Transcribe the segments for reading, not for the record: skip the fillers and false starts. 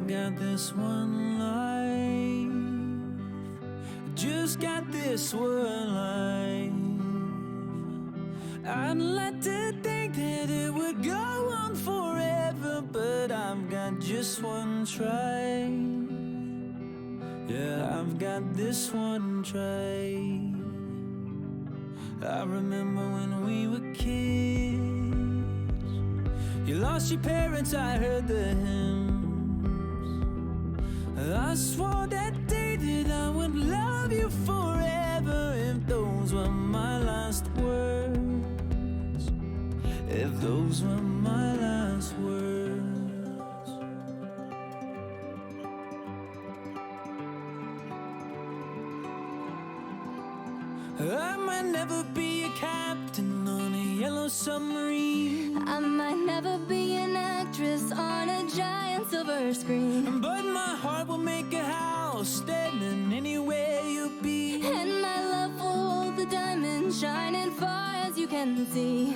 I've got this one life, just got this one life. I'd like to think that it would go on forever, but I've got just one try. Yeah, I've got this one try. I remember when we were kids, you lost your parents, I heard the hymns. I swore that day that I would love you forever, if those were my last words, if those were my last words. I might never be a captain on a yellow submarine. I might never be an actress on a giant silver screen, but my heart will make a house standing anywhere you'll be. and my love will hold the diamond shining far as you can see.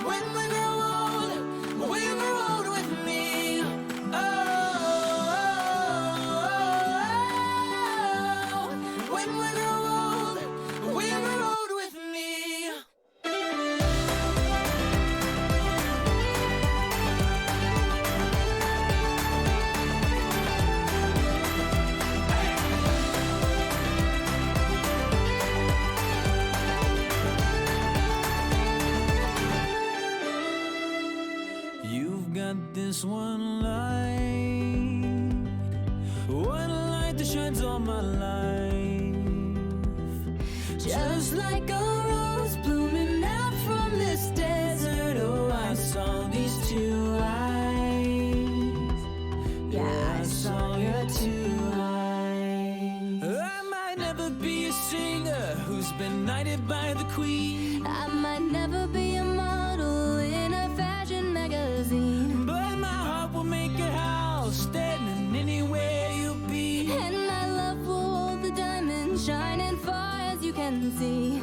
When we grow old, will grow old with me. When we grow old, will grow old with me. You've got this one light that shines all my life. Just like a rose blooming out from this desert. Oh, I saw these two eyes. Yeah, I saw your two eyes. I might never be a singer who's been knighted by the queen. I might never be a model in a fashion magazine, but my heart will make a house standing anywhere you'll be. and my love will hold the diamond shining far as you can see.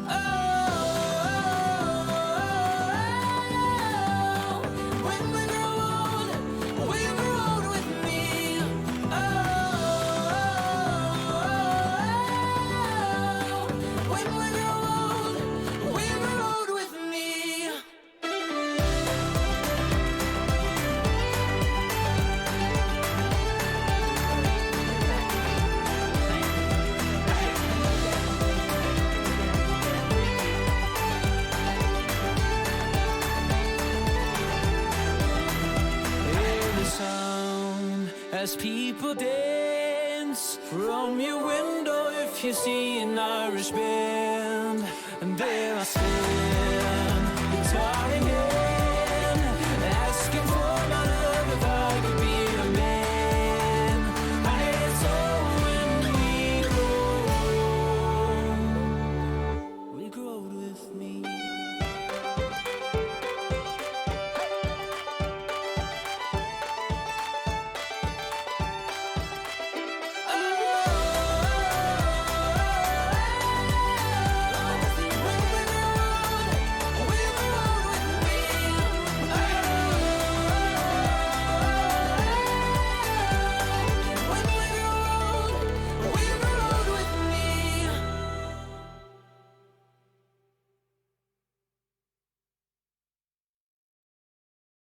When we grow old, will grow old with me. When we grow old, will grow old with me. Sound as people dance from your window. If you see an Irish band, and there I stand, guitar in hand, asking for my love if I could be a man. It's all when we grow old with me.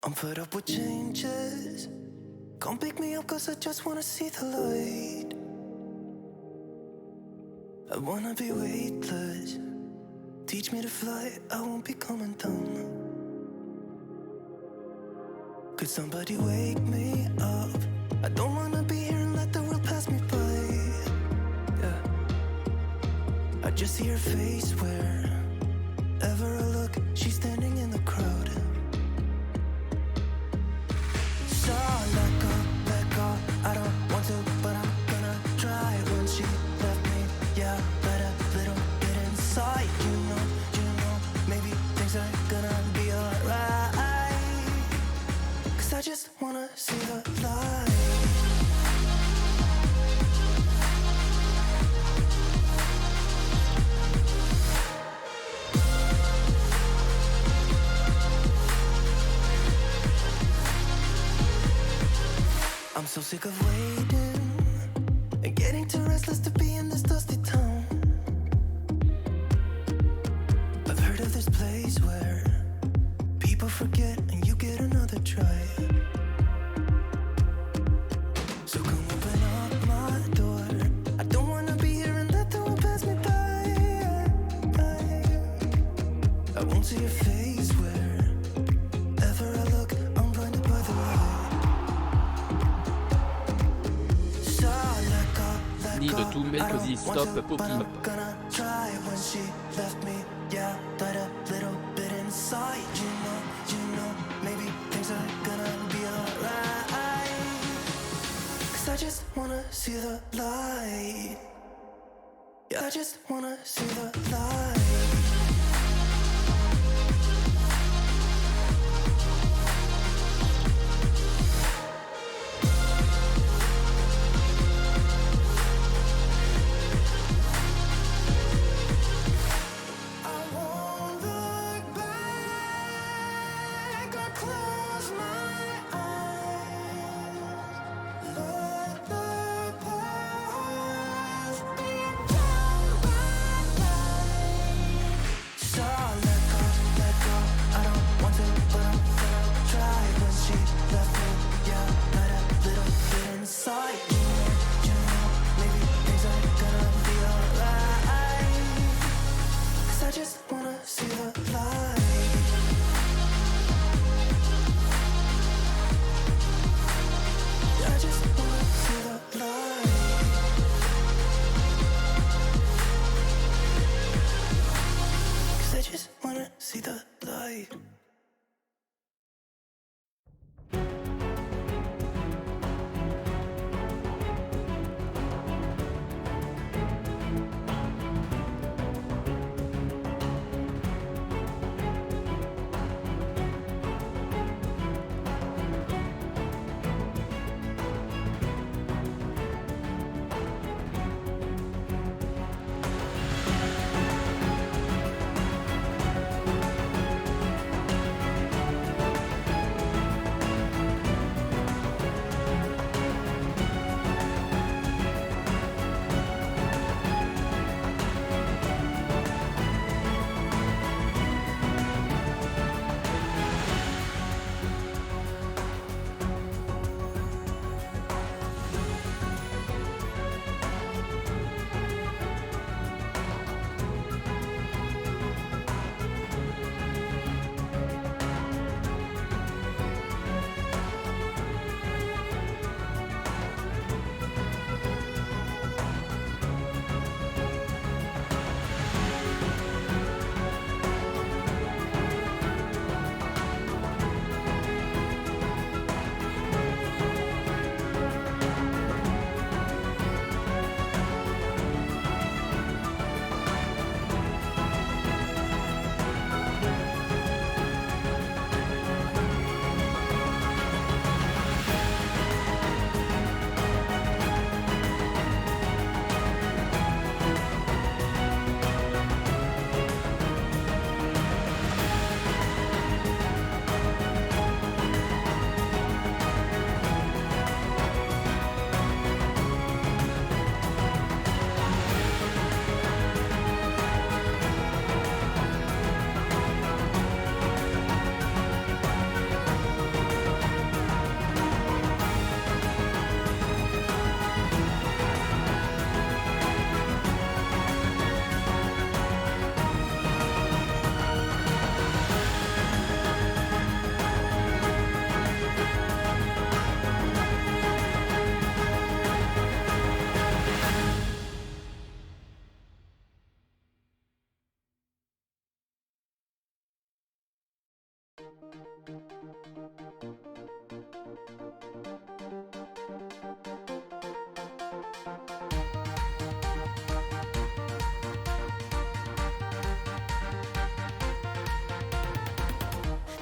I'm fed up with changes. Come pick me up, cause I just wanna see the light. I wanna be weightless. Teach me to fly, I won't be coming down. Could somebody wake me up? I don't wanna be here and let the world pass me by. Yeah. I just see her face wherever I look. She's standing in the crowd. I don't want to, but I'm gonna try. When she left me, yeah, let a little bit inside. You know, maybe things are gonna be alright. Cause I just wanna see the light. So sick of waiting and getting too restless to be in this dusty town. I've heard of this place where people forget and you get another try. So come open up my door. I don't wanna be here and let the world pass me by. I won't see your face wherever I look. I'm blinded by the light. So Need to make this stop popping up. gonna try when she left me. Yeah, died a little bit inside. You know, maybe things are gonna be alright. 'Cause I just wanna see the light. Yeah, I just wanna see the light. See the light.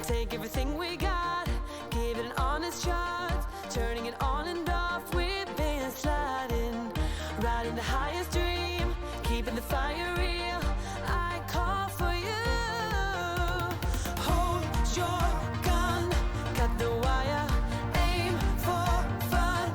Take everything we got, give it an honest shot, turning it on and off, we've been sliding, riding the highest dream, keeping the fire real. I call for you. Hold your gun, cut the wire, aim for fun.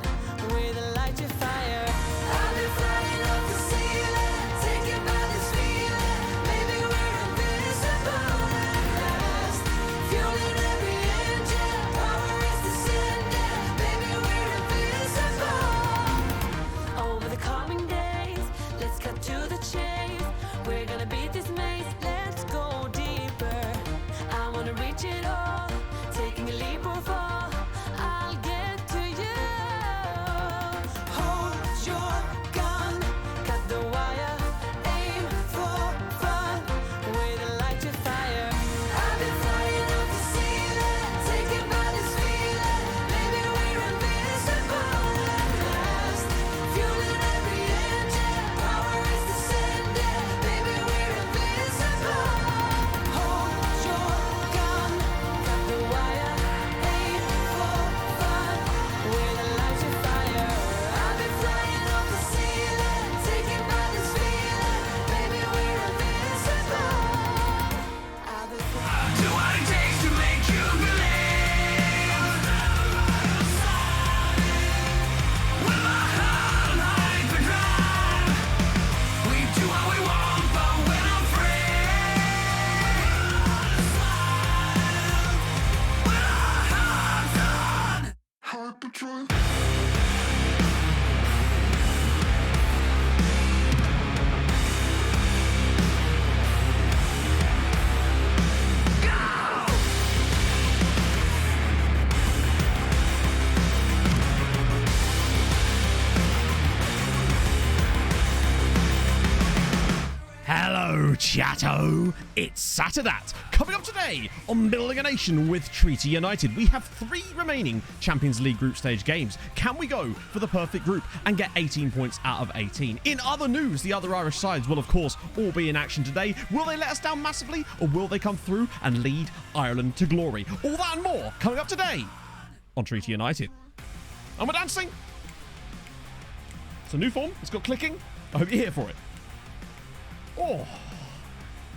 Chatto, it's Saturday. Coming up today on Building a Nation with Treaty United, we have 3 remaining Champions League group stage games. Can we go for the perfect group and get 18 points out of 18? In other news, the other Irish sides will, of course, all be in action today. Will they let us down massively, or will they come through and lead Ireland to glory? All that and more coming up today on Treaty United. And we're dancing. It's a new form. It's got clicking. I hope you're here for it.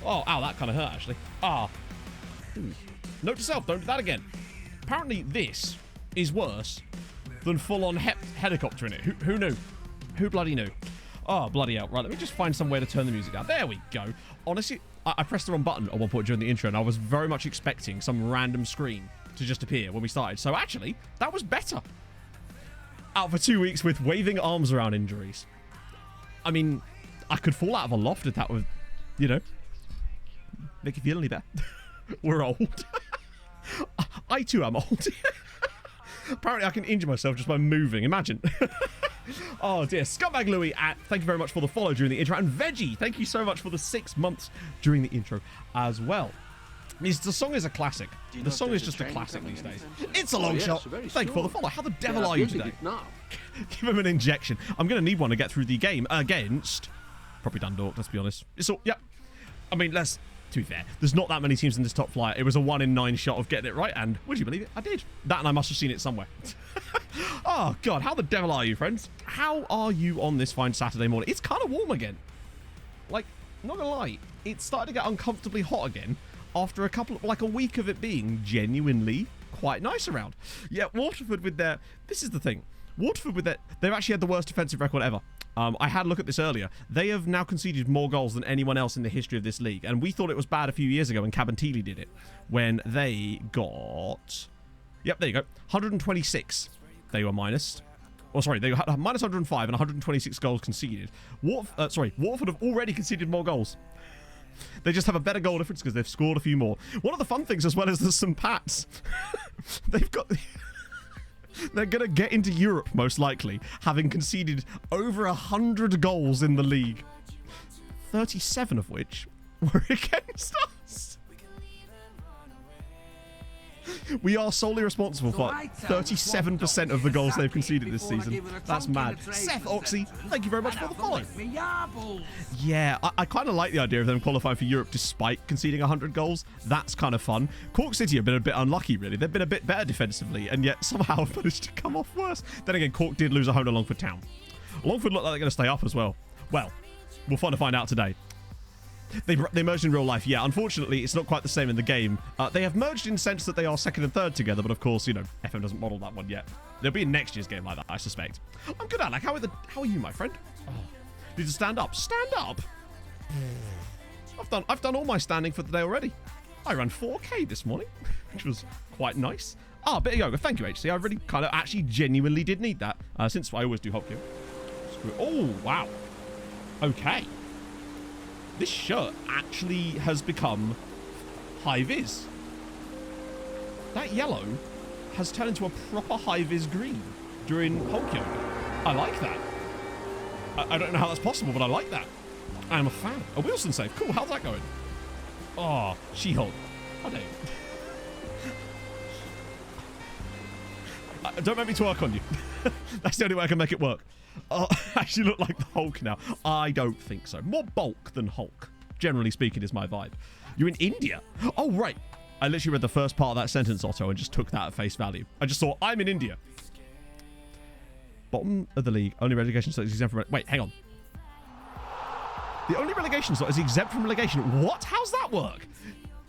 Oh, ow, that kind of hurt, actually. Ooh. Note to self, don't do that again. Apparently, this is worse than full-on helicopter in it. Who knew? Who bloody knew? Oh, bloody hell. Right, let me just find somewhere to turn the music down. There we go. Honestly, I pressed the wrong button at one point during the intro, and I was very much expecting some random screen to just appear when we started. So actually, that was better. Out for 2 weeks with waving arms around injuries. I mean, I could fall out of a loft if that would, you know, make you feel any better. We're old. I too am old. Apparently I can injure myself just by moving. Imagine. Oh dear. Scumbag Louie, thank you very much for the follow during the intro. And Veggie, thank you so much for the 6 months during the intro as well. The song is a classic. The song is just a classic these days. It's a long shot. Thank you for the follow. How the devil are you today? Give him an injection. I'm going to need one to get through the game against... Probably Dundalk, let's be honest. It's all... Yep. I mean, to be fair, there's not that many teams in this top flight. It was a 1 in 9 shot of getting it right, and would you believe it? I did. That, and I must have seen it somewhere. Oh, God. How the devil are you, friends? How are you on this fine Saturday morning? It's kind of warm again. Like, not going to lie. It's starting to get uncomfortably hot again after a week of it being genuinely quite nice around. Yeah, Waterford with their... This is the thing. Waterford with their... They've actually had the worst defensive record ever. I had a look at this earlier. They have now conceded more goals than anyone else in the history of this league. And we thought it was bad a few years ago when Cabinteely did it. When they got... Yep, there you go. 126 they were minus. Oh, sorry, they had minus 105 and 126 goals conceded. Waterford have already conceded more goals. They just have a better goal difference because they've scored a few more. One of the fun things as well is there's some Pats. They've got... They're going to get into Europe, most likely, having conceded over 100 goals in the league. 37 of which were against us. We are solely responsible for 37% of the goals they've conceded this season. That's mad. Seth Oxy, thank you very much for the follow. Yeah, I kind of like the idea of them qualifying for Europe despite conceding 100 goals. That's kind of fun. Cork City have been a bit unlucky, really. They've been a bit better defensively, and yet somehow have managed to come off worse. Then again, Cork did lose a home to Longford Town. Longford look like they're going to stay up as well. Well, we'll find out today. They merged in real life, yeah. Unfortunately, it's not quite the same in the game. They have merged in the sense that they are second and third together, but of course, you know, FM doesn't model that one yet. They'll be in next year's game like that, I suspect. I'm good, Alec. How are you, my friend? Oh, need to stand up. Stand up? I've done all my standing for the day already. I ran 4K this morning, which was quite nice. A bit of yoga. Thank you, HC. I really kind of actually genuinely did need that, since I always do Hopkins. Oh, wow. Okay. This shirt actually has become high-vis. That yellow has turned into a proper high-vis green during Hulk yoga. I like that. I don't know how that's possible, but I like that. I am a fan. A Wilson save. Cool. How's that going? Oh, She-Hulk. I don't. Don't make me twerk on you. That's the only way I can make it work. I actually look like the Hulk now. I don't think so. More bulk than Hulk, generally speaking, is my vibe. You're in India? Oh, right. I literally read the first part of that sentence, Otto, and just took that at face value. I just thought, I'm in India. Bottom of the league. Only relegation slot is exempt from... Wait, hang on. The only relegation slot is exempt from relegation. What? How's that work?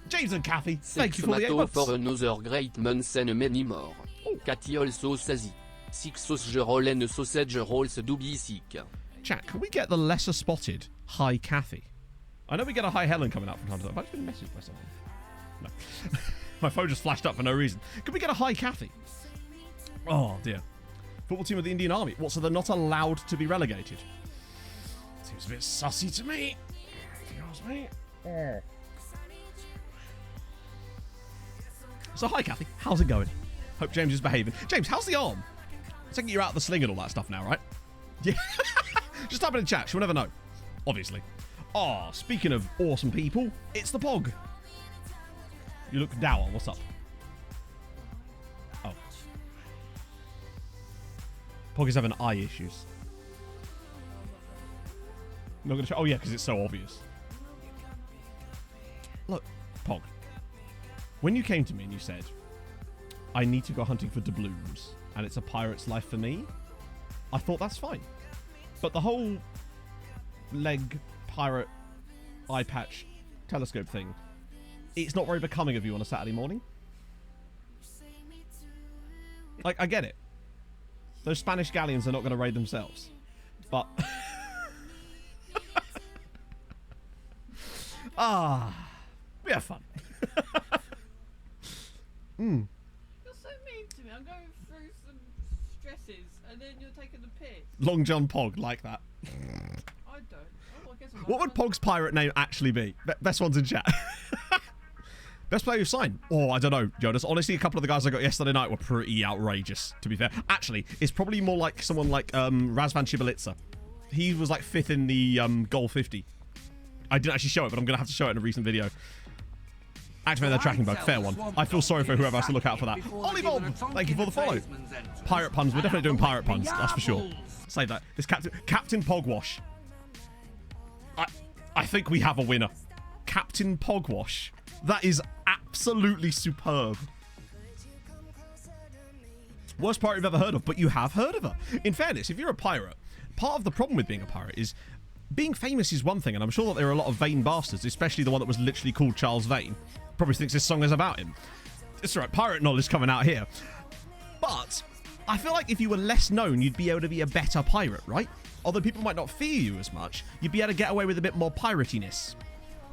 James and Kathy, thank you for the 8 months. For another great month and many more. Cathy also says it. 6 sausage roll and sausage rolls do be sick. Chat, can we get the lesser spotted Hi Kathy? I know we get a Hi Helen coming out from time to time. Have I just been messaged by someone? No. My phone just flashed up for no reason. Can we get a Hi Kathy? Oh dear. Football team of the Indian Army. What, so they're not allowed to be relegated? Seems a bit sussy to me. If you ask me. Oh. So hi Kathy, how's it going? Hope James is behaving. James, how's the arm? I think you're out of the sling and all that stuff now, right? Yeah. Just type it in chat. She'll never know. Obviously. Oh, speaking of awesome people, it's the Pog. You look dour. What's up? Oh. Pog is having eye issues. Not gonna show. Oh yeah, because it's so obvious. Look, Pog. When you came to me and you said, I need to go hunting for doubloons, and it's a pirate's life for me, I thought that's fine. But the whole leg pirate eye patch telescope thing, it's not very becoming of you on a Saturday morning. Like, I get it. Those Spanish galleons are not going to raid themselves. But... we have fun. You're so mean to me. I'm going through some stresses, and then you're taking the piss. Long John Pog, like that. I don't. Oh, I guess What would Pog's pirate name actually be? Best ones in chat. Best player who signed? Oh, I don't know, Jonas. Honestly, a couple of the guys I got yesterday night were pretty outrageous, to be fair. Actually, it's probably more like someone like Razvan Shibalitsa. He was like 5th in the goal 50. I didn't actually show it, but I'm going to have to show it in a recent video. Activate their tracking bug. Fair one. I feel sorry for whoever has to look out for that. Ollie Bob, thank you for the follow. Pirate puns. We're definitely doing pirate puns. That's for sure. Say that. This Captain Pogwash. I think we have a winner. Captain Pogwash. That is absolutely superb. Worst pirate you've ever heard of, but you have heard of her. In fairness, if you're a pirate, part of the problem with being a pirate is being famous is one thing, and I'm sure that there are a lot of vain bastards, especially the one that was literally called Charles Vane. Probably thinks this song is about him. It's alright, pirate knowledge coming out here. But I feel like if you were less known, you'd be able to be a better pirate, right? Although people might not fear you as much, you'd be able to get away with a bit more piratiness.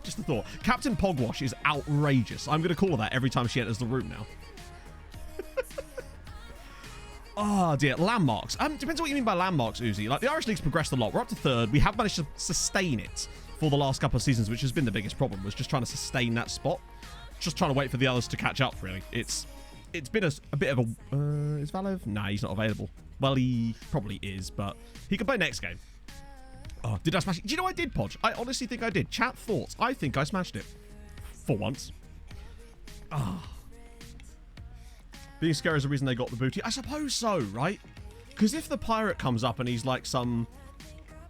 Just a thought. Captain Pogwash is outrageous. I'm going to call her that every time she enters the room now. Oh dear, landmarks. Depends on what you mean by landmarks, Uzi. Like, the Irish League's progressed a lot. We're up to 3rd. We have managed to sustain it for the last couple of seasons, which has been the biggest problem, was just trying to sustain that spot. Just trying to wait for the others to catch up, really. It's been a bit of a... is Valev? Nah, he's not available. Well, he probably is, but he can play next game. Oh, did I smash it? Do you know I did, Podge? I honestly think I did. Chat thoughts. I think I smashed it. For once. Ah. Being scary is the reason they got the booty. I suppose so, right? Because if the pirate comes up and he's like some,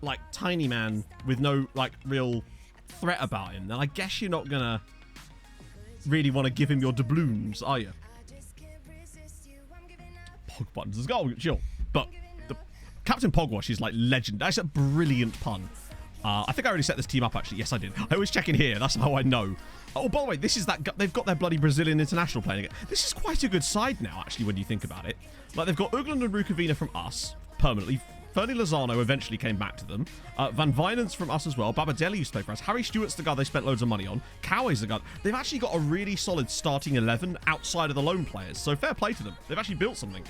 like, tiny man with no, like, real threat about him, then I guess you're not gonna really want to give him your doubloons, are you? Pog buttons. Let's go. Chill. But the Captain Pogwash is, like, legend. That's a brilliant pun. I think I already set this team up, actually. Yes, I did. I always check in here. That's how I know. Oh, by the way, this is that... They've got their bloody Brazilian international playing again. This is quite a good side now, actually, when you think about it. Like, they've got Ugland and Rukavina from us, permanently. Fernie Lozano eventually came back to them. Van Vinance from us as well. Babadelli used to play for us. Harry Stewart's the guy they spent loads of money on. Coway's the guy. They've actually got a really solid starting 11 outside of the loan players. So fair play to them. They've actually built something.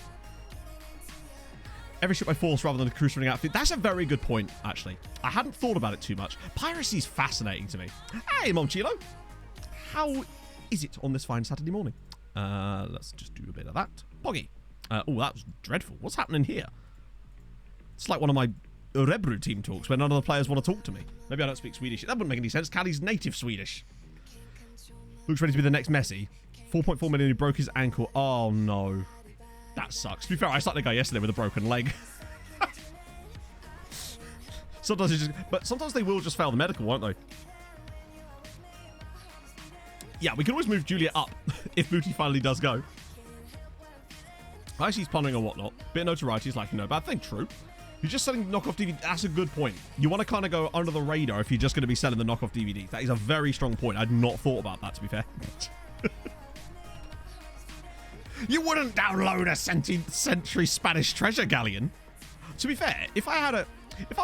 Every ship by force rather than a cruise running outfit. That's a very good point, actually. I hadn't thought about it too much. Piracy is fascinating to me. Hey, Momchilo. How is it on this fine Saturday morning? Let's just do a bit of that. Poggy. Oh, that was dreadful. What's happening here? It's like one of my Örebro team talks where none of the players want to talk to me. Maybe I don't speak Swedish. That wouldn't make any sense. Callie's native Swedish. Looks ready to be the next Messi. 4.4 million, he broke his ankle. Oh, no. That sucks. To be fair, I started a guy yesterday with a broken leg. Sometimes they will just fail the medical, won't they? Yeah, we can always move Julia up if Booty finally does go. I see he's pondering on whatnot. Bit of notoriety is like no bad thing. True. You're just selling knockoff DVD. That's a good point. You want to kind of go under the radar if you're just going to be selling the knockoff DVDs. That is a very strong point. I'd not thought about that, to be fair. You wouldn't download a 17th century Spanish treasure galleon. To be fair, if I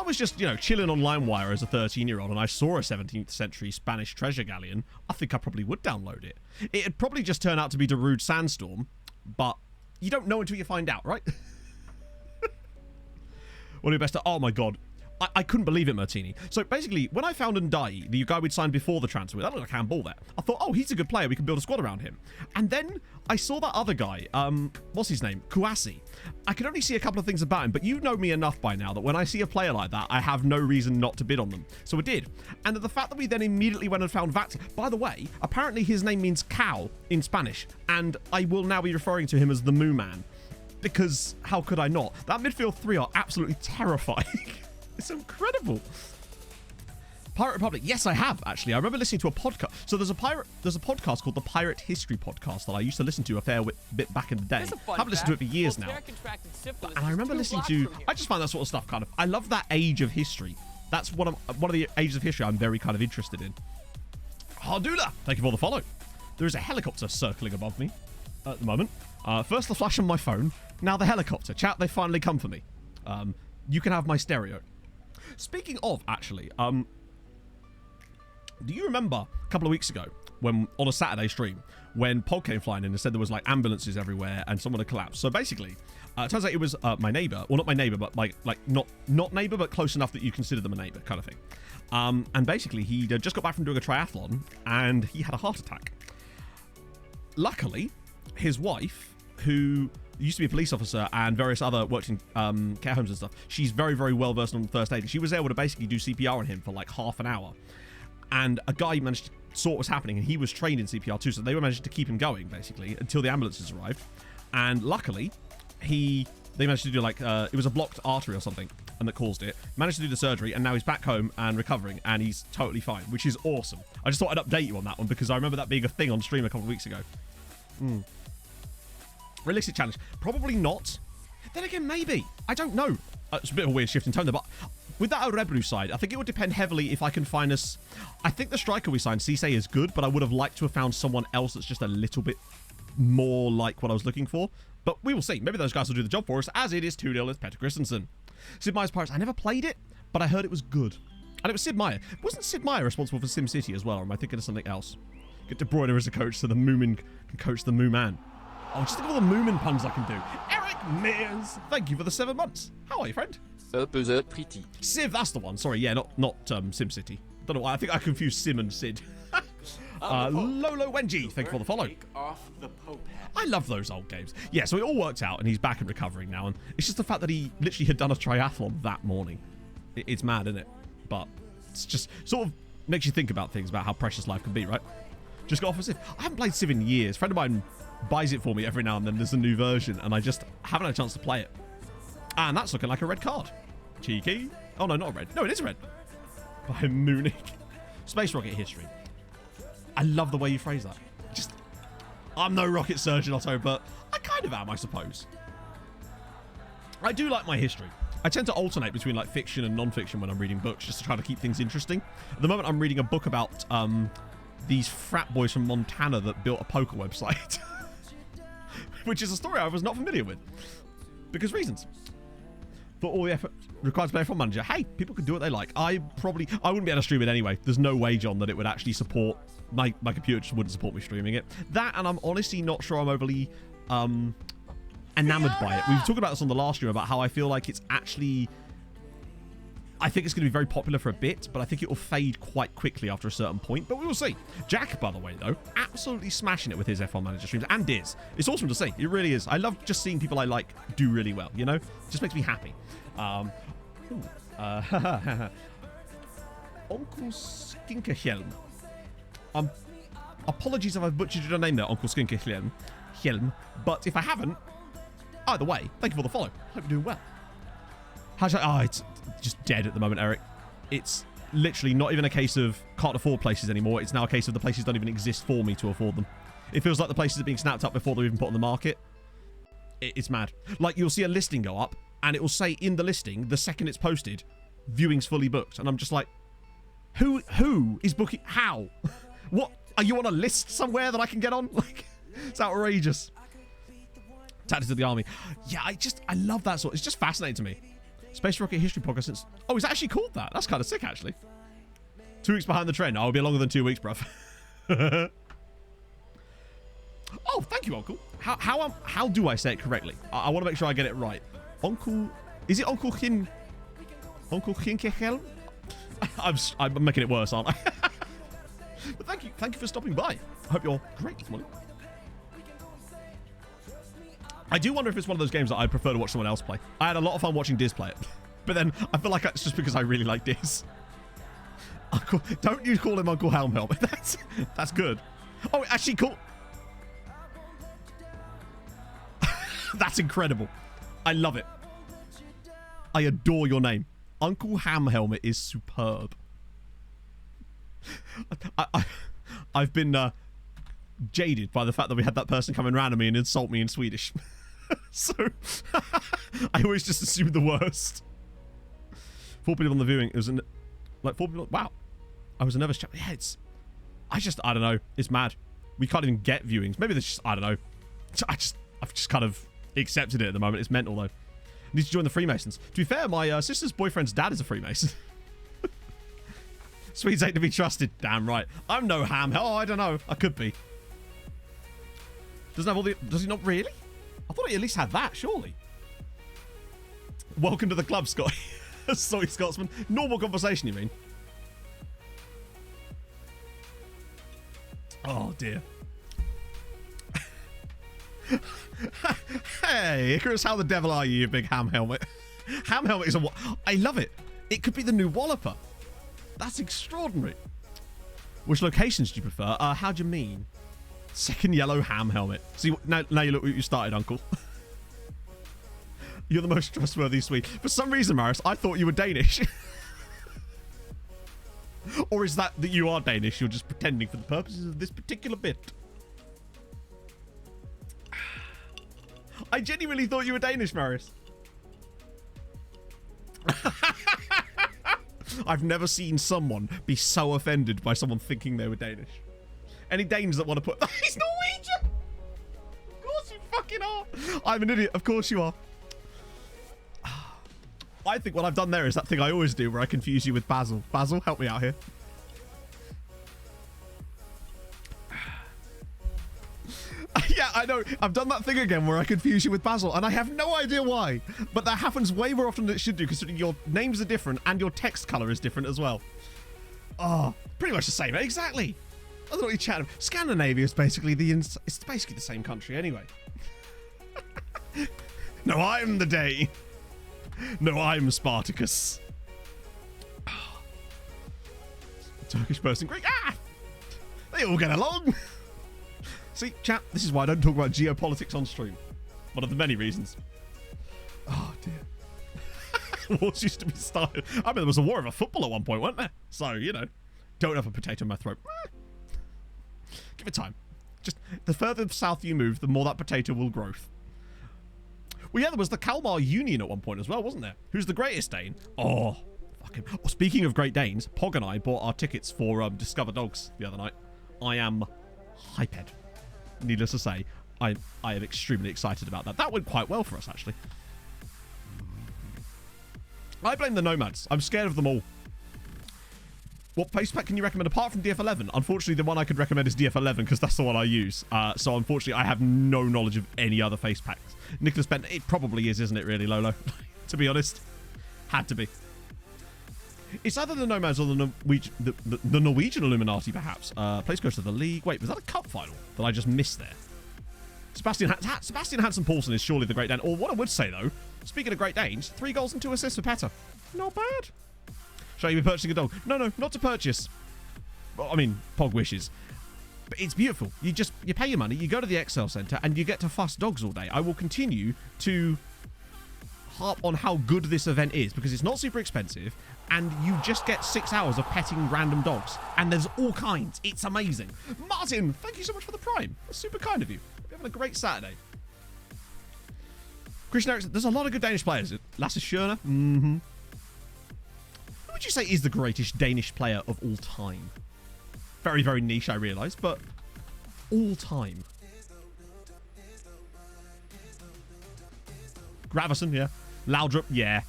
was just, chilling on LimeWire as a 13-year-old and I saw a 17th century Spanish treasure galleon, I think I probably would download it. It'd probably just turn out to be Darude Sandstorm, but you don't know until you find out, right? What are your best... Oh, my God. I couldn't believe it, Martini. So basically, when I found Ndai, the guy we'd signed before the transfer, that looked like a handball there. I thought, oh, he's a good player. We can build a squad around him. And then I saw that other guy, what's his name? Kouassi. I could only see a couple of things about him, but you know me enough by now that when I see a player like that, I have no reason not to bid on them. So I did. And the fact that we then immediately went and found Vati. By the way, apparently his name means cow in Spanish, and I will now be referring to him as the Moo Man. Because how could I not? That midfield three are absolutely terrifying. It's incredible. Pirate Republic. Yes, I have, actually. I remember listening to a podcast. So there's a podcast called the Pirate History Podcast that I used to listen to a fair bit back in the day. I haven't listened to it for years now. And I remember listening to... I just find that sort of stuff kind of... I love that age of history. That's one of the ages of history I'm very kind of interested in. Hardula, thank you for the follow. There is a helicopter circling above me at the moment. First the flash on my phone, now the helicopter. Chat, they finally come for me. You can have my stereo. Speaking of, actually, do you remember a couple of weeks ago when on a Saturday stream when Pod came flying in and said there was like ambulances everywhere and someone had collapsed? So basically, it turns out it was my neighbor, well, not my neighbor, but like not neighbor, but close enough that you consider them a neighbor, kind of thing. And basically, he just got back from doing a triathlon and he had a heart attack. Luckily, his wife, who used to be a police officer and various other worked in care homes and stuff, she's very, very well versed on first aid. She was able to basically do CPR on him for like half an hour. And a guy managed to saw what was happening, and he was trained in CPR too, so they were managing to keep him going basically until the ambulances arrived. And luckily, they managed to do like it was a blocked artery or something, and that caused it. Managed to do the surgery, and now he's back home and recovering, and he's totally fine, which is awesome. I just thought I'd update you on that one because I remember that being a thing on stream a couple of weeks ago. Realistic challenge, probably not. Then again, maybe. I don't know. It's a bit of a weird shift in tone there, but with that Orebru side, I think it would depend heavily if I can find us... I think the striker we signed, Cisse, is good, but I would have liked to have found someone else that's just a little bit more like what I was looking for. But we will see. Maybe those guys will do the job for us, as it is 2-0 as Peter Christensen. Sid Meier's Pirates, I never played it, but I heard it was good. And it was Sid Meier. Wasn't Sid Meier responsible for SimCity as well, or am I thinking of something else? Get De Bruyne as a coach so the Moomin can coach the Moo Man. Oh, just think of all the Moomin puns I can do. Eric Mears, thank you for the 7 months. How are you, friend? Pretty. Civ, that's the one. Sorry, yeah, not SimCity. Don't know why. I think I confused Sim and Sid. Lolo Wenji, thank you for the follow. I love those old games. Yeah, so it all worked out, and he's back and recovering now. And it's just the fact that he literally had done a triathlon that morning. It's mad, isn't it? But it's just sort of makes you think about things, about how precious life can be, right? Just got off of Civ. I haven't played Civ in years. A friend of mine buys it for me every now and then. There's a new version, and I just haven't had a chance to play it. And that's looking like a red card. Cheeky. Oh, no, not a red. No, it is a red. By Munich. Space rocket history. I love the way you phrase that. Just, I'm no rocket surgeon, Otto, but I kind of am, I suppose. I do like my history. I tend to alternate between like fiction and non-fiction when I'm reading books, just to try to keep things interesting. At the moment, I'm reading a book about these frat boys from Montana that built a poker website. Which is a story I was not familiar with. Because reasons. For all the effort required to play a front manager. Hey, people can do what they like. I wouldn't be able to stream it anyway. There's no way, John, that it would actually support... My computer just wouldn't support me streaming it. That, and I'm honestly not sure I'm overly enamored by it. We've talked about this on the last stream about how I feel like it's actually... I think it's going to be very popular for a bit, but I think it will fade quite quickly after a certain point. But we will see. Jack, by the way, though, absolutely smashing it with his F1 Manager streams. And Diz. It's awesome to see. It really is. I love just seeing people I like do really well, you know? It just makes me happy. Uncle Skinkerhelm. Apologies if I've butchered your name there, Uncle Skinkerhelm. But if I haven't, either way, thank you for the follow. Hope you're doing well. It's just dead at the moment, Eric. It's literally not even a case of can't afford places anymore. It's now a case of the places don't even exist for me to afford them. It feels like the places are being snapped up before they're even put on the market. It's mad. Like, you'll see a listing go up, and it will say in the listing, the second it's posted, viewing's fully booked. And I'm just like, who is booking? How? What? Are you on a list somewhere that I can get on? Like, it's outrageous. Tactics of the Army. Yeah, I love that sort. It's just fascinating to me. Space Rocket History Podcast since... Oh, it's actually called that. That's kind of sick, actually. 2 weeks behind the trend. I'll be longer than 2 weeks, bruv. Oh, thank you, Uncle. How do I say it correctly? I want to make sure I get it right. Uncle... Is it Uncle Kim... Uncle Hinkehelm? I'm making it worse, aren't I? But thank you for stopping by. I hope you're great this morning. I do wonder if it's one of those games that I prefer to watch someone else play. I had a lot of fun watching Diz play it. But then I feel like it's just because I really like Diz. Don't you call him Uncle Helm. That's good. Oh, actually cool. That's incredible. I love it. I adore your name. Uncle Ham Helmet is superb. I've been jaded by the fact that we had that person come and randomly and insult me in Swedish. So I always just assume the worst. 4 people on the viewing. It was like 4 people. Wow. I was a nervous chap. Yeah, I don't know. It's mad. We can't even get viewings. Maybe there's just, I don't know. I've just kind of accepted it at the moment. It's mental though. Need to join the Freemasons. To be fair, my sister's boyfriend's dad is a Freemason. Swedes ain't to be trusted. Damn right. I'm no ham. Oh, I don't know. I could be. Doesn't have all the... Does he not really? I thought he at least had that, surely. Welcome to the club, Scott. Sorry, Scotsman. Normal conversation, you mean? Oh, dear. Hey, Icarus, how the devil are you big ham helmet? Ham helmet is a... I love it. It could be the new Walloper. That's extraordinary. Which locations do you prefer? How do you mean? Second yellow ham helmet. See, now you look what you started, Uncle. You're the most trustworthy Swede. For some reason, Maris, I thought you were Danish. Or is that you are Danish? You're just pretending for the purposes of this particular bit. I genuinely thought you were Danish, Maris. I've never seen someone be so offended by someone thinking they were Danish. Any Danes that want to put... He's Norwegian! Of course you fucking are. I'm an idiot. Of course you are. I think what I've done there is that thing I always do where I confuse you with Basil. Basil, help me out here. Yeah, I know. I've done that thing again where I confuse you with Basil, and I have no idea why. But that happens way more often than it should do, considering your names are different and your text color is different as well. Oh, pretty much the same. Exactly. I don't know what you're chatting about. Scandinavia is basically it's basically the same country anyway. No, I'm the Dane. No, I'm Spartacus. Turkish person, Greek. Ah! They all get along. See, chat, this is why I don't talk about geopolitics on stream. One of the many reasons. Oh, dear. Wars used to be started. I mean, there was a war over football at one point, wasn't there? So, you know, don't have a potato in my throat. Give it time. Just the further south you move, the more that potato will grow. Well, yeah, there was the Kalmar Union at one point as well, wasn't there? Who's the greatest Dane? Oh, fucking. Oh, speaking of Great Danes, Pog and I bought our tickets for Discover Dogs the other night. I am hyped. Needless to say, I am extremely excited about that. That went quite well for us, actually. I blame the Nomads. I'm scared of them all. What face pack can you recommend apart from DF11? Unfortunately, the one I could recommend is DF11 because that's the one I use. So unfortunately, I have no knowledge of any other face packs. Nicholas Bent, it probably is, isn't it, really, Lolo? To be honest. Had to be. It's either the Nomads or the Norwegian Illuminati, perhaps. Place goes to the league. Wait, was that a cup final that I just missed there? Sebastian Hansen-Paulsen is surely the Great Dane. Or what I would say, though, speaking of Great Danes, 3 goals and 2 assists for Petter. Not bad. Shall you be purchasing a dog? No, not to purchase. Well, I mean, Pog wishes. But it's beautiful. You pay your money, you go to the Excel Centre, and you get to fuss dogs all day. I will continue to harp on how good this event is, because it's not super expensive, and you just get 6 hours of petting random dogs. And there's all kinds. It's amazing. Martin, thank you so much for the Prime. That's super kind of you. You're having a great Saturday. Christian Eriksson, there's a lot of good Danish players. Lasse Schöne. Mm-hmm. Who would you say is the greatest Danish player of all time? Very, very niche, I realise, but all time. Gravison, yeah. Laudrup, yeah.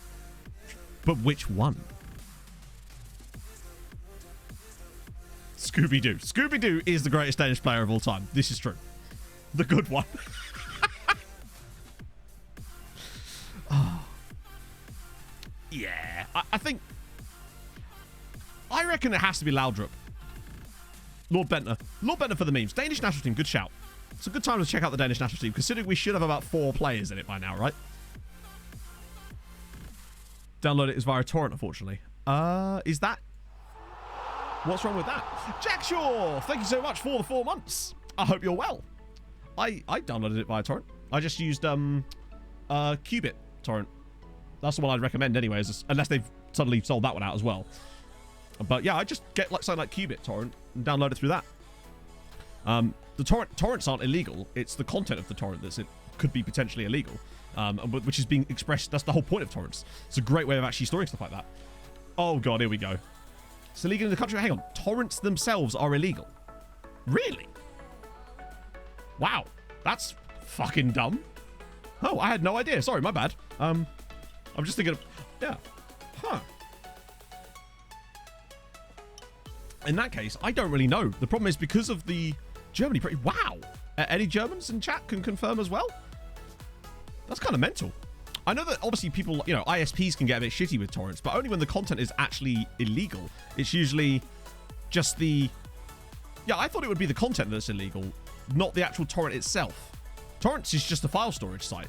But which one? Scooby-Doo. Scooby-Doo is the greatest Danish player of all time. This is true. The good one. Oh. Yeah. I think... I reckon it has to be Laudrup. Lord Bentner. Lord Bentner for the memes. Danish national team, good shout. It's a good time to check out the Danish national team, considering we should have about 4 players in it by now, right? Download it is via torrent, unfortunately. Is that... What's wrong with that? Jack Shaw, thank you so much for the 4 months. I hope you're well. I downloaded it via torrent. I just used Qubit torrent. That's the one I'd recommend anyways, unless they've suddenly sold that one out as well. But yeah, I just get like something like Qubit torrent and download it through that. The torrents aren't illegal. It's the content of the torrent that could be potentially illegal, which is being expressed. That's the whole point of torrents. It's a great way of actually storing stuff like that. Oh god, here we go. It's illegal in the country. Hang on, torrents themselves are illegal. Really? Wow, that's fucking dumb. Oh, I had no idea. Sorry, my bad. I'm just thinking of, yeah. Huh. In that case, I don't really know. The problem is because of the Germany... Wow. Any Germans in chat can confirm as well? That's kind of mental. I know that obviously people, you know, ISPs can get a bit shitty with torrents, but only when the content is actually illegal. It's usually just the... Yeah, I thought it would be the content that's illegal, not the actual torrent itself. Torrents is just a file storage site.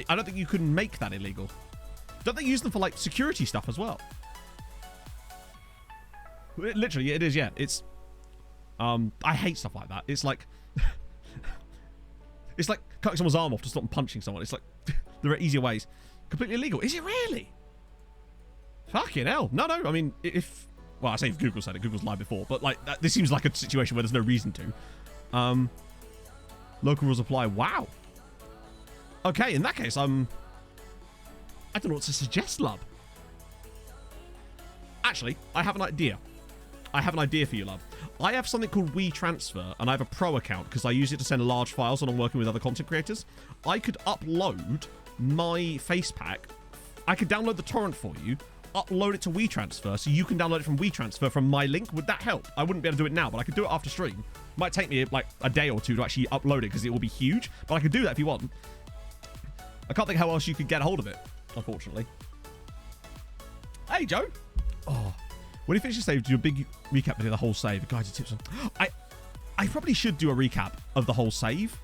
I don't think you can make that illegal. Don't they use them for, like, security stuff as well? Literally, it is, yeah. It's... I hate stuff like that. It's like... it's like cutting someone's arm off to stop them punching someone. It's like... there are easier ways. Completely illegal. Is it really? Fucking hell. No, I mean, if... Well, I say if Google said it. Google's lied before. But, like, this seems like a situation where there's no reason to. Local rules apply. Wow. Okay, in that case, I don't know what to suggest, love. Actually, I have an idea. I have an idea for you, love. I have something called WeTransfer, and I have a pro account because I use it to send large files when I'm working with other content creators. I could upload my face pack. I could download the torrent for you, upload it to WeTransfer, so you can download it from WeTransfer from my link. Would that help? I wouldn't be able to do it now, but I could do it after stream. Might take me like a day or two to actually upload it because it will be huge, but I could do that if you want. I can't think how else you could get a hold of it, unfortunately. Hey, Joe. Oh, when you finish your save, do a big recap video of the whole save. Guided tips on. I probably should do a recap of the whole save,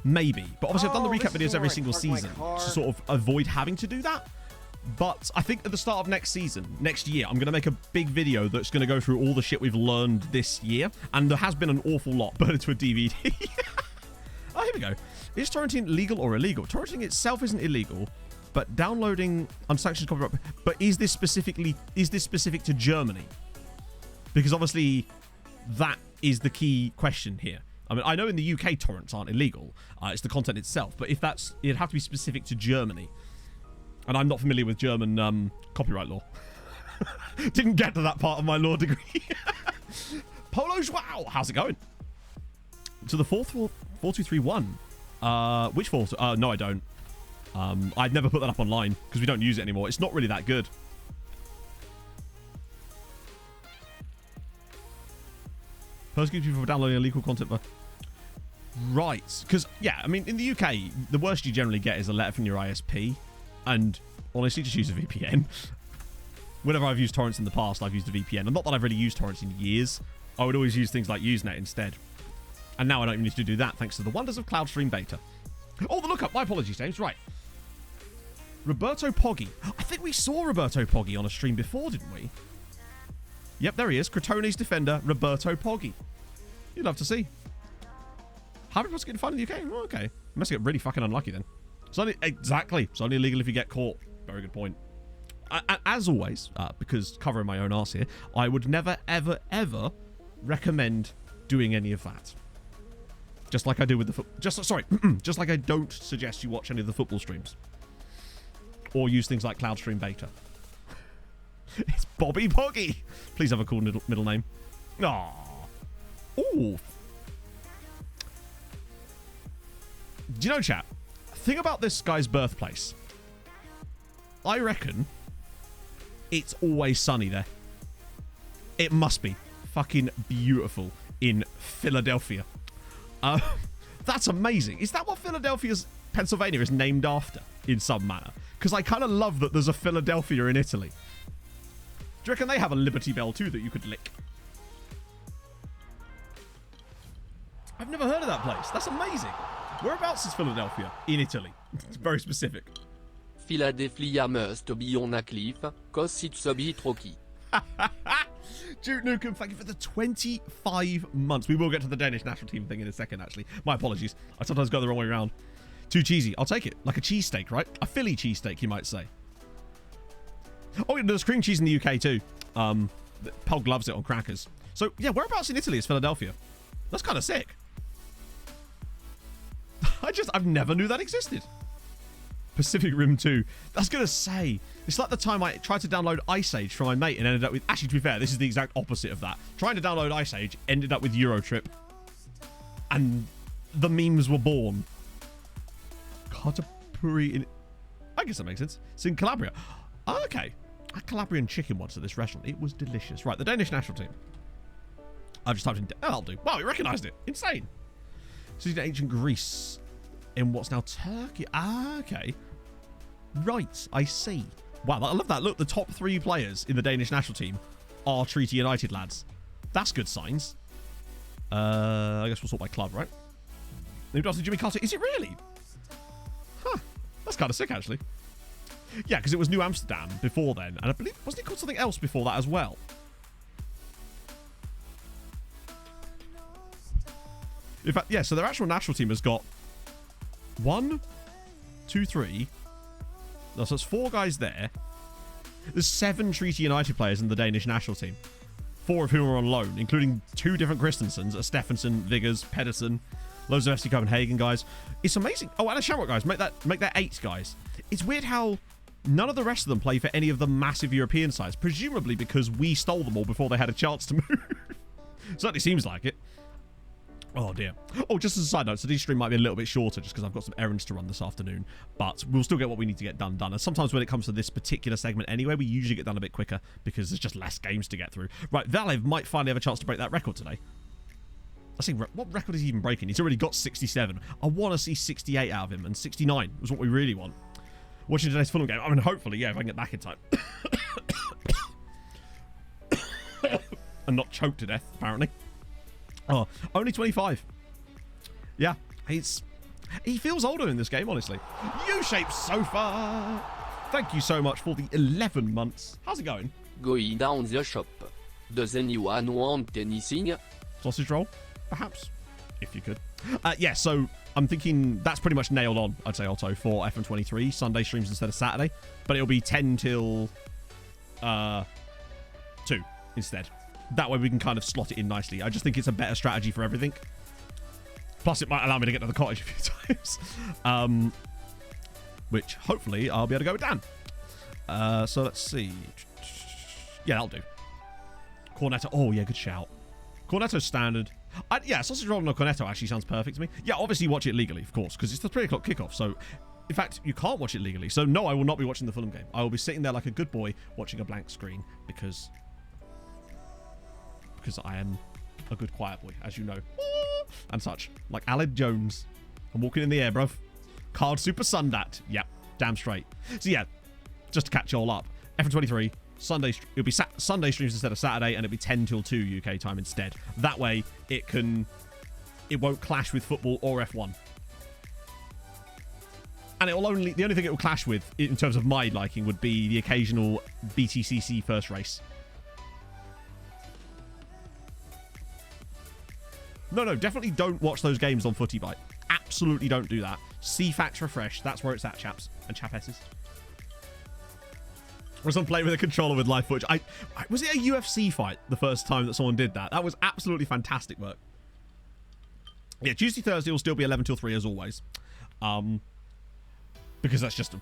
maybe. But obviously, I've done the recap videos every single season to sort of avoid having to do that. But I think at the start of next season, next year, I'm going to make a big video that's going to go through all the shit we've learned this year. And there has been an awful lot, but it's with DVD. Oh, here we go. Is torrenting legal or illegal? Torrenting itself isn't illegal, but downloading unsanctioned copyright. But is this specific to Germany? Because obviously that is the key question here. I mean, I know in the UK torrents aren't illegal. It's the content itself. But if that's, it'd have to be specific to Germany. And I'm not familiar with German copyright law. Didn't get to that part of my law degree. Polo wow, how's it going? To the 4231. Which 4? No, I don't. I'd never put that up online because we don't use it anymore. It's not really that good. Persecute people for downloading illegal content. Right. Because, yeah, I mean, in the UK, the worst you generally get is a letter from your ISP. And honestly, just use a VPN. Whenever I've used torrents in the past, I've used a VPN. And not that I've really used torrents in years. I would always use things like Usenet instead. And now I don't even need to do that thanks to the wonders of CloudStream Beta. Oh, the lookup. My apologies, James. Right. Roberto Poggi. I think we saw Roberto Poggi on a stream before, didn't we? Yep, there he is. Cretone's defender, Roberto Poggi. You'd love to see. How many people getting fined in the UK? Oh, okay. Must get really fucking unlucky then. It's only, exactly. It's only illegal if you get caught. Very good point. As always, because covering my own arse here, I would never, ever, ever recommend doing any of that. Just like I do with the just like I don't suggest you watch any of the football streams. Or use things like CloudStream Beta. It's Bobby Poggy. Please have a cool middle name. Aww. Ooh. Do you know, chat? Think about this guy's birthplace. I reckon it's always sunny there. It must be fucking beautiful in Philadelphia. That's amazing. Is that what Pennsylvania is named after in some manner? Because I kind of love that there's a Philadelphia in Italy. you reckon they have a Liberty Bell too that you could lick? I've never heard of that place. That's amazing. Whereabouts is Philadelphia? In Italy. It's very specific. Philadelphia must be on a cliff, cause it's a bit rocky. Duke Nukem, thank you for the 25 months. We will get to the Danish national team thing in a second, actually. My apologies. I sometimes go the wrong way around. Too cheesy. I'll take it. Like a cheesesteak, right? A Philly cheesesteak, you might say. Oh, there's cream cheese in the UK too. Pog loves it on crackers. So, yeah, whereabouts in Italy is Philadelphia? That's kind of sick. I've never knew that existed. Pacific Rim 2. That's going to say, it's like the time I tried to download Ice Age from my mate and ended up with, actually to be fair, this is the exact opposite of that. Trying to download Ice Age, ended up with Eurotrip. And the memes were born. Kotapuri in, I guess that makes sense. It's in Calabria. Oh, okay. I had Calabrian chicken once at this restaurant. It was delicious. Right, the Danish national team. I've just typed in, oh, that'll do. Wow, we recognised it. Insane. So in ancient Greece. In what's now Turkey. Ah, okay. Right, I see. Wow, I love that. Look, the top 3 players in the Danish national team are Treaty United lads. That's good signs. I guess we'll sort by club, right? Named after Jimmy Carter. Is it really? Huh. That's kind of sick, actually. Yeah, because it was New Amsterdam before then. And I believe, wasn't it called something else before that as well? In fact, yeah, so their actual national team has got 1, 2, 3. No, so it's 4 guys there. There's 7 Treaty United players in the Danish national team. 4 of whom are on loan, including 2 different Christensens, Stephenson, Viggers, Pedersen, loads of FC Copenhagen guys. It's amazing. Oh, and a Shamrock guys. Make that 8 guys. It's weird how none of the rest of them play for any of the massive European sides, presumably because we stole them all before they had a chance to move. Certainly seems like it. Oh, dear. Oh, just as a side note, today's stream might be a little bit shorter just because I've got some errands to run this afternoon, but we'll still get what we need to get done. And sometimes when it comes to this particular segment anyway, we usually get done a bit quicker because there's just less games to get through. Right, Valev might finally have a chance to break that record today. I think, what record is he even breaking? He's already got 67. I want to see 68 out of him, and 69 was what we really want. Watching today's Fulham game, I mean, hopefully, yeah, if I can get back in time. And not choke to death, apparently. Oh, only 25. Yeah, he feels older in this game, honestly. U-shaped sofa. Thank you so much for the 11 months. How's it going? Going down the shop. Does anyone want anything? Sausage roll, perhaps, if you could. Yeah, so I'm thinking that's pretty much nailed on, I'd say, Otto, for FM23. Sunday streams instead of Saturday. But it'll be 10 till 2 instead. That way we can kind of slot it in nicely. I just think it's a better strategy for everything. Plus, it might allow me to get to the cottage a few times. Which, hopefully, I'll be able to go with Dan. So, let's see. Yeah, that'll do. Cornetto. Oh, yeah, good shout. Cornetto's standard. Yeah, sausage roll and a cornetto actually sounds perfect to me. Yeah, obviously watch it legally, of course, because it's the 3 o'clock kickoff. So, in fact, you can't watch it legally. So, no, I will not be watching the Fulham game. I will be sitting there like a good boy watching a blank screen because I am a good quiet boy, as you know. And such. Like Aled Jones. I'm walking in the air, bruv. Card Super Sundat. Yep, damn straight. So yeah, just to catch you all up. FM23, Sunday, it'll be Sunday streams instead of Saturday, and it'll be 10 till 2 UK time instead. That way, it won't clash with football or F1. And the only thing it will clash with, in terms of my liking, would be the occasional BTCC first race. No, definitely don't watch those games on Footy Bite. Absolutely don't do that. CFAX Refresh, that's where it's at, chaps and chapesses. Or someone playing with a controller with live footage. Was it a UFC fight the first time that someone did that? That was absolutely fantastic work. Yeah, Tuesday, Thursday will still be 11 till 3 as always. Because that's just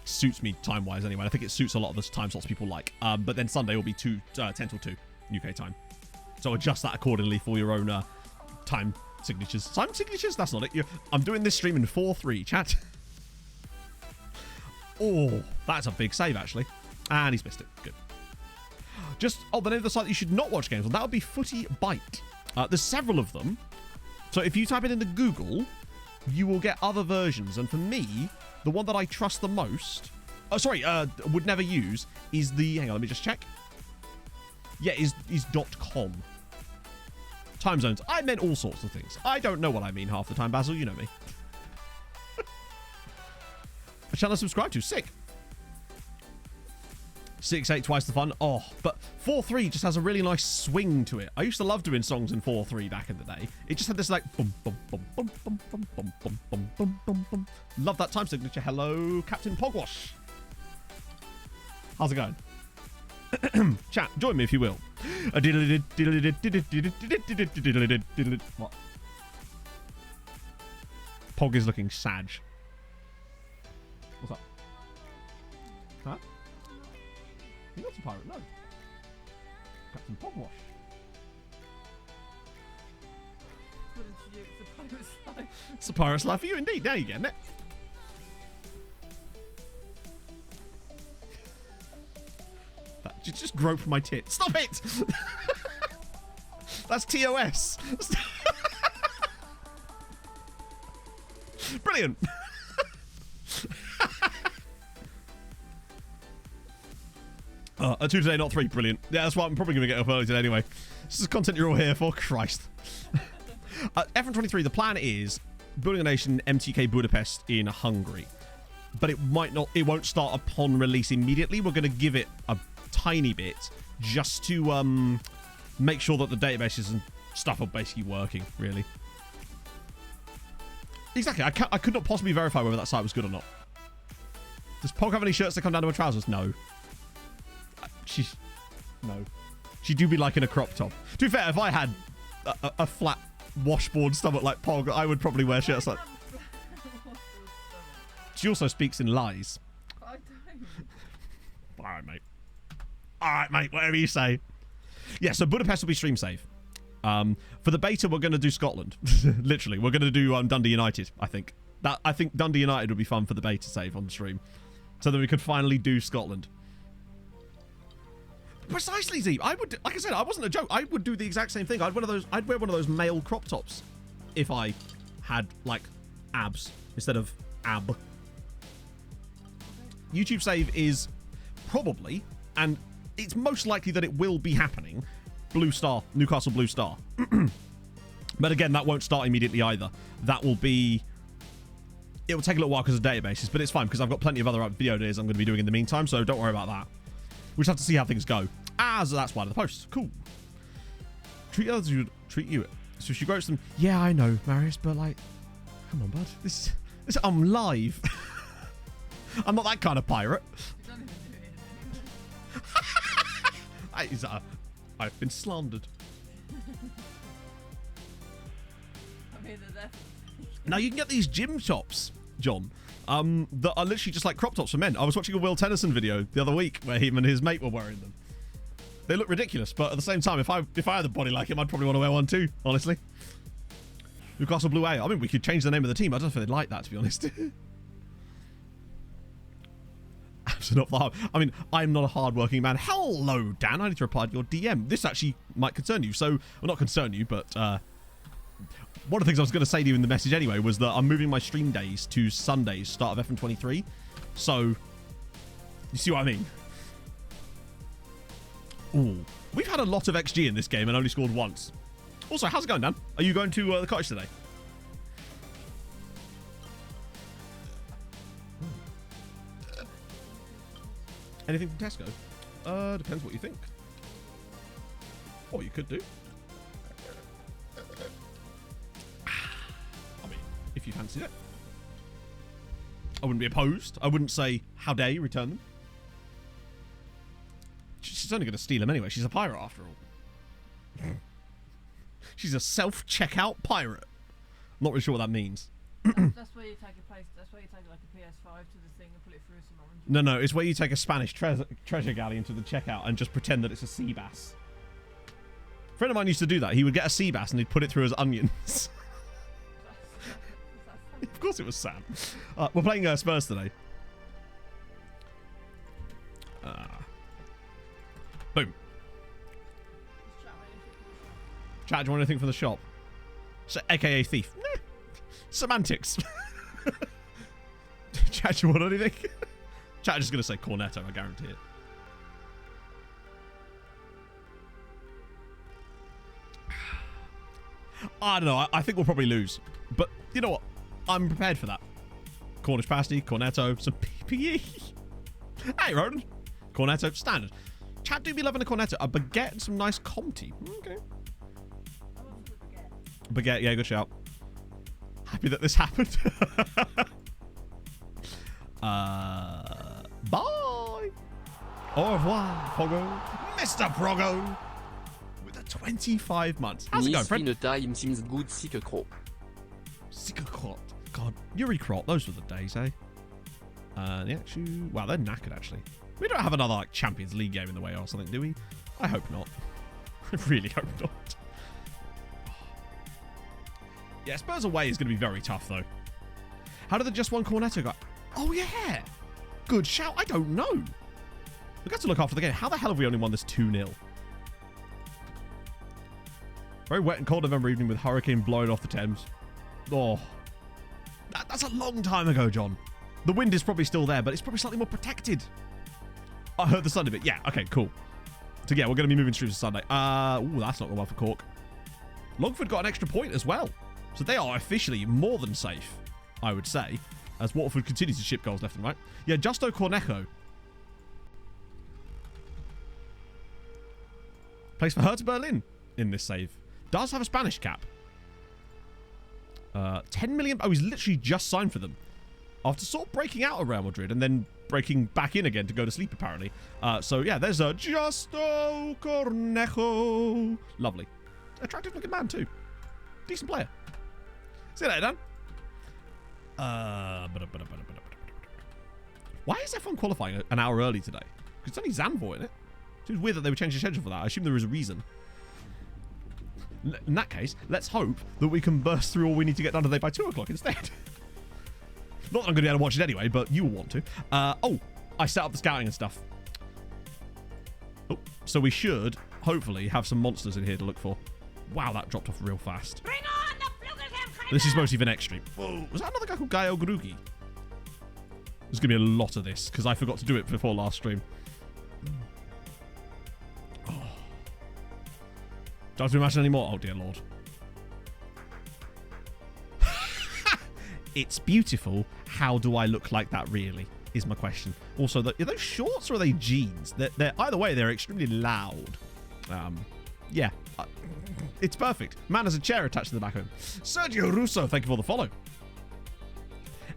suits me time-wise anyway. I think it suits a lot of the time slots people like. But then Sunday will be 10 till 2 UK time. So adjust that accordingly for your own time signatures. Time signatures? That's not it. I'm doing this stream in 4:3, chat. Oh, that's a big save, actually. And he's missed it. Good. The name of the site that you should not watch games on, that would be Footy Bite. There's several of them. So if you type it into Google, you will get other versions. And for me, the one that I trust the most, would never use, is the, hang on, let me just check. Yeah, is .com. Time zones. I meant all sorts of things. I don't know what I mean half the time, Basil. You know me. A channel to subscribe to. Sick. 6-8, twice the fun. Oh, but 4-3 just has a really nice swing to it. I used to love doing songs in 4-3 back in the day. It just had this like bum bum bum bum bum bum bum bum bum bum bum bum. Love that time signature. Hello, Captain Pogwash. How's it going? Chat, join me if you will. What? Pog is looking sad. What's up? Huh? You're not a pirate, no. Captain Pogwash. What did you do? It's a pirate's life. It's a pirate's life for you indeed. Now you're getting it. You just groped my tit. Stop it! That's TOS. Brilliant. A 2 today, not 3. Brilliant. Yeah, that's why I'm probably going to get up early today anyway. This is content you're all here for. Christ. F123, the plan is building a nation MTK Budapest in Hungary. But it won't start upon release immediately. We're going to give it a tiny bit just to make sure that the databases and stuff are basically working, really. Exactly. I could not possibly verify whether that site was good or not. Does Pog have any shirts that come down to her trousers? No. No. She do be liking a crop top. To be fair, if I had a flat washboard stomach like Pog, I would probably wear shirts like... She also speaks in lies. I don't. Alright, mate. Alright, mate. Whatever you say. Yeah, so Budapest will be stream safe. For the beta, we're going to do Scotland. Literally. We're going to do Dundee United, I think. I think Dundee United would be fun for the beta save on the stream. So that we could finally do Scotland. Precisely, Z. I would, like I said, I wasn't a joke. I would do the exact same thing. I'd wear one of those male crop tops if I had, like, abs instead of ab. YouTube save is probably, and it's most likely that it will be happening, Blue Star, Newcastle Blue Star. But again, that won't start immediately either. That will be... It will take a little while because of databases, but it's fine because I've got plenty of other video days I'm going to be doing in the meantime, so don't worry about that. We just have to see how things go. So that's why the post. Cool. Treat others you treat you. So she wrote them. Yeah, I know, Marius, but like, come on, bud. This I'm live. I'm not that kind of pirate. You don't even do it anymore. I've been slandered. I mean, they're there. Now you can get these gym tops, John. That are literally just like crop tops for men. I was watching a Will Tennyson video the other week where him and his mate were wearing them. They look ridiculous, but at the same time, if I had a body like him, I'd probably want to wear one too, honestly. Newcastle Blue A. I mean, we could change the name of the team. I don't know if they'd like that, to be honest. Absolutely not. I mean, I'm not a hard-working man. Hello, Dan. I need to reply to your DM. This actually might concern you. So, well, not concern you, but one of the things I was going to say to you in the message anyway was that I'm moving my stream days to Sundays, start of FM23. So, you see what I mean? Ooh. We've had a lot of XG in this game and only scored once. Also, how's it going, Dan? Are you going to the cottage today? Anything from Tesco? Depends what you think. Or you could do. I mean, if you fancied it. I wouldn't be opposed. I wouldn't say, how dare you return them. She's only going to steal them anyway. She's a pirate after all. She's a self-checkout pirate. I'm not really sure what that means. That's where you take a place. That's where you take like a PS5 to the thing and put it through some orange. No, it's where you take a Spanish treasure galleon to the checkout and just pretend that it's a sea bass. A friend of mine used to do that. He would get a sea bass and he'd put it through as onions. Of course it was Sam. We're playing Spurs today. Boom. Chat, do you want anything from the shop? So, AKA thief. Nah. Semantics. Chat, do you want anything? Chat, just going to say Cornetto, I guarantee it. I don't know. I think we'll probably lose. But you know what? I'm prepared for that. Cornish pasty, cornetto, some PPE. Hey, Ronan. Cornetto, standard. Chat do be loving a cornetto. A baguette and some nice Comté. Okay. Baguette, yeah, good shout. Happy that this happened. Bye. Au revoir, Pogo. Mr. Progo. With the 25 months. How's it going, friend? Time seems good, sick crow. Sickacrot. God, Yuri Crot. Those were the days, eh? The actual... Wow, they're knackered, actually. We don't have another, like, Champions League game in the way or something, do we? I hope not. I really hope not. Yeah, Spurs away is going to be very tough, though. How did the just one Cornetto go? Oh, yeah. Good shout. I don't know. We've got to look after the game. How the hell have we only won this 2-0? Very wet and cold November evening with hurricane blowing off the Thames. Oh. That's a long time ago, John. The wind is probably still there, but it's probably slightly more protected. I heard the sun a bit. Yeah, okay, cool. So, yeah, we're going to be moving streams to Sunday. Ooh, that's not going well for Cork. Longford got an extra point as well. So they are officially more than safe, I would say, as Waterford continues to ship goals left and right. Yeah, Justo Cornejo. Plays for Hertha Berlin in this save. Does have a Spanish cap. 10 million. Oh, he's literally just signed for them. After sort of breaking out of Real Madrid and then breaking back in again to go to sleep, apparently. So, yeah, there's a Justo Cornejo. Lovely. Attractive looking man, too. Decent player. See you later, Dan. Why is F1 qualifying an hour early today? Because it's only Zandvoort in it. Seems weird that they would change the schedule for that. I assume there is a reason. In that case, let's hope that we can burst through all we need to get done today by 2 o'clock instead. Not that I'm going to be able to watch it anyway, but you will want to. Oh, I set up the scouting and stuff. Oh, so we should, hopefully, have some monsters in here to look for. Wow, that dropped off real fast. Bring on the Flugelcamp. This is mostly for next stream. Whoa, was that another guy called Gaio Grugi? There's going to be a lot of this, because I forgot to do it before last stream. Oh. Don't have to imagine anymore. Oh, dear Lord. It's beautiful. How do I look like that, really, is my question. Also, are those shorts or are they jeans? They're either way, they're extremely loud. Yeah. It's perfect. Man has a chair attached to the back of him. Sergio Russo, thank you for the follow.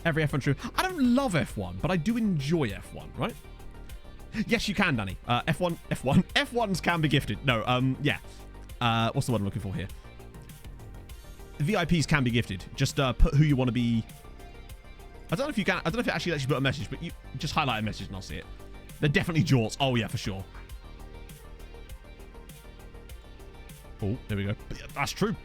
Every F1 true. I don't love F1, but I do enjoy F1, right? Yes, you can, Danny. F1s can be gifted. No, yeah. What's the word I'm looking for here? VIPs can be gifted. Just put who you want to be. I don't know if you can. I don't know if it actually lets you put a message, but you just highlight a message and I'll see it. They're definitely jorts. Oh, yeah, for sure. Oh, there we go. Yeah, that's true.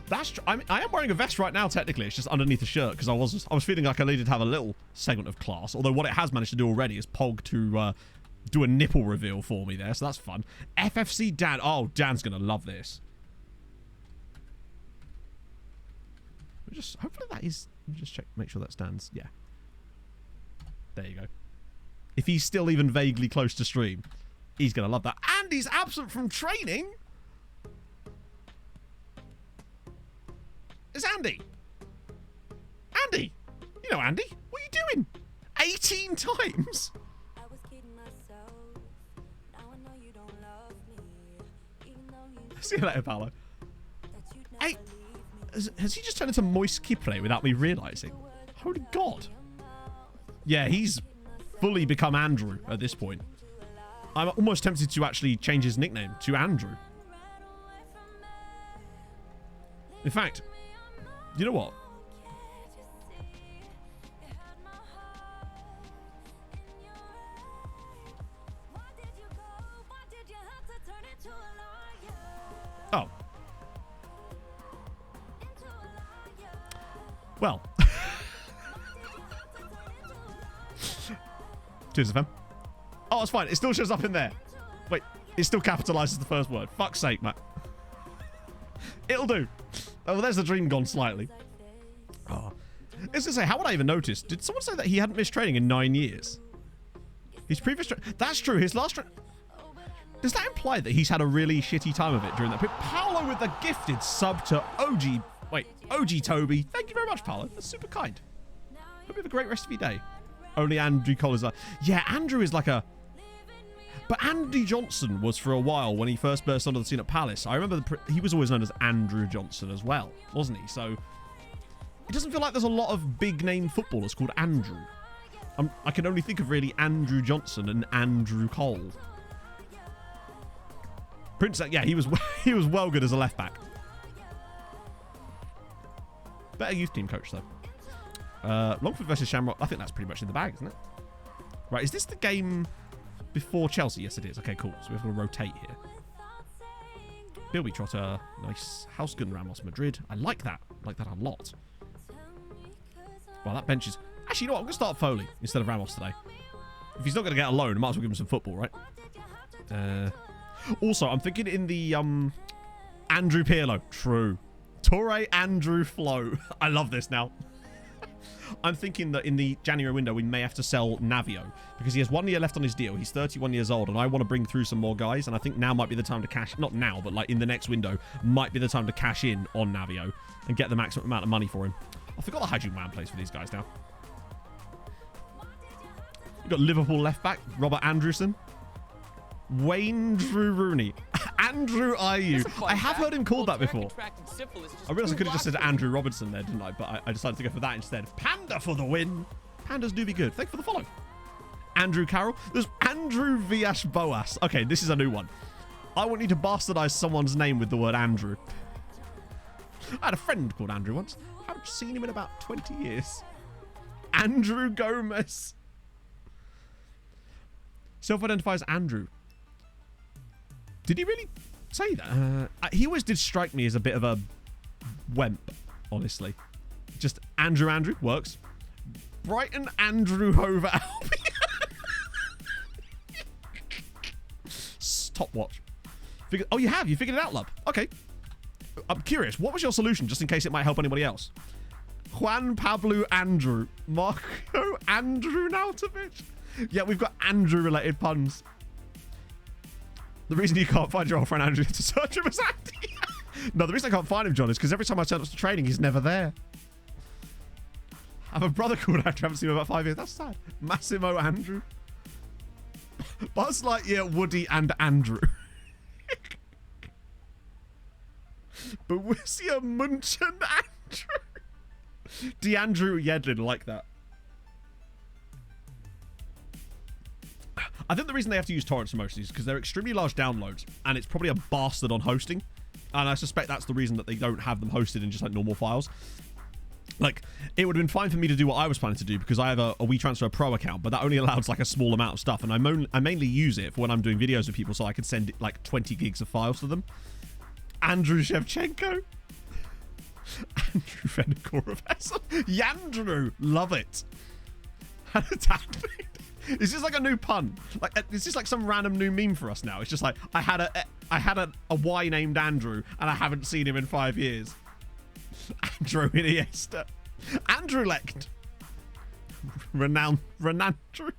That's true. I am wearing a vest right now, technically. It's just underneath the shirt because I was feeling like I needed to have a little segment of class. Although what it has managed to do already is Pog to do a nipple reveal for me there. So that's fun. FFC Dan. Oh, Dan's going to love this. Hopefully that is... Just check, make sure that stands. Yeah. There you go. If he's still even vaguely close to stream, he's going to love that. And he's absent from training. It's Andy. Andy. You know Andy. What are you doing? 18 times? I was kidding myself. Now I know you don't love me. Even though you See you later, Paolo. that you'd Hey, never leave me. has he just turned into Moist Kipre without me realising? Holy God. Yeah, he's fully become Andrew at this point. I'm almost tempted to actually change his nickname to Andrew. In fact, you know what? Oh. Well. Cheers, FM. Oh, it's fine. It still shows up in there. Wait, it still capitalizes the first word. Fuck's sake, Matt. It'll do. Oh, well, there's the dream gone slightly. Oh. I was going to say, how would I even notice? Did someone say that he hadn't missed training in 9 years? His previous... That's true. His last... Does that imply that he's had a really shitty time of it during that period? Paolo Paolo with the gifted sub to OG. Wait, OG Toby. Thank you very much, Paolo. That's super kind. Hope you have a great rest of your day. Only Andrew Cole is like... Yeah, Andrew is like a... But Andy Johnson was for a while when he first burst onto the scene at Palace. I remember he was always known as Andrew Johnson as well, wasn't he? So it doesn't feel like there's a lot of big-name footballers called Andrew. I can only think of really Andrew Johnson and Andrew Cole. Prince, yeah, he was well good as a left-back. Better youth team coach, though. Longford versus Shamrock. I think that's pretty much in the bag, isn't it? Right, is this the game... before Chelsea? Yes, it is. Okay, cool. So we have to rotate here. Bilby Trotter. Nice. Housegun Ramos Madrid. I like that. I like that a lot. Well, that bench is... Actually, you know what? I'm going to start Foley instead of Ramos today. If he's not going to get a loan, I might as well give him some football, right? Also, I'm thinking in the Andrew Pirlo. True. Torre Andrew Flo. I love this now. I'm thinking that in the January window, we may have to sell Navio because he has 1 year left on his deal. He's 31 years old, and I want to bring through some more guys. And I think now might be the time to cash. Not now, but like in the next window, might be the time to cash in on Navio and get the maximum amount of money for him. I forgot the hygiene man plays for these guys now. You've got Liverpool left back, Robert Andrewson. Wayne Drew Rooney. Andrew Ayew. I have heard him called that before. I realised I could have just said Andrew Robertson there, didn't I? But I decided to go for that instead. Panda for the win. Pandas do be good. Thank you for the follow. Andrew Carroll. There's Andrew Viash Boas. Okay, this is a new one. I want you to bastardize someone's name with the word Andrew. I had a friend called Andrew once. I haven't seen him in about 20 years. Andrew Gomez. Self-identifies Andrew. Did he really say that? He always did strike me as a bit of a wemp, honestly. Just Andrew works. Brighton Andrew Hove Albion. Stopwatch. Oh, you have? You figured it out, love. Okay. I'm curious. What was your solution, just in case it might help anybody else? Juan Pablo Andrew. Marco Andrew Nautovic. Yeah, we've got Andrew-related puns. The reason you can't find your old friend Andrew is to search him as Andy. No, the reason I can't find him, John, is because every time I turn up to training, he's never there. I have a brother called Andrew. I haven't seen him in about 5 years. That's sad. Massimo Andrew. Buzz Lightyear, Woody, and Andrew. Borussia Munchen Andrew. DeAndrew Yedlin, like that. I think the reason they have to use torrents for most of these is because they're extremely large downloads, and it's probably a bastard on hosting. And I suspect that's the reason that they don't have them hosted in just like normal files. Like, it would have been fine for me to do what I was planning to do because I have a WeTransfer Pro account, but that only allows like a small amount of stuff, and I mainly use it for when I'm doing videos with people so I can send like 20 gigs of files to them. Andrew Shevchenko. Andrew Fedorov. Yandrew. Love it. Is this like a new pun? Like, is this like some random new meme for us now? It's just like, I had a Y named Andrew, and I haven't seen him in 5 years. Andrew Iniesta. Andrew Lecht. Renandrew.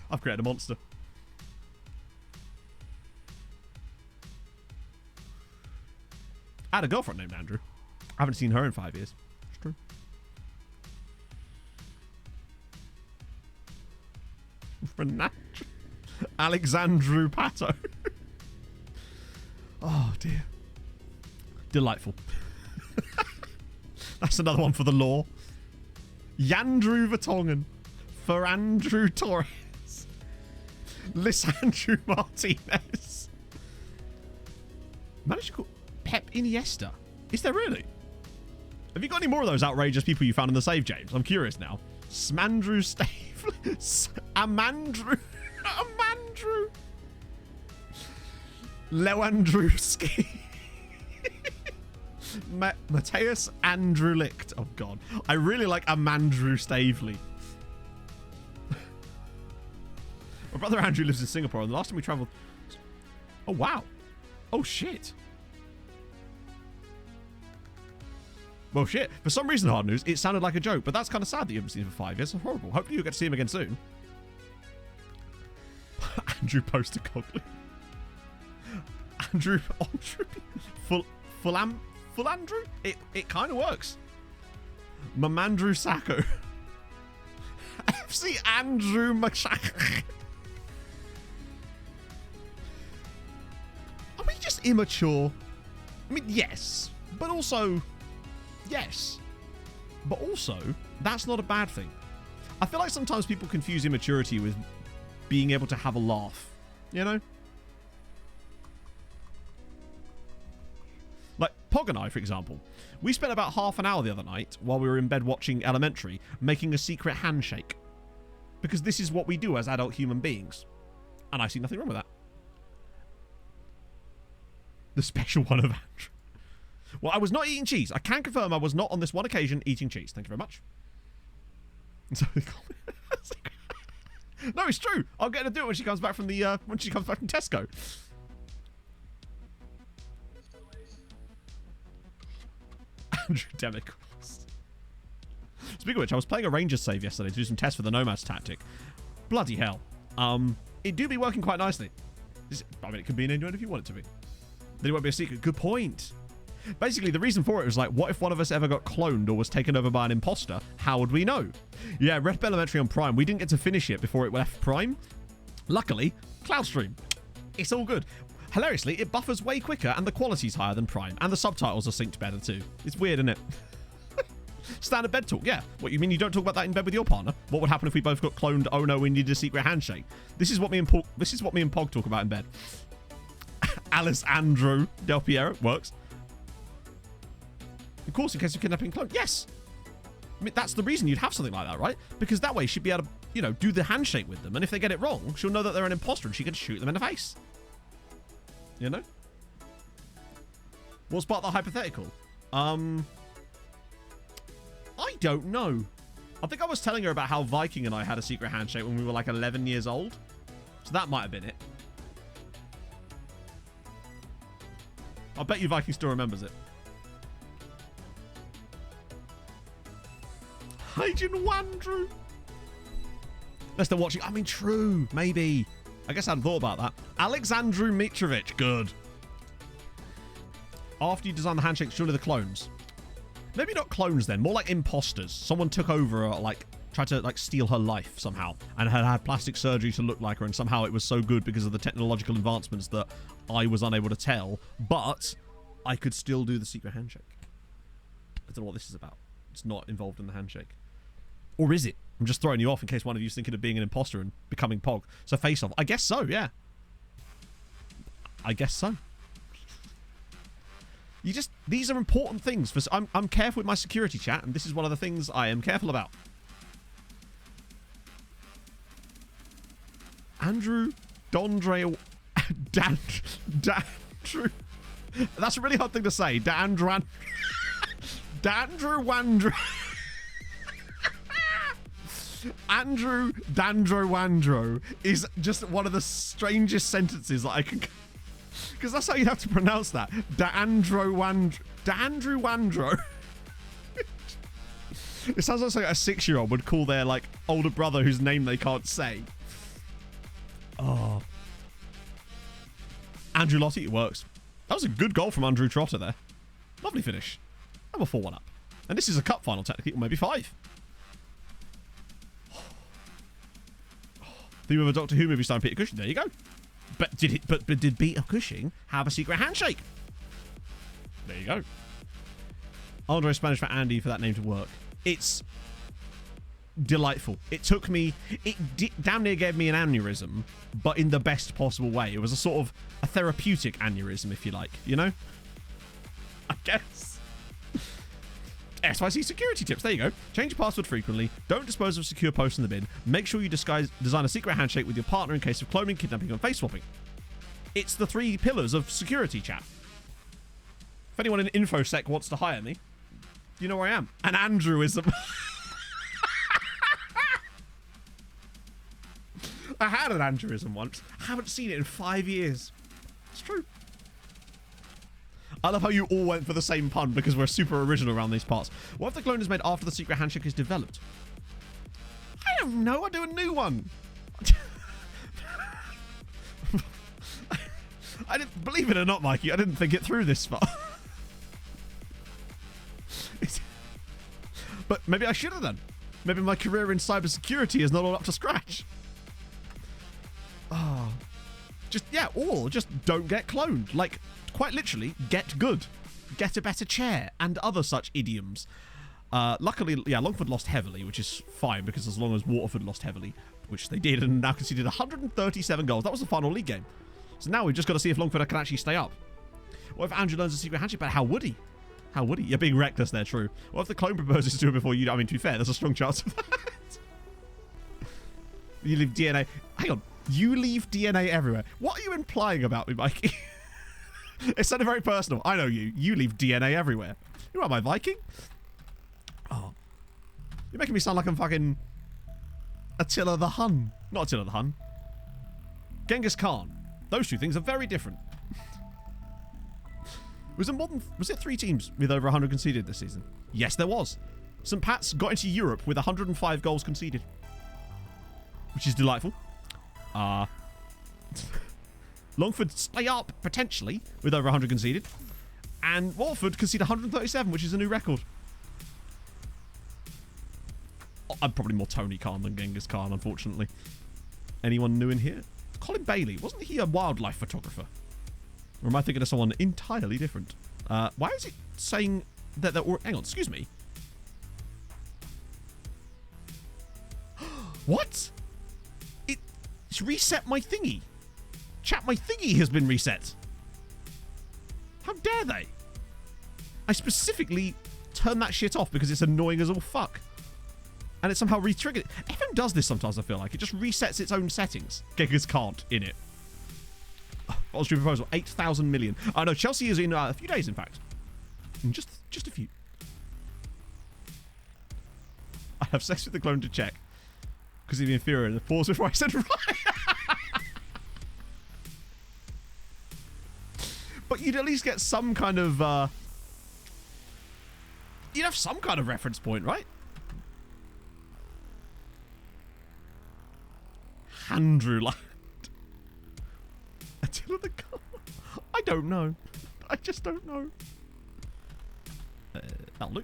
I've created a monster. I had a girlfriend named Andrew. I haven't seen her in 5 years. It's true. Alexandru Pato. Oh dear. Delightful. That's another one for the law. Yandrew Vertonghen. For Andrew Torres. Lisandro Martinez. Managed to call Pep Iniesta. Is there really? Have you got any more of those outrageous people you found in the save, James? I'm curious now. Smandrew Stave. Amandrew. Amandrew. Lewandrewski. Mateus Andrew Licht. Oh, God. I really like Amandrew Stavely. My brother Andrew lives in Singapore, and the last time we travelled... Oh, wow. Oh, shit. Well, shit. For some reason, Hard News, it sounded like a joke, but that's kind of sad that you haven't seen him for 5 years. It's horrible. Hopefully you'll get to see him again soon. Andrew Postercogley. Andrew, full Andrew? It kind of works. Mamandrew Sacco. FC Andrew McShack. Are we just immature? I mean, yes. But also, yes. But also, that's not a bad thing. I feel like sometimes people confuse immaturity with being able to have a laugh. You know? Like, Pog and I, for example, we spent about half an hour the other night while we were in bed watching Elementary making a secret handshake. Because this is what we do as adult human beings. And I see nothing wrong with that. The special one of Andrew. Well, I was not eating cheese. I can confirm I was not on this one occasion eating cheese. Thank you very much. So no, it's true. I'll get her to do it when she comes back from the Tesco. Andrew Demicles. Speaking of which, I was playing a Rangers save yesterday to do some tests for the Nomads tactic. Bloody hell. It do be working quite nicely. I mean, it could be an innuendo if you want it to be. Then it won't be a secret. Good point. Basically, the reason for it was like, what if one of us ever got cloned or was taken over by an imposter? How would we know? Yeah, Red Dead Elementary on Prime. We didn't get to finish it before it left Prime. Luckily, Cloudstream. It's all good. Hilariously, it buffers way quicker and the quality's higher than Prime. And the subtitles are synced better too. It's weird, isn't it? Standard bed talk, yeah. What, you mean you don't talk about that in bed with your partner? What would happen if we both got cloned? Oh no, we needed a secret handshake. This is what me and Pog talk about in bed. Alice Andrew Del Piero works. Of course, in case of kidnapping clone. Yes. I mean, that's the reason you'd have something like that, right? Because that way she'd be able to, you know, do the handshake with them. And if they get it wrong, she'll know that they're an imposter and she can shoot them in the face. You know? What's part of the hypothetical? I don't know. I think I was telling her about how Viking and I had a secret handshake when we were like 11 years old. So that might have been it. I bet you Viking still remembers it. Agent Wandrew. They're still watching. I mean, true. Maybe. I guess I hadn't thought about that. Alexandru Mitrovic. Good. After you design the handshake, surely the clones. Maybe not clones then. More like imposters. Someone took over, like, tried to, like, steal her life somehow. And had plastic surgery to look like her. And somehow it was so good because of the technological advancements that I was unable to tell. But I could still do the secret handshake. I don't know what this is about. It's not involved in the handshake. Or is it? I'm just throwing you off in case one of you's thinking of being an imposter and becoming Pog. So face off. I guess so, yeah. I guess so. These are important things. I'm careful with my security chat, and this is one of the things I am careful about. Andrew Dondre Dandrew. That's a really hard thing to say. Dandrew Wandrew. Andrew Dandro Wandro is just one of the strangest sentences that I can... Because that's how you'd have to pronounce that. Dandro Wandro. It sounds like a 6-year-old would call their, like, older brother whose name they can't say. Oh. Andrew Lottie, it works. That was a good goal from Andrew Trotter there. Lovely finish. And we're 4-1 up. And this is a cup final, technically, or maybe 5. Theme of a Doctor Who movie starring Peter Cushing. There you go. But did Peter Cushing have a secret handshake? There you go. Andre Spanish for Andy for that name to work. It's delightful. It took me... It damn near gave me an aneurysm, but in the best possible way. It was a sort of a therapeutic aneurysm, if you like. You know? I guess. SYC security tips. There you go. Change your password frequently. Don't dispose of secure posts in the bin. Make sure you design a secret handshake with your partner in case of cloning, kidnapping, and face swapping. It's the 3 pillars of security chat. If anyone in InfoSec wants to hire me, you know where I am. An Andrewism. I had an Andrewism once. I haven't seen it in 5 years. It's true. I love how you all went for the same pun because we're super original around these parts. What if the clone is made after the secret handshake is developed? I don't know. I'll do a new one. I didn't believe it or not, Mikey. I didn't think it through this far. But maybe I should have done. Maybe my career in cybersecurity is not all up to scratch. Oh. Or just don't get cloned. Like, quite literally, get good. Get a better chair, and other such idioms. Luckily, Longford lost heavily, which is fine, because as long as Waterford lost heavily, which they did, and now conceded 137 goals. That was the final league game. So now we've just got to see if Longford can actually stay up. What if Andrew learns a secret handshake? But how would he? How would he? You're being reckless there, true. What if the clone proposes to him before you... I mean, to be fair, there's a strong chance of that. You leave DNA... Hang on. You leave DNA everywhere. What are you implying about me, Mikey? It sounded very personal. I know you. You leave DNA everywhere. You are my Viking? Oh. You're making me sound like I'm fucking... Attila the Hun. Not Attila the Hun. Genghis Khan. Those two things are very different. Was it 3 teams with over 100 conceded this season? Yes, there was. St. Pat's got into Europe with 105 goals conceded, which is delightful. Longford stay up, potentially, with over 100 conceded. And Watford conceded 137, which is a new record. I'm probably more Tony Khan than Genghis Khan, unfortunately. Anyone new in here? Colin Bailey. Wasn't he a wildlife photographer? Or am I thinking of someone entirely different? Why is it saying that they're... Hang on, excuse me. What? It's reset my thingy. Chat, my thingy has been reset. How dare they? I specifically turned that shit off because it's annoying as all fuck. And it somehow re-triggered it. FM does this sometimes, I feel like. It just resets its own settings. Gigas can't in it. Austrian proposal, 8,000 million. Oh no, Chelsea is in a few days, in fact. In just a few. I have sex with the clone to check. Because of the inferior and the pause before I said right. But you'd at least get some kind of... you'd have some kind of reference point, right? Andrew Land. Attila the Khan. I don't know. I just don't know. That'll do.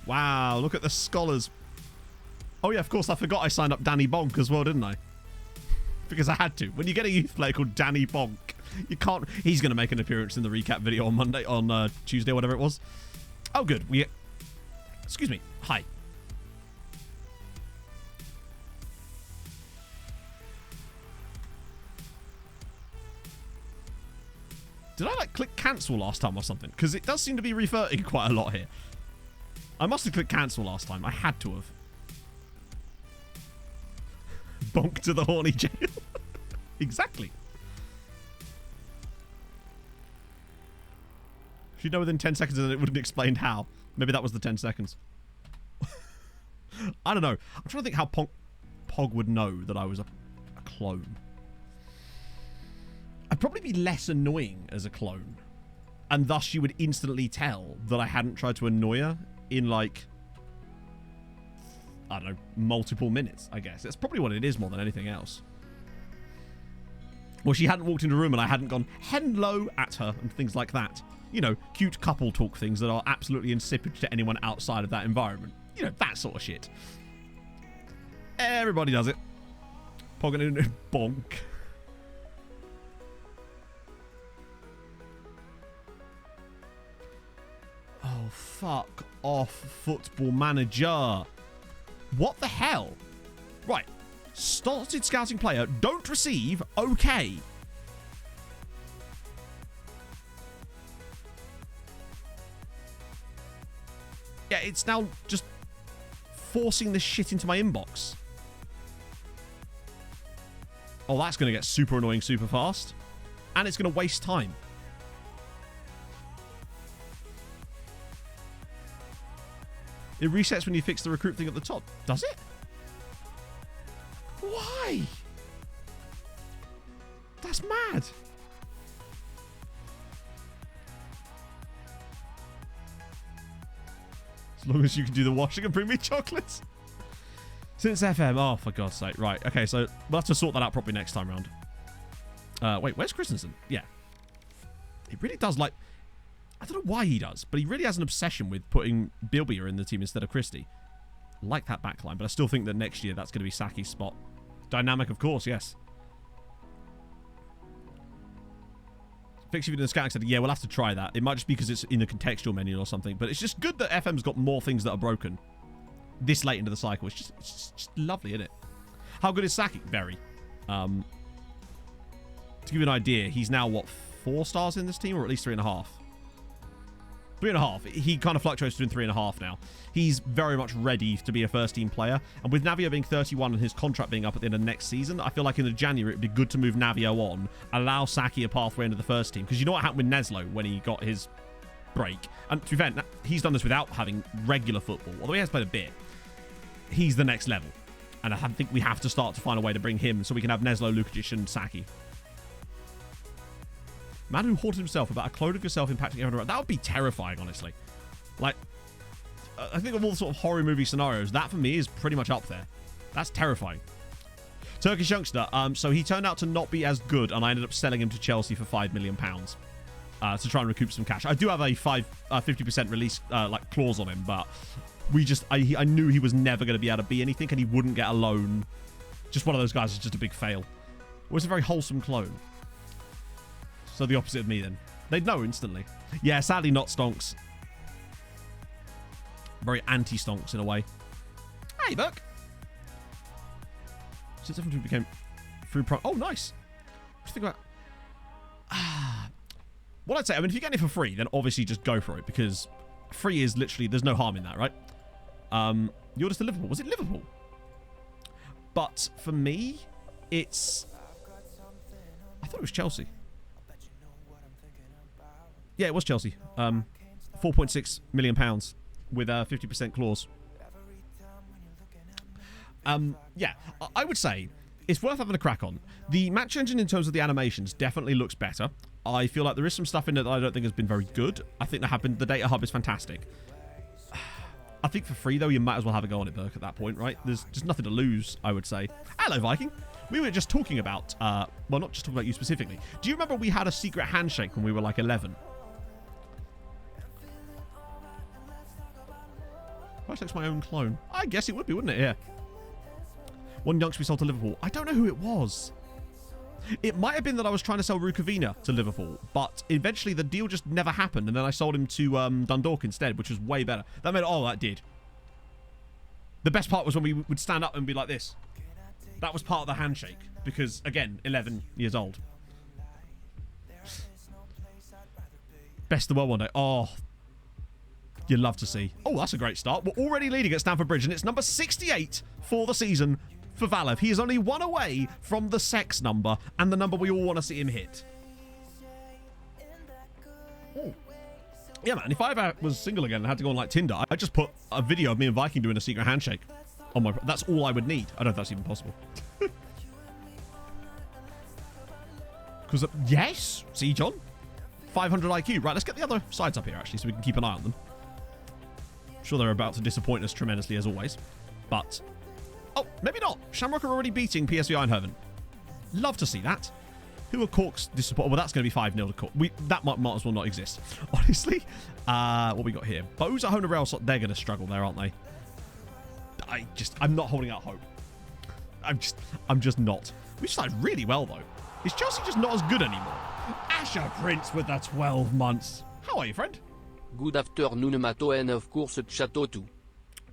Wow, look at the scholars. Oh yeah, of course, I forgot I signed up Danny Bonk as well, didn't I? Because I had to. When you get a youth player called Danny Bonk, you can't... He's going to make an appearance in the recap video on Tuesday, whatever it was. Oh, good. Excuse me. Hi. Did I, click cancel last time or something? Because it does seem to be reverting quite a lot here. I must have clicked cancel last time. I had to have. Bonk to the horny jail. Exactly. If you know within 10 seconds, then it wouldn't explain how. Maybe that was the 10 seconds. I don't know. I'm trying to think how Pog would know that I was a clone. I'd probably be less annoying as a clone. And thus you would instantly tell that I hadn't tried to annoy her in, I don't know, multiple minutes, I guess. That's probably what it is more than anything else. Well, she hadn't walked into a room and I hadn't gone hello at her and things like that. You know, cute couple talk things that are absolutely insipid to anyone outside of that environment. You know, that sort of shit. Everybody does it. Pogging bonk. Oh, fuck off, Football Manager. What the hell? Right. Started scouting player. Don't receive. Okay. Yeah, it's now just forcing this shit into my inbox. Oh, that's going to get super annoying super fast. And it's going to waste time. It resets when you fix the recruit thing at the top. Does it? Why? That's mad. As long as you can do the washing and bring me chocolates. Since FM. Oh, for God's sake. Right. Okay, so we'll have to sort that out properly next time round. Wait, where's Christensen? Yeah. He really does like... I don't know why he does, but he really has an obsession with putting Bilbia in the team instead of Christie. Like that backline, but I still think that next year that's going to be Saki's spot. Dynamic, of course, yes. Fix you in the scouting said, yeah, we'll have to try that. It might just be because it's in the contextual menu or something, but it's just good that FM's got more things that are broken this late into the cycle. It's just lovely, isn't it? How good is Saki? Very. To give you an idea, he's now, what, 4 stars in this team, or at least 3.5? 3.5. He kind of fluctuates between 3.5 now. He's very much ready to be a first-team player. And with Navio being 31 and his contract being up at the end of next season, I feel like in the January it would be good to move Navio on, allow Saki a pathway into the first team. Because you know what happened with Neslo when he got his break? And to be fair, he's done this without having regular football. Although he has played a bit. He's the next level. And I think we have to start to find a way to bring him so we can have Neslo, Lukacic, and Saki. Man who haunted himself about a clone of yourself impacting everyone around. That would be terrifying, honestly. Like, I think of all the sort of horror movie scenarios, that for me is pretty much up there. That's terrifying. Turkish youngster. So he turned out to not be as good, and I ended up selling him to Chelsea for £5 million to try and recoup some cash. I do have a 50% release like clause on him, but I knew he was never going to be able to be anything, and he wouldn't get a loan. Just one of those guys is just a big fail. It was a very wholesome clone. So the opposite of me, then. They'd know instantly. Yeah, sadly not Stonks. Very anti-Stonks in a way. Hey, Burke. Since everyone became free pro... Oh, nice. What do you think about... What I'd say, I mean, if you're getting it for free, then obviously just go for it, because free is literally... There's no harm in that, right? You're just to Liverpool. Was it Liverpool? But for me, it's... I thought it was Chelsea. Yeah, it was Chelsea. £4.6 million with a 50% clause. Yeah, I would say it's worth having a crack on. The match engine in terms of the animations definitely looks better. I feel like there is some stuff in it that I don't think has been very good. I think the data hub is fantastic. I think for free, though, you might as well have a go on it, Burke, at that point, right? There's just nothing to lose, I would say. Hello, Viking. We were just talking about, well, not just talking about you specifically. Do you remember we had a secret handshake when we were like 11? Hashtags my own clone. I guess it would be, wouldn't it? Yeah. One youngster we sold to Liverpool. I don't know who it was. It might have been that I was trying to sell Rukavina to Liverpool, but eventually the deal just never happened, and then I sold him to Dundalk instead, which was way better. That made... Oh, that did. The best part was when we would stand up and be like this. That was part of the handshake, because, again, 11 years old. Best of the world one day. Oh... You'd love to see. Oh, that's a great start. We're already leading at Stamford Bridge, and it's number 68 for the season for Valev. He is only one away from the sex number and the number we all want to see him hit. Ooh. Yeah, man, if I ever was single again and had to go on like Tinder, I'd just put a video of me and Viking doing a secret handshake on my... That's all I would need. I don't know if that's even possible. Because, yes, see, John? 500 IQ. Right, let's get the other sides up here, actually, so we can keep an eye on them. Sure, they're about to disappoint us tremendously as always, but oh, maybe not. Shamrock are already beating PSV Eindhoven. Love to see that. Who are Cork's disappointed? Well, that's going to be 5-0 to Cork. That might as well not exist, honestly. What we got here? Bows at home to Rail, they're going to struggle there, aren't they? I'm not holding out hope. I'm just not. We started really well though. Is Chelsea just not as good anymore? Asher Prince with the 12 months. How are you, friend? Good afternoon, Mato, and of course, Chateau too.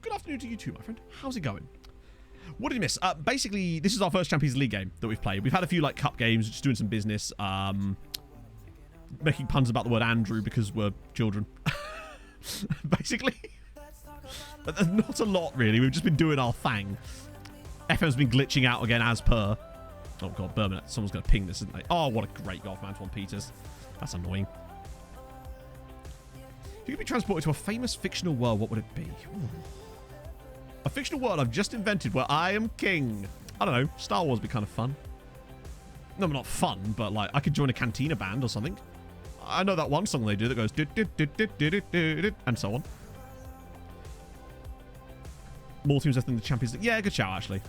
Good afternoon to you too, my friend. How's it going? What did you miss? Basically, this is our first Champions League game that we've played. We've had a few like cup games, just doing some business, making puns about the word Andrew because we're children. Basically. But there's not a lot, really. We've just been doing our thing. FM's been glitching out again as per. Oh, God, Birmingham. Someone's going to ping this, isn't they? Oh, what a great golf man, Antoine Peters. That's annoying. If you could be transported to a famous fictional world, what would it be? Ooh. A fictional world I've just invented where I am king. I don't know. Star Wars would be kind of fun. No, not fun, but like I could join a cantina band or something. I know that one song they do that goes and so on. more teams left in the Champions League. Yeah, good shout, actually.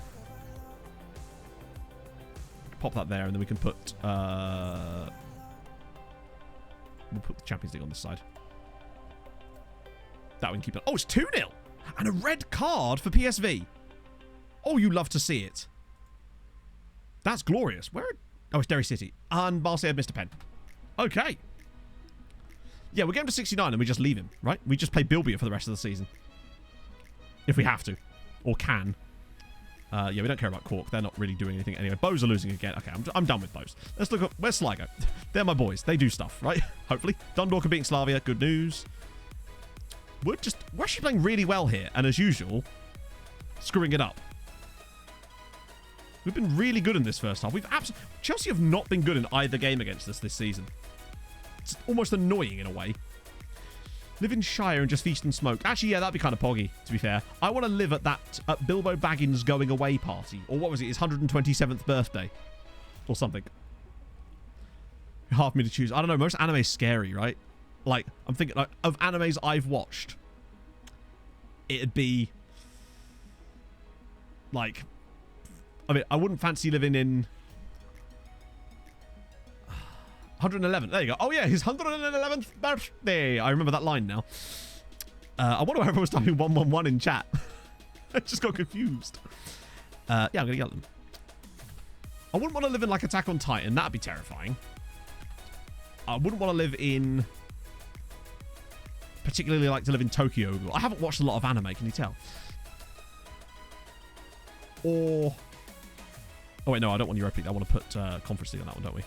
Pop that there, and then we can put... we'll put the Champions League on this side. That we can keep it. Oh, it's 2-0! And a red card for PSV. Oh, you love to see it. That's glorious. Where? Oh, it's Derry City. And Marseille missed a pen. Okay. Yeah, we're getting to 69 and we just leave him, right? We just play Bilbia for the rest of the season. If we have to. Or can. Yeah, we don't care about Cork. They're not really doing anything anyway. Bows are losing again. Okay, I'm done with Bows. Let's look at... Where's Sligo? They're my boys. They do stuff, right? Hopefully. Dundalk are beating Slavia. Good news. We're actually playing really well here. And as usual, screwing it up. We've been really good in this first half. Chelsea have not been good in either game against us this season. It's almost annoying in a way. Live in Shire and just feast and smoke. Actually, yeah, that'd be kind of poggy, to be fair. I want to live at at Bilbo Baggins' going away party. Or what was it? His 127th birthday. Or something. Half me to choose. I don't know. Most anime's scary, right? Like, I'm thinking, like, of animes I've watched, it'd be, like, I mean, I wouldn't fancy living in 111. There you go. Oh, yeah, his 111th birthday. I remember that line now. I wonder why everyone's typing 111 in chat. I just got confused. Yeah, I'm going to yell at them. I wouldn't want to live in, like, Attack on Titan. That'd be terrifying. I wouldn't want to live in... particularly like to live in Tokyo. I haven't watched a lot of anime, can you tell? Or... oh, wait, no, I don't want Europa League. I want to put Conference League on that one, don't we?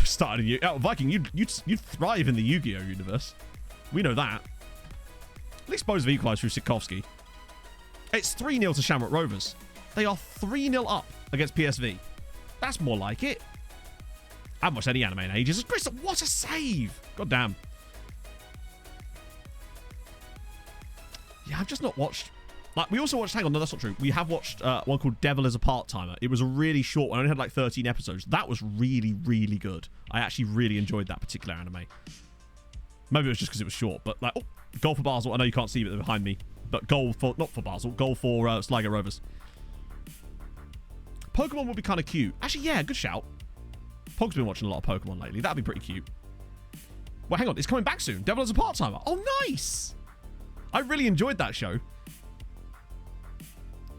Started a... oh, Viking, you'd thrive in the Yu-Gi-Oh! Universe. We know that. At least both have equalised through Sikowski. It's 3-0 to Shamrock Rovers. They are 3-0 up against PSV. That's more like it. I haven't watched any anime in ages. Chris, what a save! God damn. Yeah, I've just not watched... like, we also watched... hang on, no, that's not true. We have watched one called Devil is a Part-Timer. It was a really short one. I only had like 13 episodes. That was really, really good. I actually really enjoyed that particular anime. Maybe it was just because it was short, but like... oh, goal for Basel. I know you can't see it, they're behind me. But goal for... not for Basel. Goal for Sligo Rovers. Pokemon would be kind of cute. Actually, yeah, good shout. Pog's been watching a lot of Pokemon lately. That'd be pretty cute. Well, hang on. It's coming back soon. Devil is a Part-Timer. Oh, nice! I really enjoyed that show.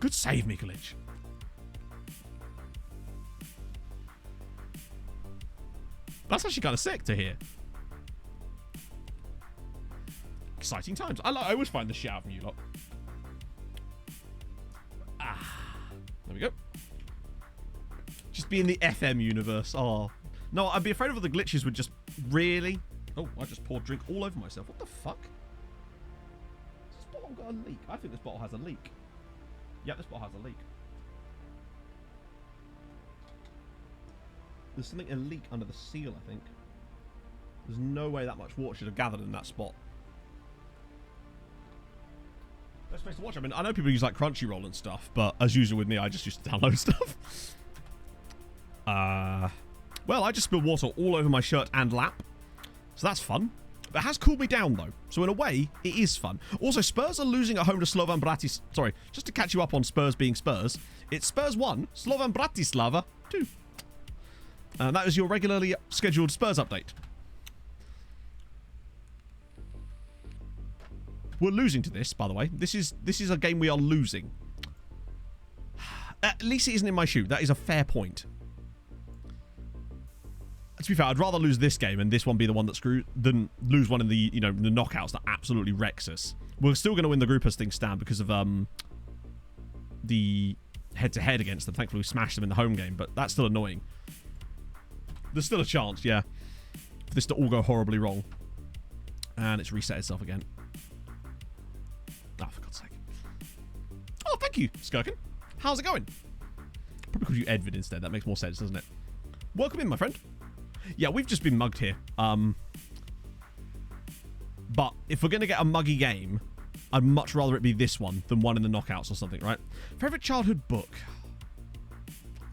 Good save, Mikulic. That's actually kind of sick to hear. Exciting times. I always find the shit out from you lot. Ah, there we go. Just be in the FM universe. Oh. No, I'd be afraid of the glitches would just really... oh, I just poured drink all over myself. What the fuck? Has this bottle got a leak? I think this bottle has a leak. Yeah, this bottle has a leak. There's something, a leak under the seal, I think. There's no way that much water should have gathered in that spot. Best place to watch. I mean, I know people use like Crunchyroll and stuff, but as usual with me, I just used to download stuff. Well, I just spilled water all over my shirt and lap. So that's fun. It has cooled me down, though. So in a way, it is fun. Also, Spurs are losing at home to Slovan Bratislava. Sorry, just to catch you up on Spurs being Spurs. It's Spurs 1, Slovan Bratislava 2. And that is your regularly scheduled Spurs update. We're losing to this, by the way. This is a game we are losing. At least it isn't in my shoe. That is a fair point. To be fair, I'd rather lose this game and this one be the one that screws than lose one in the, you know, the knockouts that absolutely wrecks us. We're still going to win the group as things stand because of the head-to-head against them. Thankfully, we smashed them in the home game, but that's still annoying. There's still a chance, yeah, for this to all go horribly wrong. And it's reset itself again. Oh, for God's sake. Oh, thank you, Skirkin. How's it going? Probably call you Edvid instead. That makes more sense, doesn't it? Welcome in, my friend. Yeah, we've just been mugged here. But if we're going to get a muggy game, I'd much rather it be this one than one in the knockouts or something, right? Favorite childhood book?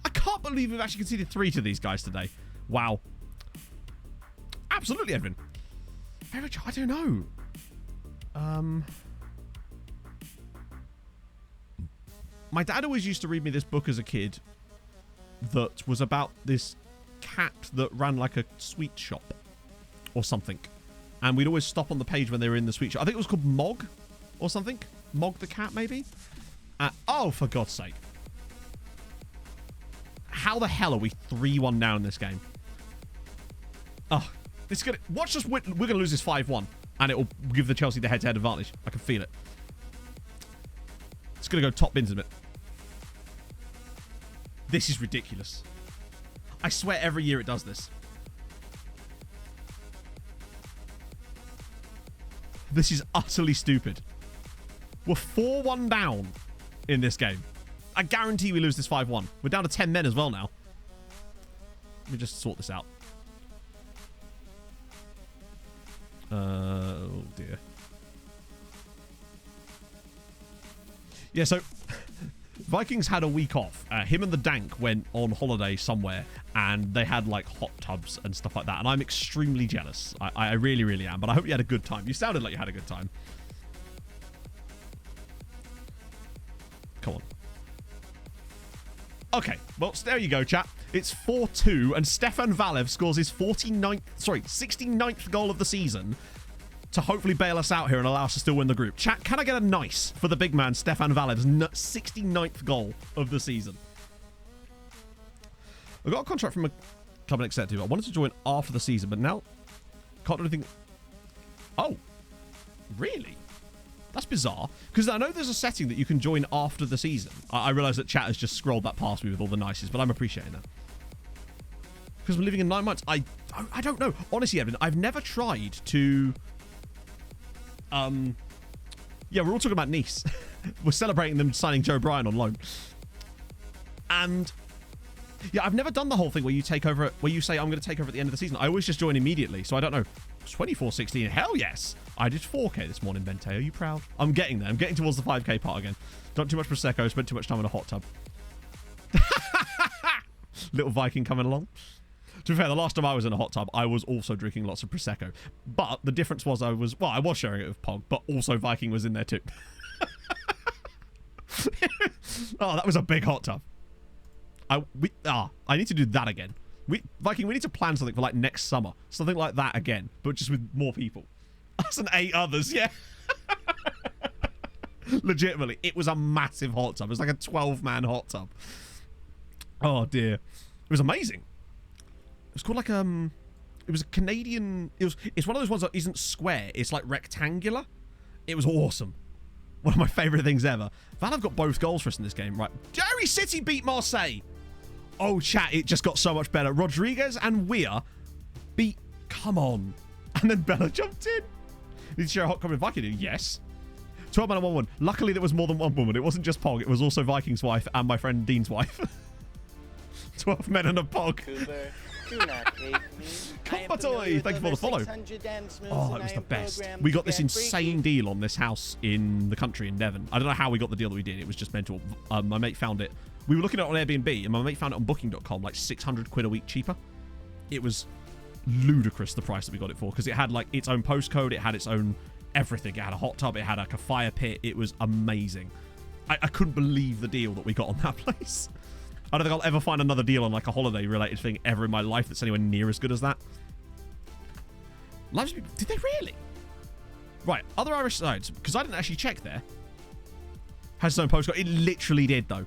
I can't believe we've actually conceded 3 to these guys today. Wow. Absolutely, Edwin. Favorite child? I don't know. My dad always used to read me this book as a kid that was about this cat that ran like a sweet shop or something. And we'd always stop on the page when they were in the sweet shop. I think it was called Mog or something. Mog the cat, maybe? Oh, for God's sake. How the hell are we 3-1 down in this game? Oh, it's gonna... Watch us... We're going to lose this 5-1. And it will give the Chelsea the head-to-head advantage. I can feel it. It's going to go top bins in a bit. This is ridiculous. I swear every year it does this. This is utterly stupid. We're 4-1 down in this game. I guarantee we lose this 5-1. We're down to 10 men as well now. Let me just sort this out. Oh, dear. Yeah, so... Vikings had a week off. Him and the Dank went on holiday somewhere, and they had, like, hot tubs and stuff like that. And I'm extremely jealous. I really, really am. But I hope you had a good time. You sounded like you had a good time. Come on. Okay, well, there you go, chat. It's 4-2, and Stefan Valev scores his 69th goal of the season to hopefully bail us out here and allow us to still win the group. Chat, can I get a nice for the big man, Stefan Valev's 69th goal of the season? I got a contract from a club in Exeter. I wanted to join after the season, but now can't do anything. Oh, really? That's bizarre. Because I know there's a setting that you can join after the season. I realise that chat has just scrolled that past me with all the nices, but I'm appreciating that. Because we're living in 9 months. I don't know. Honestly, Evan, I've never tried to... Yeah, we're all talking about Nice. We're celebrating them signing Joe Bryan on loan. And... yeah, I've never done the whole thing where you take over, where you say, I'm going to take over at the end of the season. I always just join immediately, so I don't know. 24-16, hell yes. I did 4K this morning, Bente. Are you proud? I'm getting there. I'm getting towards the 5K part again. Not too much Prosecco, spent too much time in a hot tub. Little Viking coming along. To be fair, the last time I was in a hot tub, I was also drinking lots of Prosecco. But the difference was I was sharing it with Pog, but also Viking was in there too. Oh, that was a big hot tub. I need to do that again. Viking, we need to plan something for like next summer. Something like that again, but just with more people. Us and 8 others, yeah. Legitimately, it was a massive hot tub. It was like a 12-man hot tub. Oh dear. It was amazing. It was called like it was a Canadian, it's one of those ones that isn't square, it's like rectangular. It was awesome. One of my favourite things ever. Valve got both goals for us in this game, right? Derry City beat Marseille. Oh, chat, it just got so much better. Rodriguez and Weir beat... Come on. And then Bella jumped in. Did you share a hot comment with Viking? Yes. 12 men and 1 woman. Luckily, there was more than one woman. It wasn't just Pog. It was also Viking's wife and my friend Dean's wife. 12 men and a Pog. Cooper, do not hate me. Thank you for the follow. Oh, it was the best. We got this insane deal on this house in the country in Devon. I don't know how we got the deal that we did. It was just mental. My mate found it. We were looking at it on Airbnb, and my mate found it on Booking.com, like 600 quid a week cheaper. It was ludicrous, the price that we got it for, because it had like its own postcode, it had its own everything. It had a hot tub, it had like a fire pit. It was amazing. I couldn't believe the deal that we got on that place. I don't think I'll ever find another deal on like a holiday-related thing ever in my life that's anywhere near as good as that. Did they really? Right, other Irish sides, because I didn't actually check there. Has its own postcode. It literally did, though.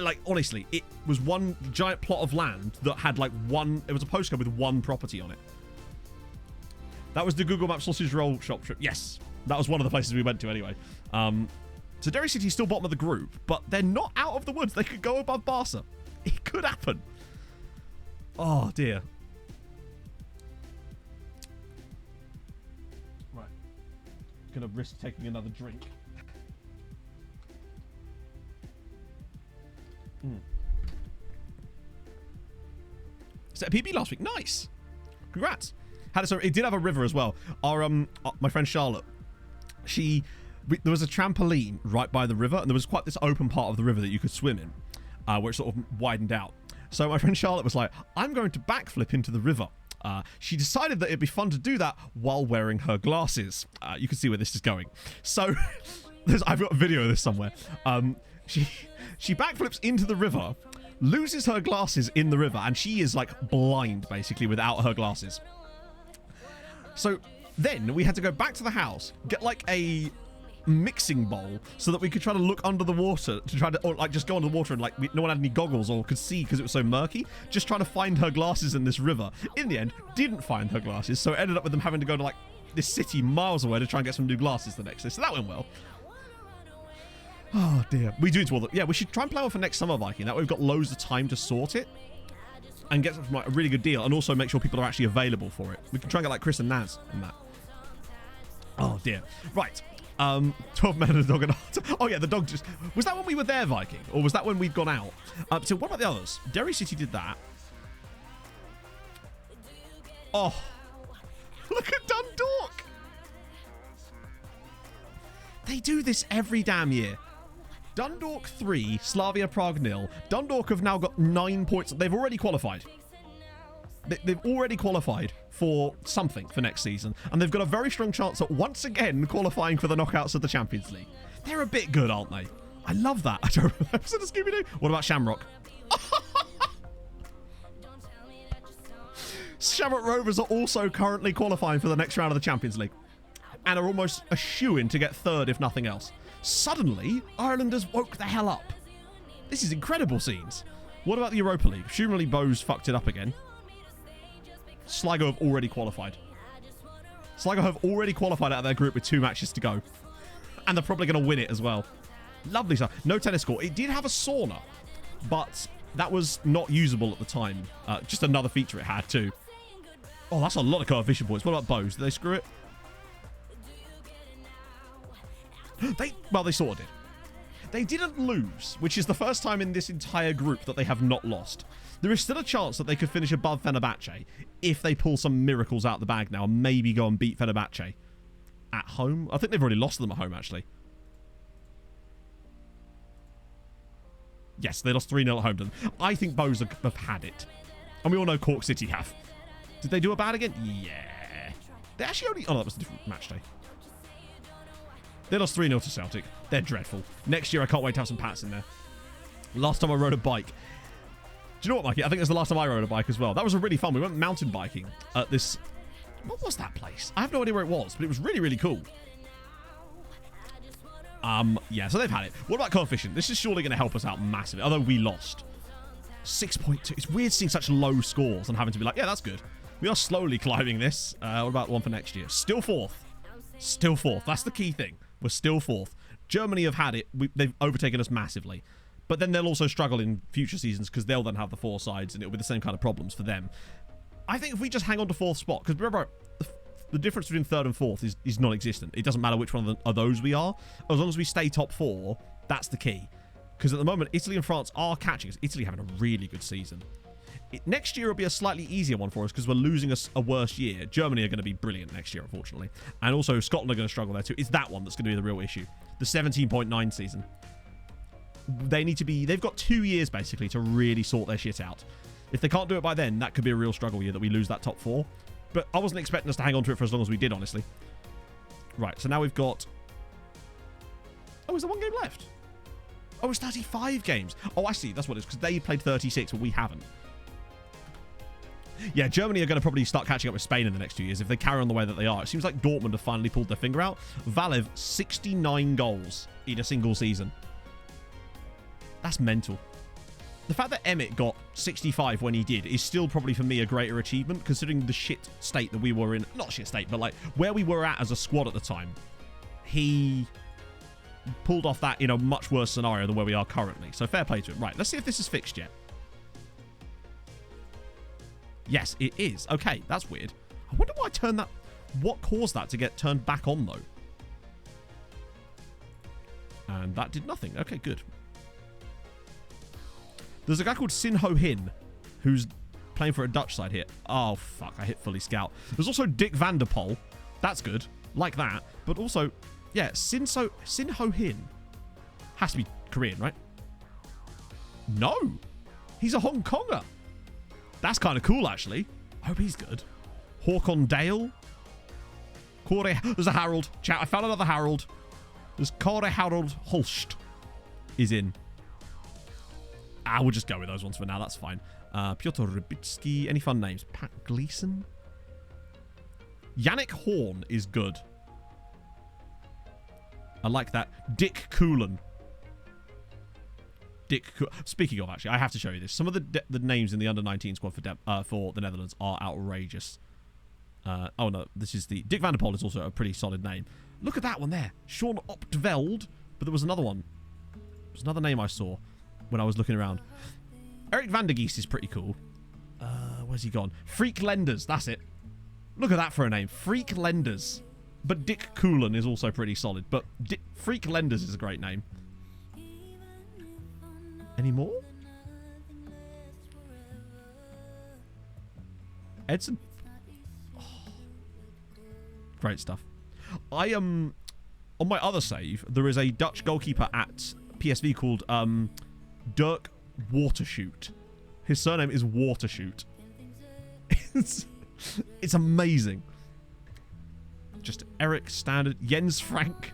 Like, honestly, it was one giant plot of land that had like one... It was a postcode with one property on it. That was the Google Maps sausage roll shop trip. Yes, that was one of the places we went to anyway. So Derry City's still bottom of the group, but they're not out of the woods. They could go above Barca. It could happen. Oh, dear. Right. Gonna risk taking another drink. Set a PB last week. Nice. Congrats. It did have a river as well. My friend Charlotte, there was a trampoline right by the river, and there was quite this open part of the river that you could swim in, where it sort of widened out. So my friend Charlotte was like, I'm going to backflip into the river. She decided that it'd be fun to do that while wearing her glasses. You can see where this is going. So I've got a video of this somewhere. She backflips into the river, loses her glasses in the river, and she is like blind basically without her glasses. So then we had to go back to the house, get like a mixing bowl so that we could try to look under the water to try to, or like just go under the water and like no one had any goggles or could see because it was so murky, just trying to find her glasses in this river. In the end, didn't find her glasses, so it ended up with them having to go to like this city miles away to try and get some new glasses the next day. So that went well. Oh dear. We do need to all the, yeah, we should try and plan one for next summer, Viking. That way we've got loads of time to sort it and get something like a really good deal, and also make sure people are actually available for it. We can try and get like Chris and Naz in that. Oh dear. Right. 12 men and a dog and a hot. Oh yeah, the dog just... Was that when we were there, Viking? Or was that when we'd gone out? So what about the others? Derry City did that. Oh. Look at Dundalk. They do this every damn year. Dundalk 3, Slavia Prague 0. Dundalk have now got 9 points. They've already qualified. They've already qualified for something for next season, and they've got a very strong chance at once again qualifying for the knockouts of the Champions League. They're a bit good, aren't they? I love that. I don't remember Scooby-Doo. What about Shamrock? Shamrock Rovers are also currently qualifying for the next round of the Champions League and are almost a shoo-in to get third, if nothing else. Suddenly, Ireland has woke the hell up. This is incredible scenes. What about the Europa League? Presumably Bose fucked it up again. Sligo have already qualified. Sligo have already qualified out of their group with 2 matches to go. And they're probably going to win it as well. Lovely stuff. No tennis court. It did have a sauna, but that was not usable at the time. Just another feature it had too. Oh, that's a lot of coefficient points. What about Bose? Did they screw it? Well, they sort of did. They didn't lose, which is the first time in this entire group that they have not lost. There is still a chance that they could finish above Fenerbahce if they pull some miracles out the bag now and maybe go and beat Fenerbahce at home. I think they've already lost to them at home, actually. Yes, they lost 3-0 at home to them. I think Bose have had it. And we all know Cork City have. Did they do it bad again? Yeah. They actually only... Oh, that was a different match day. They lost 3-0 to Celtic. They're dreadful. Next year, I can't wait to have some Pats in there. Last time I rode a bike. Do you know what, Mikey? I think it was the last time I rode a bike as well. That was really fun. We went mountain biking at this... What was that place? I have no idea where it was, but it was really, really cool. Yeah, so they've had it. What about coefficient? This is surely going to help us out massively, although we lost. 6.2. It's weird seeing such low scores and having to be like, yeah, that's good. We are slowly climbing this. What about one for next year? Still 4th. Still 4th. That's the key thing. We're still 4th. Germany have had it. They've overtaken us massively. But then they'll also struggle in future seasons because they'll then have the 4 sides and it'll be the same kind of problems for them. I think if we just hang on to 4th spot, because remember, the difference between 3rd and 4th is non-existent. It doesn't matter which one of those we are. As long as we stay top 4, that's the key. Because at the moment, Italy and France are catching us. Italy having a really good season. Next year will be a slightly easier one for us because we're losing a worse year. Germany are going to be brilliant next year, unfortunately. And also Scotland are going to struggle there too. It's that one that's going to be the real issue. The 17.9 season. They've got 2 years basically to really sort their shit out. If they can't do it by then, that could be a real struggle year that we lose that top 4. But I wasn't expecting us to hang on to it for as long as we did, honestly. Right, so now we've got... Oh, is there 1 game left? Oh, it's 35 games. Oh, I see. That's what it is, because they played 36, but we haven't. Yeah, Germany are going to probably start catching up with Spain in the next 2 years if they carry on the way that they are. It seems like Dortmund have finally pulled their finger out. Valev, 69 goals in a single season. That's mental. The fact that Emmett got 65 when he did is still probably for me a greater achievement considering the shit state that we were in. Not shit state, but like where we were at as a squad at the time. He pulled off that in a much worse scenario than where we are currently. So fair play to him. Right, let's see if this is fixed yet. Yes, it is. Okay, that's weird. I wonder why I turned that... What caused that to get turned back on, though? And that did nothing. Okay, good. There's a guy called Sin Ho Hin who's playing for a Dutch side here. Oh, fuck. I hit fully scout. There's also Dick van der Pol. That's good. Like that. But also, yeah, Sin Ho Hin has to be Korean, right? No. He's a Hong Konger. That's kind of cool, actually. I hope he's good. Håkon Dale. There's a Harold. Chat, I found another Harold. There's Kåre Harold Holst. is in. We'll just go with those ones for now. That's fine. Piotr Rybicki. Any fun names? Pat Gleason. Yannick Horn is good. I like that. Dick Coolan. Speaking of, actually, I have to show you this. Some of the names in the under-19 squad for the Netherlands are outrageous. Oh, no. This is the... Dick van der Pol is also a pretty solid name. Look at that one there. Sean Optveld. But there was another one. There's another name I saw when I was looking around. Eric van der Geest is pretty cool. Where's he gone? Freak Lenders. That's it. Look at that for a name. Freak Lenders. But Dick Coolan is also pretty solid. But Freak Lenders is a great name. Any more? Edson. Oh. Great stuff. I am... on my other save, there is a Dutch goalkeeper at PSV called Dirk Watershoot. His surname is Watershoot. It's amazing. Just Eric Standard, Jens Frank,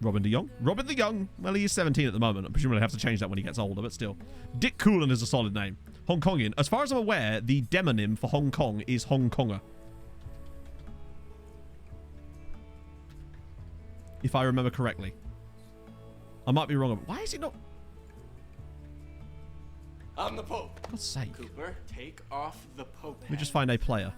Robin de Jong. Robin de Jong. Well, he is 17 at the moment. I presumably have to change that when he gets older, but still. Dick Coolan is a solid name. Hong Kongian. As far as I'm aware, the demonym for Hong Kong is Hong Konger. If I remember correctly. I might be wrong. Why is it not... I'm the Pope. For God's sake. Cooper, take off the Pope. Let me just find a player.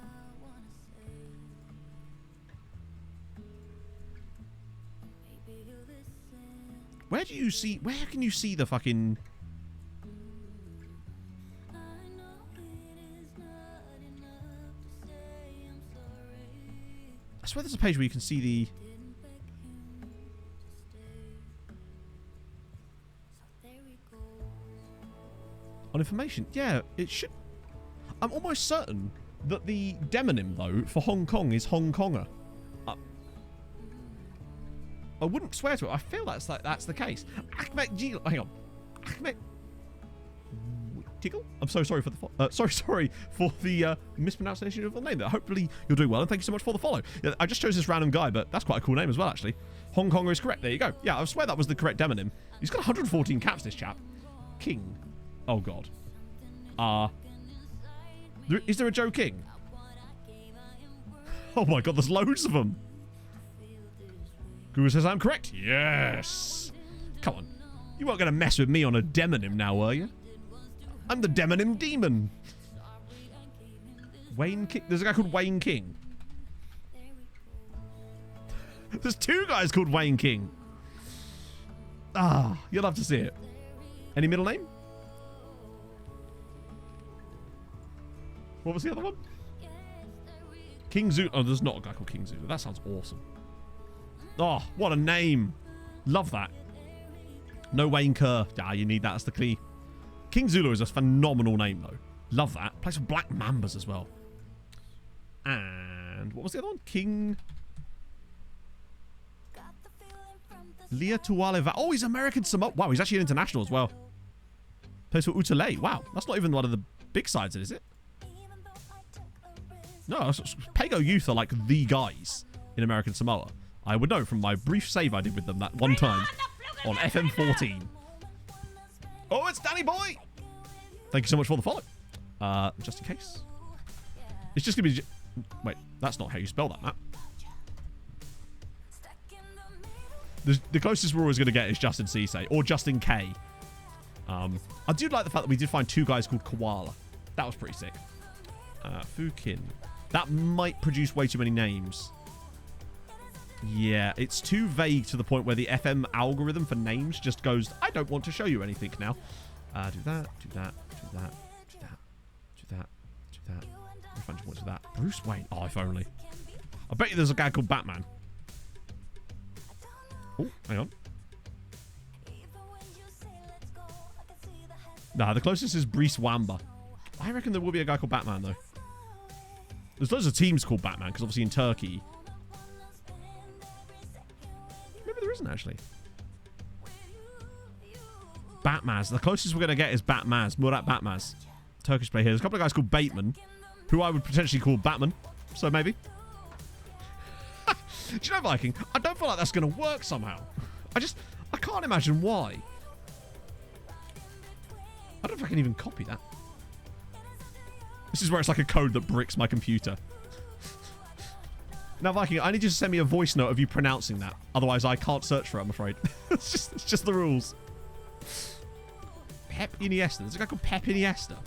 Where do you see... where can you see the fucking... I swear there's a page where you can see the... on information. Yeah, it should... I'm almost certain that the demonym, though, for Hong Kong is Hong Konger. I wouldn't swear to it. I feel that's the case. Ahmed G... hang on. Ahmed... Tickle? I'm so sorry for the... sorry for the mispronunciation of the name there. Hopefully you're doing well, and thank you so much for the follow. Yeah, I just chose this random guy, but that's quite a cool name as well, actually. Hong Konger is correct. There you go. Yeah, I swear that was the correct demonym. He's got 114 caps, this chap. King. Oh, God. Is there a Joe King? Oh, my God, there's loads of them. Guru says I'm correct. Yes. Come on. You weren't going to mess with me on a demonym now, were you? I'm the demonym demon. Wayne King. There's a guy called Wayne King. There's two guys called Wayne King. You'll have to see it. Any middle name? What was the other one? King Zulu. Oh, there's not a guy called King Zulu. That sounds awesome. Oh, what a name. Love that. No Wayne Kerr. You need that as the key. King Zulu is a phenomenal name, though. Love that. Plays for Black Mambas as well. And what was the other one? King... Lia Tualeva. Oh, he's American Samoa. Wow, he's actually an international as well. Plays for Utalay. Wow, that's not even one of the big sides, is it? No, Pago Youth are like the guys in American Samoa. I would know from my brief save I did with them that one time on FM14. Oh, it's Danny Boy! Thank you so much for the follow. Just in case. It's just going to be... wait, that's not how you spell that, Matt. The closest we're always going to get is Justin Cisse or Justin K. I do like the fact that we did find two guys called Koala. That was pretty sick. Fukin. That might produce way too many names. Yeah, it's too vague to the point where the FM algorithm for names just goes, I don't want to show you anything now. Do that, do that, do that, do that, do that, do that. If I just want to do that. Bruce Wayne. Oh, if only. I bet you there's a guy called Batman. Oh, hang on. Nah, the closest is Brees Wamba. I reckon there will be a guy called Batman, though. There's loads of teams called Batman, because obviously in Turkey... maybe there isn't, actually. Batmaz. The closest we're going to get is Batmaz. Murat Batmaz. Turkish player here. There's a couple of guys called Bateman, who I would potentially call Batman. So maybe. Do you know, Viking? I don't feel like that's going to work somehow. I can't imagine why. I don't know if I can even copy that. This is where it's like a code that bricks my computer. Now, Viking, I need you to send me a voice note of you pronouncing that. Otherwise, I can't search for it, I'm afraid. it's just the rules. Pep Iniesta. There's a guy called Pep Iniesta.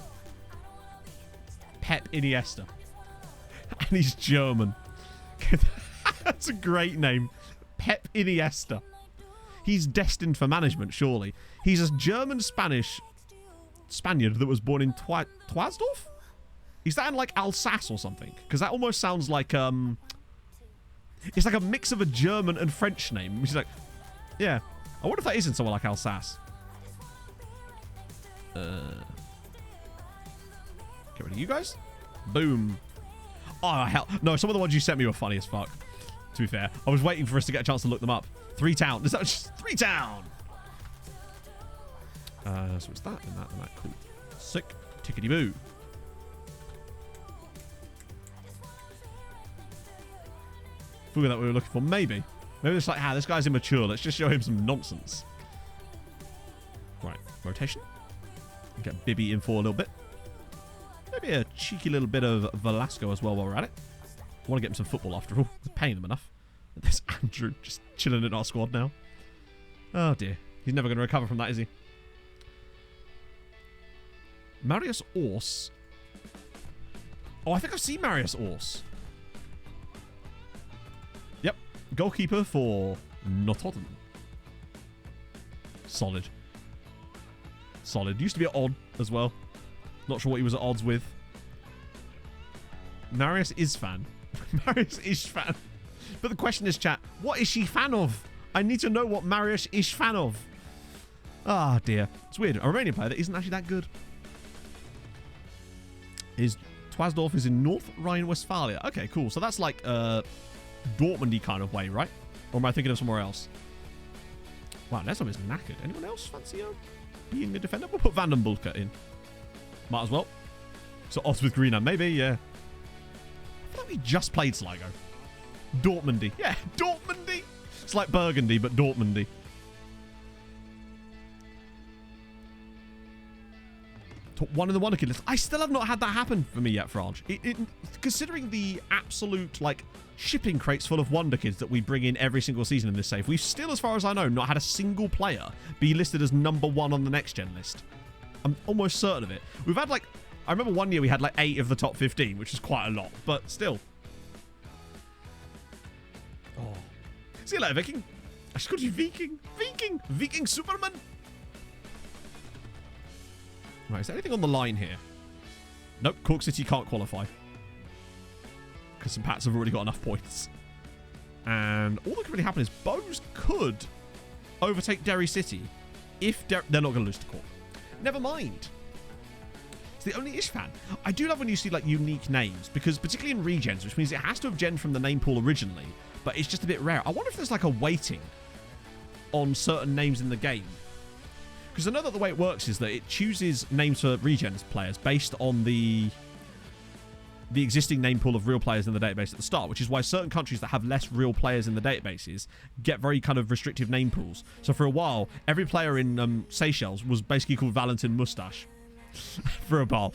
Pep Iniesta. And he's German. That's a great name. Pep Iniesta. He's destined for management, surely. He's a German-Spaniard that was born in Twazdorf? Is that in, like, Alsace or something? Because that almost sounds like, it's like a mix of a German and French name. Which is like, yeah. I wonder if that is in somewhere like Alsace. Get rid of you guys. Boom. Oh, hell. No, some of the ones you sent me were funny as fuck. To be fair. I was waiting for us to get a chance to look them up. 3 Town. Is that just 3 Town? So it's that and that and that. Cool. Sick. Tickety-boo. Figure that we were looking for. Maybe. Maybe it's like, this guy's immature. Let's just show him some nonsense. Right. Rotation. Get Bibby in for a little bit. Maybe a cheeky little bit of Velasco as well while we're at it. I want to get him some football after all. We're paying them enough. There's Andrew just chilling in our squad now. Oh dear. He's never going to recover from that, is he? Marius Ors. Oh, I think I've seen Marius Ors. Yep. Goalkeeper for Notodden. Solid. Solid. Used to be at odd as well. Not sure what he was at odds with. Marius is fan. Marius is fan. But the question is, chat, what is she fan of? I need to know what Marius is fan of. Ah, dear. It's weird. A Romanian player that isn't actually that good. Twazdorf is in North Rhine-Westphalia. Okay, cool. So that's like Dortmundy kind of way, right? Or am I thinking of somewhere else? Wow, Nesum is knackered. Anyone else fancy being a defender? We'll put Van den Bulke in. Might as well. So odds with Greenham. Maybe, yeah. I feel like we just played Sligo. Dortmundy. Yeah, Dortmundy. It's like Burgundy, but Dortmundy. Top 1 in the Wonderkid list. I still have not had that happen for me yet, Franj. Considering the absolute, like, shipping crates full of Wonderkids that we bring in every single season in this save, we've still, as far as I know, not had a single player be listed as number 1 on the next gen list. I'm almost certain of it. We've had, like, I remember one year we had, like, 8 of the top 15, which is quite a lot, but still. Oh. See you later, Viking. I just called you Viking. Viking. Viking Superman. Right, is there anything on the line here? Nope, Cork City can't qualify. Because some Pats have already got enough points. And all that could really happen is Bose could overtake Derry City if they're not going to lose to Cork. Never mind. It's the only Ish fan. I do love when you see like unique names, because particularly in regens, which means it has to have gen from the name pool originally, but it's just a bit rare. I wonder if there's like a weighting on certain names in the game. Because I know that the way it works is that it chooses names for regens players based on the existing name pool of real players in the database at the start, which is why certain countries that have less real players in the databases get very kind of restrictive name pools. So for a while, every player in Seychelles was basically called Valentin Mustache for a while.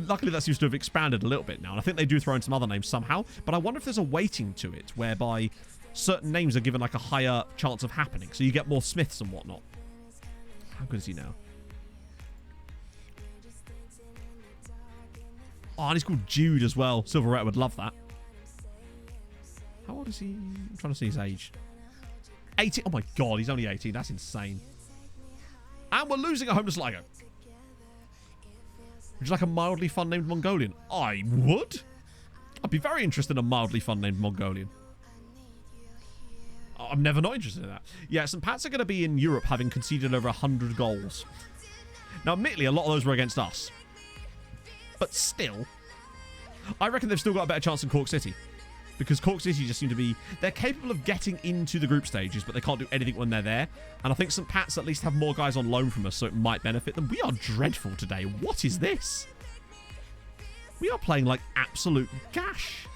Luckily, that seems to have expanded a little bit now, and I think they do throw in some other names somehow, but I wonder if there's a weighting to it whereby certain names are given like a higher chance of happening, so you get more Smiths and whatnot. How good is he now? Oh, and he's called Jude as well. Silverette would love that. How old is he? I'm trying to see his age. 18. Oh my god, he's only 18. That's insane. And we're losing at home to Sligo. Would you like a mildly fun named Mongolian? I would. I'd be very interested in a mildly fun named Mongolian. I'm never not interested in that. Yeah, St. Pats are going to be in Europe having conceded over 100 goals. Now, admittedly, a lot of those were against us. But still, I reckon they've still got a better chance than Cork City. Because Cork City just seem to be... They're capable of getting into the group stages, but they can't do anything when they're there. And I think St. Pats at least have more guys on loan from us, so it might benefit them. We are dreadful today. What is this? We are playing like absolute gash.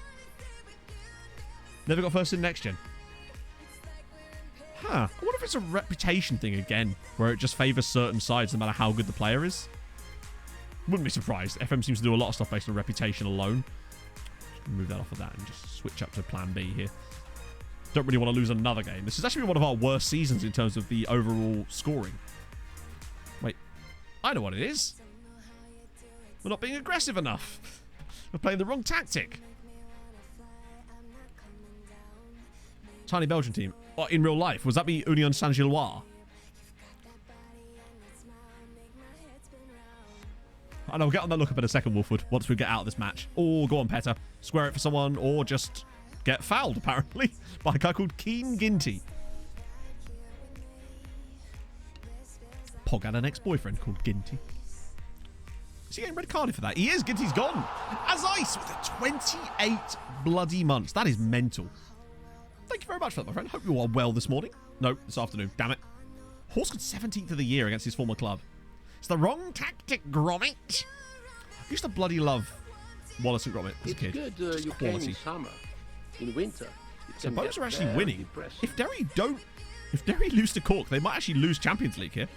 Never got first in next gen. Huh. I wonder if it's a reputation thing again, where it just favours certain sides no matter how good the player is. Wouldn't be surprised. FM seems to do a lot of stuff based on reputation alone. Just move that off of that and just switch up to plan B here. Don't really want to lose another game. This is actually one of our worst seasons in terms of the overall scoring. Wait. I know what it is. We're not being aggressive enough. We're playing the wrong tactic. Tiny Belgian team. Oh, in real life. Was that be Union Saint-Gilloise? And I'll get on that look up in a second, Wolfwood, once we get out of this match. Oh, go on, Petter. Square it for someone, or just get fouled, apparently, by a guy called Keen Ginty. Pog had an ex-boyfriend called Ginty. Is he getting red carded for that? He is. Ginty's gone. As ice with 28 bloody months. That is mental. Thank you very much for that, my friend. Hope you are well this morning. No, this afternoon. Damn it. Horse got 17th of the year against his former club. It's the wrong tactic, Gromit. I used to bloody love Wallace and Gromit as a kid. It's good you came in summer. In winter, so both are actually winning. If Derry lose to Cork, they might actually lose Champions League here.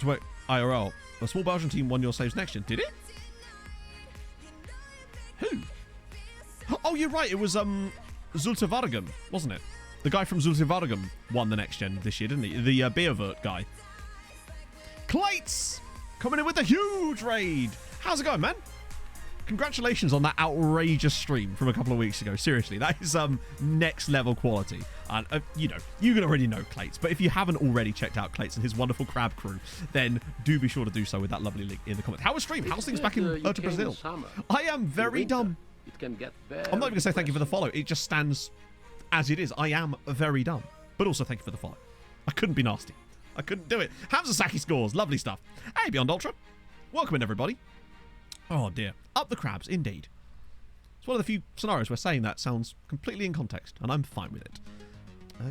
So wait, IRL. A small Belgian team won your saves next year. Did it? Who? Oh, you're right. It was Zulte Waregem, wasn't it? The guy from Zulte Waregem won the next gen this year, didn't he? The Beervert guy. Clates coming in with a huge raid. How's it going, man? Congratulations on that outrageous stream from a couple of weeks ago. Seriously, that is next level quality. And you know, you already know Clates, but if you haven't already checked out Clates and his wonderful crab crew, then do be sure to do so with that lovely link in the comments. How was stream? How's things back in Urta, Brazil? I am very dumb. It can get very I'm not even going to say thank you for the follow. It just stands as it is. I am very dumb. But also thank you for the follow. I couldn't be nasty. I couldn't do it. Hamza Saki scores. Lovely stuff. Hey, Beyond Ultra. Welcome in, everybody. Oh, dear. Up the crabs, indeed. It's one of the few scenarios where saying that sounds completely in context, and I'm fine with it.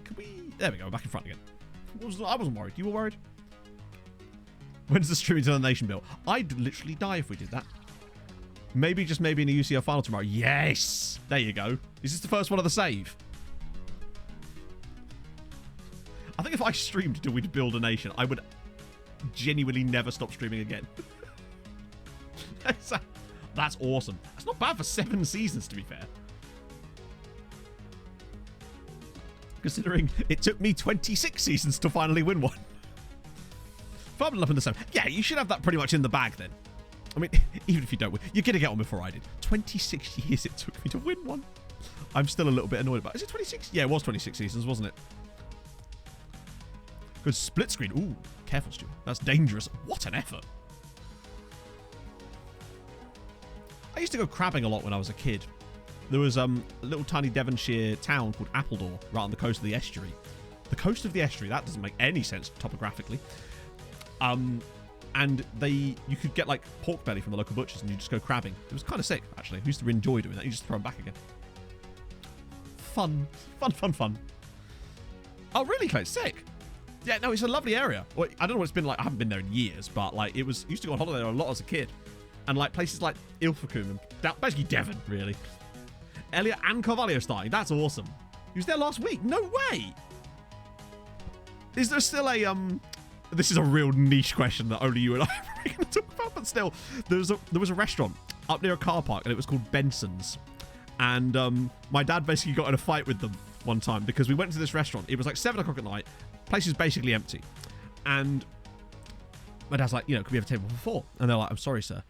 Can we... There we go. We're back in front again. I wasn't worried. You were worried? When's the streaming to the nation bill? I'd literally die if we did that. Maybe, just maybe in a UCL final tomorrow. Yes! There you go. Is this the first one of the save? I think if I streamed till we'd build a nation, I would genuinely never stop streaming again. That's awesome. That's not bad for 7 seasons, to be fair. Considering it took me 26 seasons to finally win one. Farming up in the same. Yeah, you should have that pretty much in the bag then. I mean, even if you don't win, you're going to get one before I did. 26 years it took me to win one. I'm still a little bit annoyed about it. Is it 26? Yeah, it was 26 seasons, wasn't it? Good split screen. Ooh, careful, Stu. That's dangerous. What an effort. I used to go crabbing a lot when I was a kid. There was a little tiny Devonshire town called Appledore right on the coast of the estuary. The coast of the estuary, that doesn't make any sense topographically. And you could get like pork belly from the local butchers and you just go crabbing. It was kind of sick, actually. I used to enjoy doing that. You just throw them back again. Fun. Fun. Oh, really, Clay? Sick. Yeah, no, it's a lovely area. Well, I don't know what it's been like. I haven't been there in years, but like it was. Used to go on holiday there a lot as a kid, and like places like Ilfracombe and basically Devon, really. Elliot and Carvalho starting. That's awesome. He was there last week. No way. Is there still a This is a real niche question that only you and I are going to talk about, but still, there was a restaurant up near a car park, and it was called Benson's. And my dad basically got in a fight with them one time because we went to this restaurant. It was like 7 o'clock at night. Place is basically empty. And my dad's like, could we have a table for 4? And they're like, I'm sorry, sir.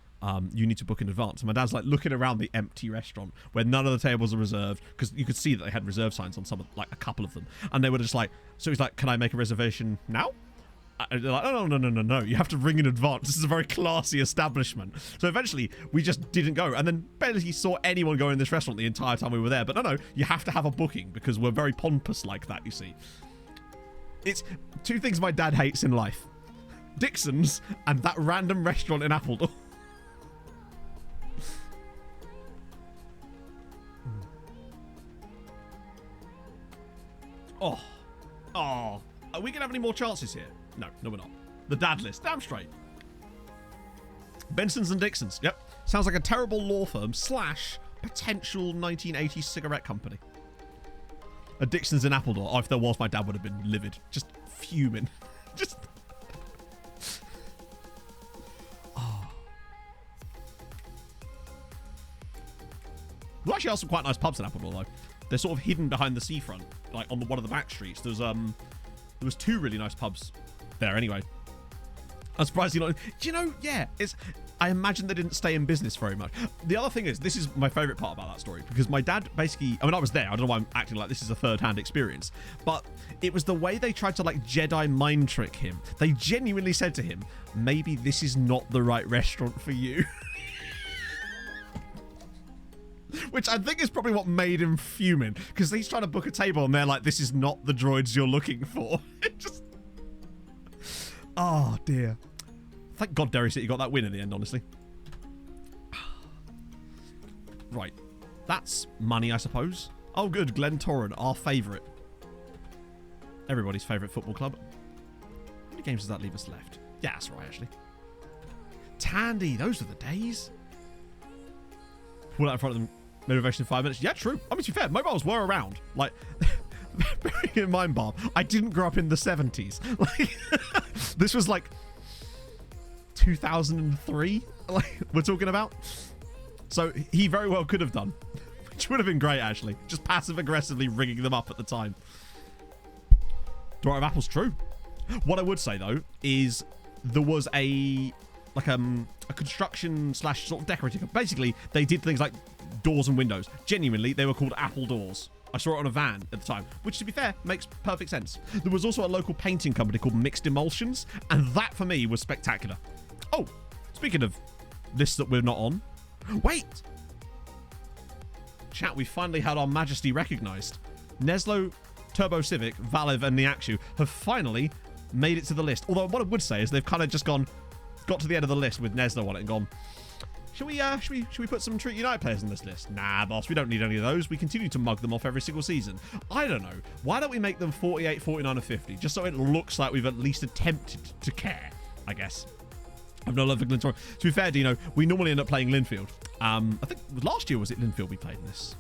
You need to book in advance. And my dad's like looking around the empty restaurant where none of the tables are reserved because you could see that they had reserve signs on some of, like a couple of them. And they were just like, so he's like, can I make a reservation now? And they're like, no. You have to ring in advance. This is a very classy establishment. So eventually, we just didn't go. And then barely saw anyone go in this restaurant the entire time we were there. But no, you have to have a booking because we're very pompous like that, you see. It's 2 things my dad hates in life. Dixon's and that random restaurant in Appledore. Oh. Are we going to have any more chances here? No, we're not. The dad list. Damn straight. Benson's and Dixon's. Yep. Sounds like a terrible law firm / potential 1980s cigarette company. A Dixon's in Appledore. Oh, if there was, my dad would have been livid. Just fuming. Just... Oh. There actually are some quite nice pubs in Appledore, though. They're sort of hidden behind the seafront, like on one of the back streets. There was two really nice pubs there anyway. I'm surprised you're not... Do you know, yeah, I imagine they didn't stay in business very much. The other thing is, this is my favourite part about that story, because my dad basically... I mean, I was there. I don't know why I'm acting like this is a third-hand experience. But it was the way they tried to, like, Jedi mind trick him. They genuinely said to him, maybe this is not the right restaurant for you. Which I think is probably what made him fuming, because he's trying to book a table and they're like, this is not the droids you're looking for. It just... Oh, dear. Thank God Derry City got that win in the end, honestly. Right. That's money, I suppose. Oh, good. Glentoran, our favourite. Everybody's favourite football club. How many games does that leave us left? Yeah, that's right, actually. Tandy, those were the days. Pull out in front of them. Motivation in 5 minutes. Yeah, true. I mean, to be fair, mobiles were around. Like, bearing in mind, Bob, I didn't grow up in the 70s. Like, this was like 2003, like, we're talking about. So he very well could have done, which would have been great, actually. Just passive-aggressively ringing them up at the time. Door of Apple's true. What I would say, though, is there was a construction / sort of decorating. Basically, they did things like doors and windows. Genuinely, they were called Apple doors. I saw it on a van at the time, which, to be fair, makes perfect sense. There was also a local painting company called Mixed Emulsions, and that, for me, was spectacular. Oh, speaking of lists that we're not on. Wait! Chat, we finally had our majesty recognised. Neslo, Turbo Civic, Valev, and Niakshu have finally made it to the list. Although what I would say is they've kind of just got to the end of the list with Neslo on it and gone, should we put some Treat United players on this list? Nah, boss, we don't need any of those. We continue to mug them off every single season. I don't know. Why don't we make them 48, 49, or 50? Just so it looks like we've at least attempted to care, I guess. I've no love for Glentoran. To be fair, Dino, we normally end up playing Linfield. I think last year was it Linfield we played in this?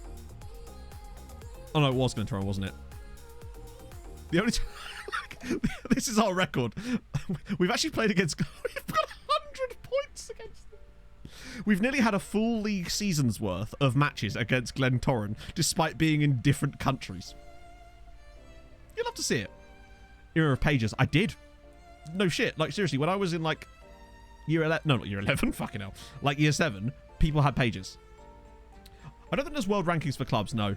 Oh no, it was Glentoran, wasn't it? The only time... This is our record. We've actually played against... We've got 100 points against them. We've nearly had a full league season's worth of matches against Glentoran, despite being in different countries. You'll love to see it. Era of Pages. I did. No shit. Like, seriously, when I was in, like, year 11... No, not year 11. Fucking hell. Like, year 7, people had pages. I don't think there's world rankings for clubs, no.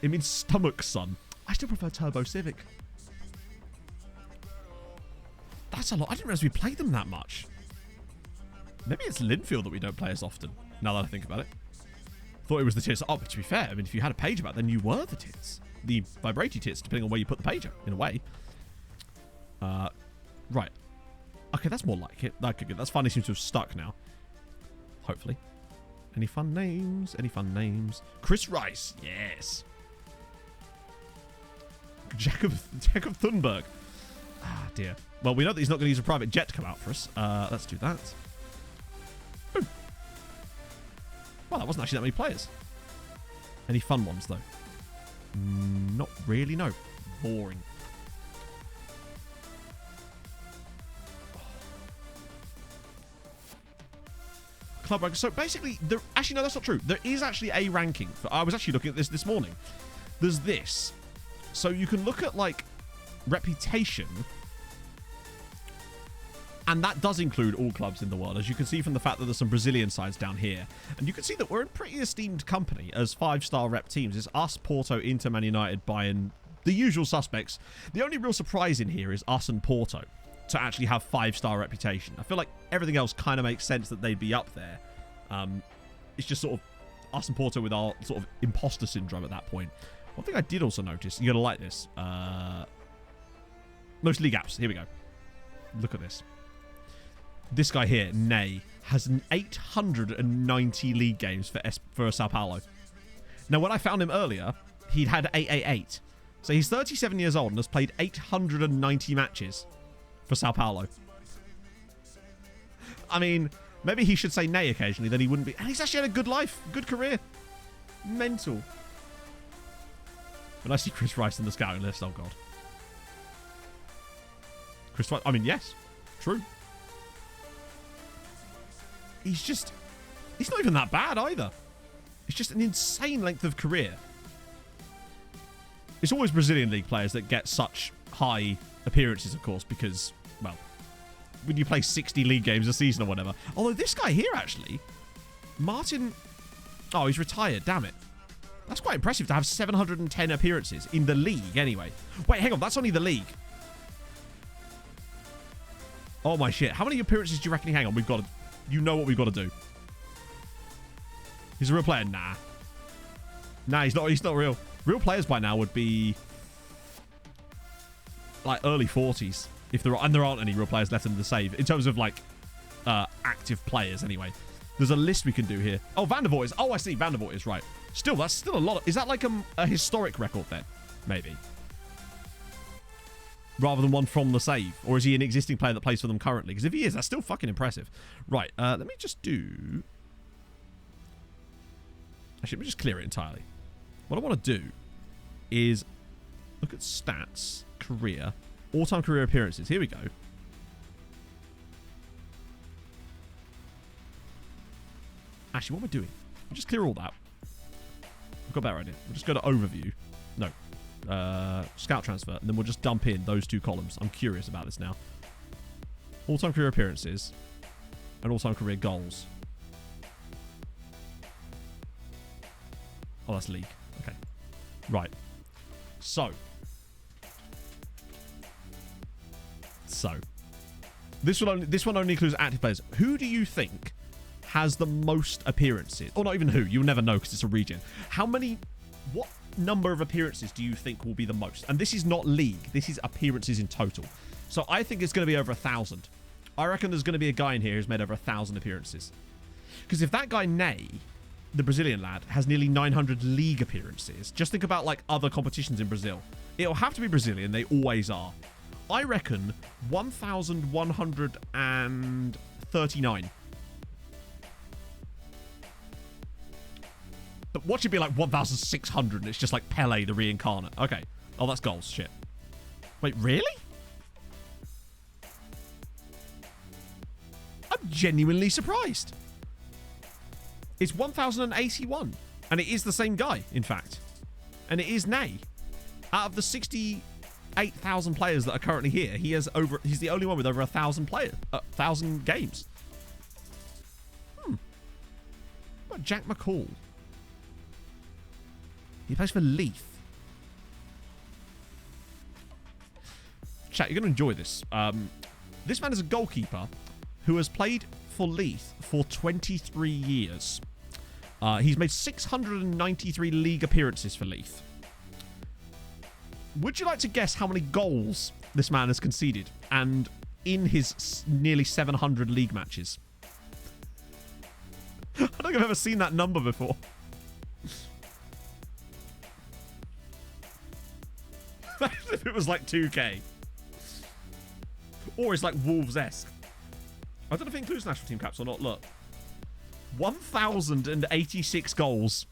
It means stomach, son. I still prefer Turbo Civic. That's a lot. I didn't realize we played them that much. Maybe it's Linfield that we don't play as often, now that I think about it. Thought it was the tits. Oh, but to be fair, I mean, if you had a page about it, then you were the tits. The vibratory tits, depending on where you put the page at, in a way. Right. Okay, that's more like it. Okay, good. That's finally seems to have stuck now. Hopefully. Any fun names? Any fun names? Chris Rice. Yes. Jacob Thunberg. Ah, dear. Well, we know that he's not going to use a private jet to come out for us. Let's do that. Boom. Well, that wasn't actually that many players. Any fun ones, though? Not really, no. Boring. Club rank. So basically, actually, no, that's not true. There is actually a ranking. I was actually looking at this morning. There's this. So you can look at, like, reputation, and that does include all clubs in the world, as you can see from the fact that there's some Brazilian sides down here. And you can see that we're in pretty esteemed company as 5-star rep teams. It's us, Porto, Inter, Man United, Bayern, the usual suspects. The only real surprise in here is us and Porto to actually have 5-star reputation. I feel like everything else kind of makes sense that they'd be up there. It's just sort of us and Porto with our sort of imposter syndrome at that point. One thing I did also notice, you're going to like this. Most league apps. Here we go. Look at this. This guy here, Ney, has 890 league games for Sao Paulo. Now, when I found him earlier, he'd had 888. So he's 37 years old and has played 890 matches for Sao Paulo. I mean, maybe he should say Ney occasionally, then he wouldn't be... And he's actually had a good life, good career. Mental. When I see Chris Rice in the scouting list, oh, God. Chris Rice, I mean, yes. True. He's not even that bad either. It's just an insane length of career. It's always Brazilian league players that get such high appearances, of course, because, well, when you play 60 league games a season or whatever. Although this guy here, actually, Martin... Oh, he's retired. Damn it. That's quite impressive to have 710 appearances in the league, anyway. Wait, hang on. That's only the league. Oh, my shit. How many appearances do you reckon? Hang on. We've got to... You know what we've got to do. He's a real player? Nah. Nah, he's not real. Real players by now would be... like, early 40s. If there are... And there aren't any real players left in the save. In terms of, like, active players, anyway. There's a list we can do here. Oh, Van der Voort is... Oh, I see. Van der Voort is right. Still, that's still a lot of... Is that like a historic record then? Maybe. Rather than one from the save. Or is he an existing player that plays for them currently? Because if he is, that's still fucking impressive. Right. Let me just do... Actually, let me just clear it entirely. What I want to do is look at stats, career, all-time career appearances. Here we go. Actually, what am I doing? I'll just clear all that. I've got a better idea. We'll just go to overview. No. Scout transfer. And then we'll just dump in those two columns. I'm curious about this now. All-time career appearances and all-time career goals. Oh, that's league. Okay. Right. So. This one only includes active players. Who do you think has the most appearances? Or not even who. You'll never know because it's a region. What number of appearances do you think will be the most? And this is not league. This is appearances in total. So I think it's going to be over 1,000. I reckon there's going to be a guy in here who's made over 1,000 appearances. Because if that guy, Ney, the Brazilian lad, has nearly 900 league appearances, just think about, like, other competitions in Brazil. It'll have to be Brazilian. They always are. I reckon 1,139. But what should be like 1,600 and it's just like Pele the reincarnate. Okay. Oh, that's goals. Shit. Wait, really? I'm genuinely surprised. It's 1,081. And it is the same guy, in fact. And it is Ney. Out of the 68,000 players that are currently here, he's the only one with over 1,000 players. 1,000 games. What about Jack McCall? He plays for Leith. Chat, you're going to enjoy this. This man is a goalkeeper who has played for Leith for 23 years. He's made 693 league appearances for Leith. Would you like to guess how many goals this man has conceded? And in his nearly 700 league matches? I don't think I've ever seen that number before. If it was like 2K. Or it's like Wolves-esque. I don't know if it includes national team caps or not. Look. 1,086 goals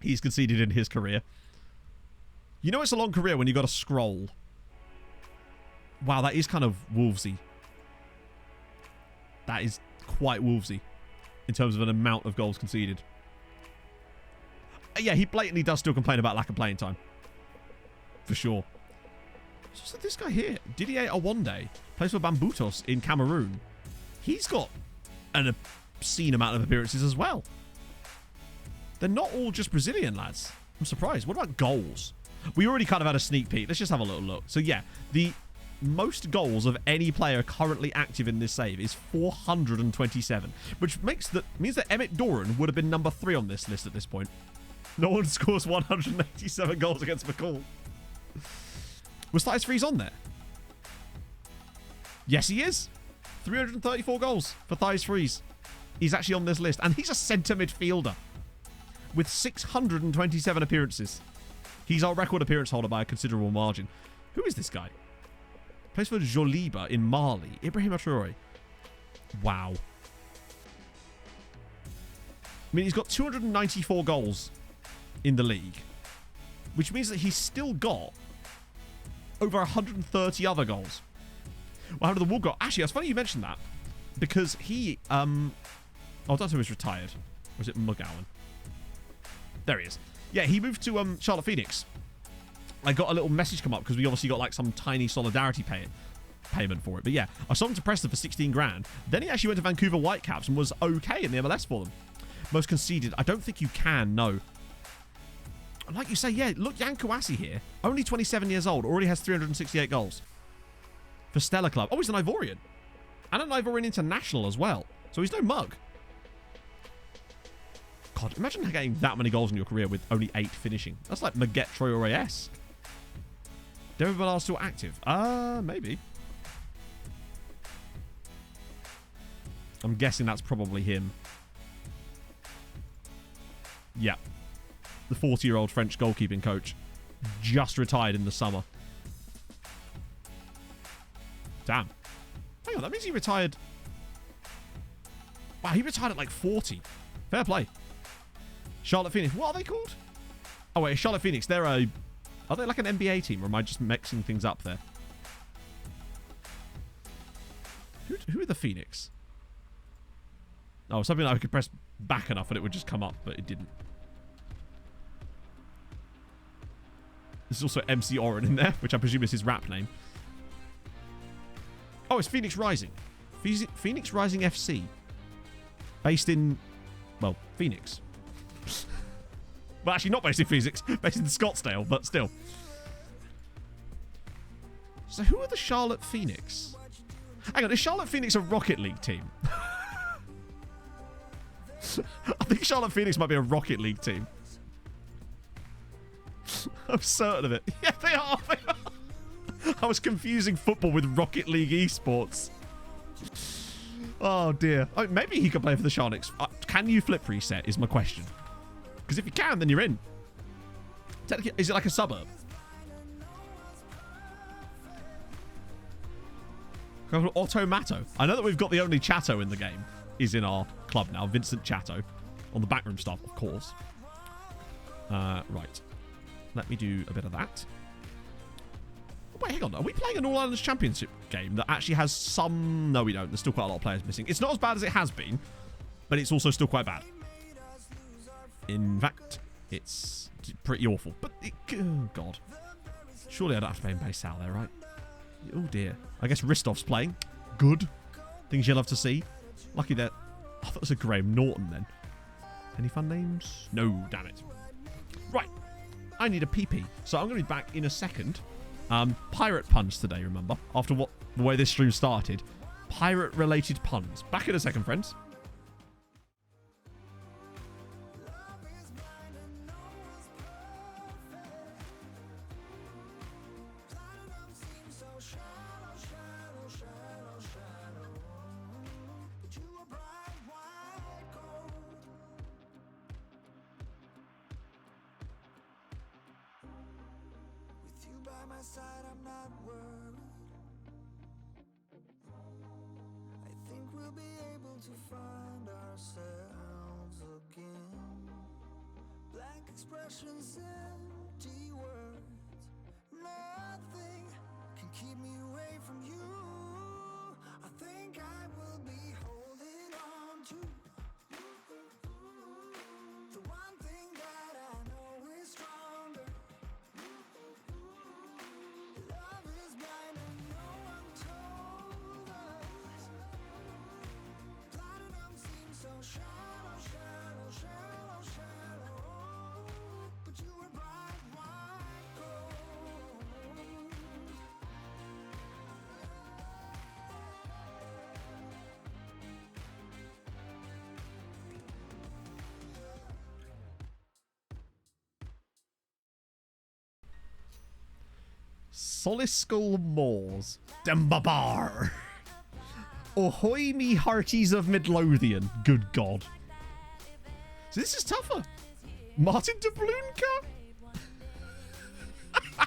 he's conceded in his career. You know it's a long career when you got to scroll. Wow, that is kind of Wolvesy. That is quite Wolvesy in terms of an amount of goals conceded. Yeah, he blatantly does still complain about lack of playing time. For sure. So this guy here, Didier Awande, plays for Bambutos in Cameroon. He's got an obscene amount of appearances as well. They're not all just Brazilian lads. I'm surprised. What about goals? We already kind of had a sneak peek. Let's just have a little look. So yeah, the most goals of any player currently active in this save is 427, which means that Emmett Doran would have been number 3 on this list at this point. No one scores 187 goals against McCall. Was Thijs Freeze on there? Yes, he is. 334 goals for Thijs Freeze. He's actually on this list. And he's a centre midfielder with 627 appearances. He's our record appearance holder by a considerable margin. Who is this guy? Plays for Joliba in Mali. Ibrahim Traore. Wow. I mean, he's got 294 goals in the league. which means that he's still got over 130 other goals. Well, how did the Wall go? Actually, it's funny you mentioned that, because he, I don't know if he's retired. Or is it McGowan? There he is. Yeah, he moved to Charlotte Phoenix. I got a little message come up because we obviously got like some tiny solidarity payment for it. But yeah, I saw him to Preston for 16 grand. Then he actually went to Vancouver Whitecaps and was okay in the MLS for them. Most conceded. I don't think you can, no. Like you say, yeah, look, Jan Kouassi here. Only 27 years old. Already has 368 goals. For Stella Club. Oh, he's an Ivorian. And an Ivorian international as well. So he's no mug. God, imagine getting that many goals in your career with only 8 finishing. That's like Maguette Traore-esque. David Villar's still active? Maybe. I'm guessing that's probably him. Yeah. The 40-year-old French goalkeeping coach. Just retired in the summer. Damn. Hang on, that means he retired... Wow, he retired at like 40. Fair play. Charlotte Phoenix. What are they called? Oh, wait, Charlotte Phoenix. They're a... Are they like an NBA team, or am I just mixing things up there? Who are the Phoenix? Oh, something like I could press back enough and it would just come up, but it didn't. There's also MC Oren in there, which I presume is his rap name. Oh, it's Phoenix Rising. Phoenix Rising FC. Based in... Well, Phoenix. Well, actually not based in Phoenix. Based in Scottsdale, but still. So who are the Charlotte Phoenix? Hang on, is Charlotte Phoenix a Rocket League team? I think Charlotte Phoenix might be a Rocket League team. I'm certain of it. Yeah, they are. I was confusing football with Rocket League esports. Oh, dear. Oh, maybe he could play for the Charlotte. Can you flip reset is my question. Because if you can, then you're in. Technically, is it like a suburb? Automato. I know that we've got the only Chato in the game. Is in our club now. Vincent Chato. On the backroom stuff, of course. Right. Let me do a bit of that. Wait, hang on. Are we playing an All Islands Championship game that actually has some... No, we don't. There's still quite a lot of players missing. It's not as bad as it has been, but it's also still quite bad. In fact, it's pretty awful. But, oh, God. Surely I don't have to pay him base sal there, right? Oh, dear. I guess Ristov's playing. Good. Things you love to see. Lucky that... I thought it was a Graham Norton, then. Any fun names? No, damn it. Right. I need a PP. So I'm going to be back in a second. Pirate puns today, remember? After the way this stream started. Pirate-related puns. Back in a second, friends. Expressions, empty words. Nothing can keep me away from you. I think I will be holding on to the one thing that I know is stronger. Love is blind and no one told us. Platinum seems so shallow, shallow, shallow, shallow. But you were bright white gold. Soliskull Moors. Dembabar. Ahoy me hearties of Midlothian. Good God. So this is tougher. Martin de Blunka?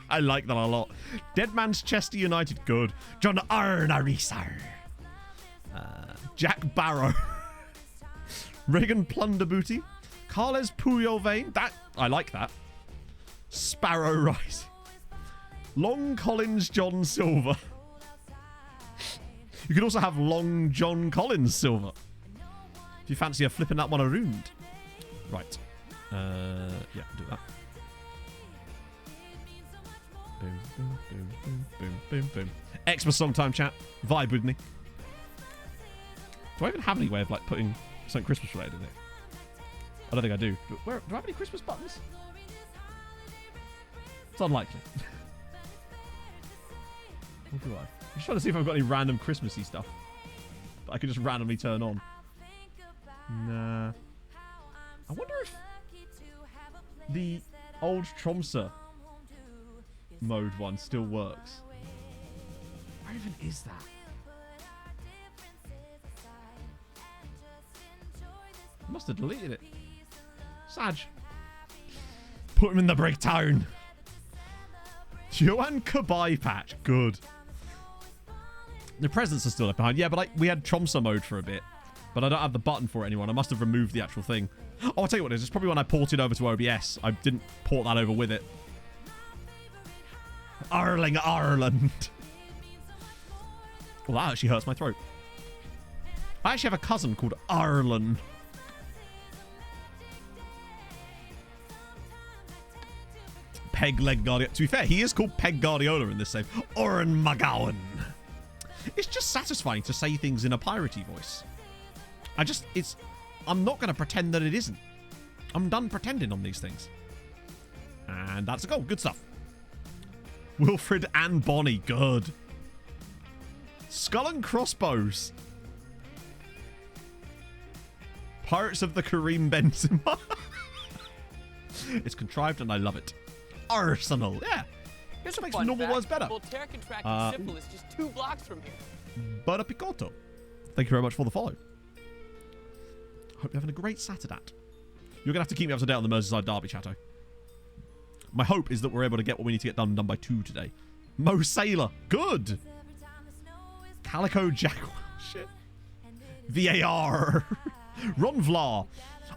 I like that a lot. Dead Man's Chester United. Good. John Arnarisar. Jack Barrow. Reagan Plunderbooty. Carles Puyol Vein. That, I like that. Sparrow Rising. Long Collins John Silver. You could also have Long John Collins Silver. If you fancy flipping that one around. Right. Yeah, do that. Boom, boom, boom, boom, boom, boom, boom. Xmas song time, chat. Vibe with me. Do I even have any way of like putting something Christmas related in it? I don't think I do. Do I have any Christmas buttons? It's unlikely. What do I? I'm just trying to see if I've got any random Christmassy stuff that I could just randomly turn on. Nah. I wonder if the old Tromsø mode one still works. Where even is that? I must have deleted it. Sag. Put him in the breakdown. Joanne Kabai patch. Good. The presents are still left behind. Yeah, but we had Tromsø mode for a bit. But I don't have the button for it anymore. I must have removed the actual thing. Oh, I'll tell you what it is. It's probably when I ported over to OBS. I didn't port that over with it. Arling Ireland. Well, that actually hurts my throat. I actually have a cousin called Arlen. Peg Leg Guardiola. To be fair, he is called Peg Guardiola in this save. Oren McGowan. It's just satisfying to say things in a piratey voice. I'm not going to pretend that it isn't. I'm done pretending on these things. And that's a goal. Good stuff. Wilfred and Bonnie. Good. Skull and Crossbows. Pirates of the Kareem Benzema. It's contrived and I love it. Arsenal. Yeah. Here's It a makes fun normal fact. words better. Voltaire contracted syphilis just 2 blocks from here. Buona Picotto. Thank you very much for the follow. Hope you're having a great Saturday. You're going to have to keep me up to date on the Merseyside derby, chatto. My hope is that we're able to get what we need to get done by 2 today. Mo Sailor. Good. Calico Jaguar. Shit. VAR. Ron Vlaar.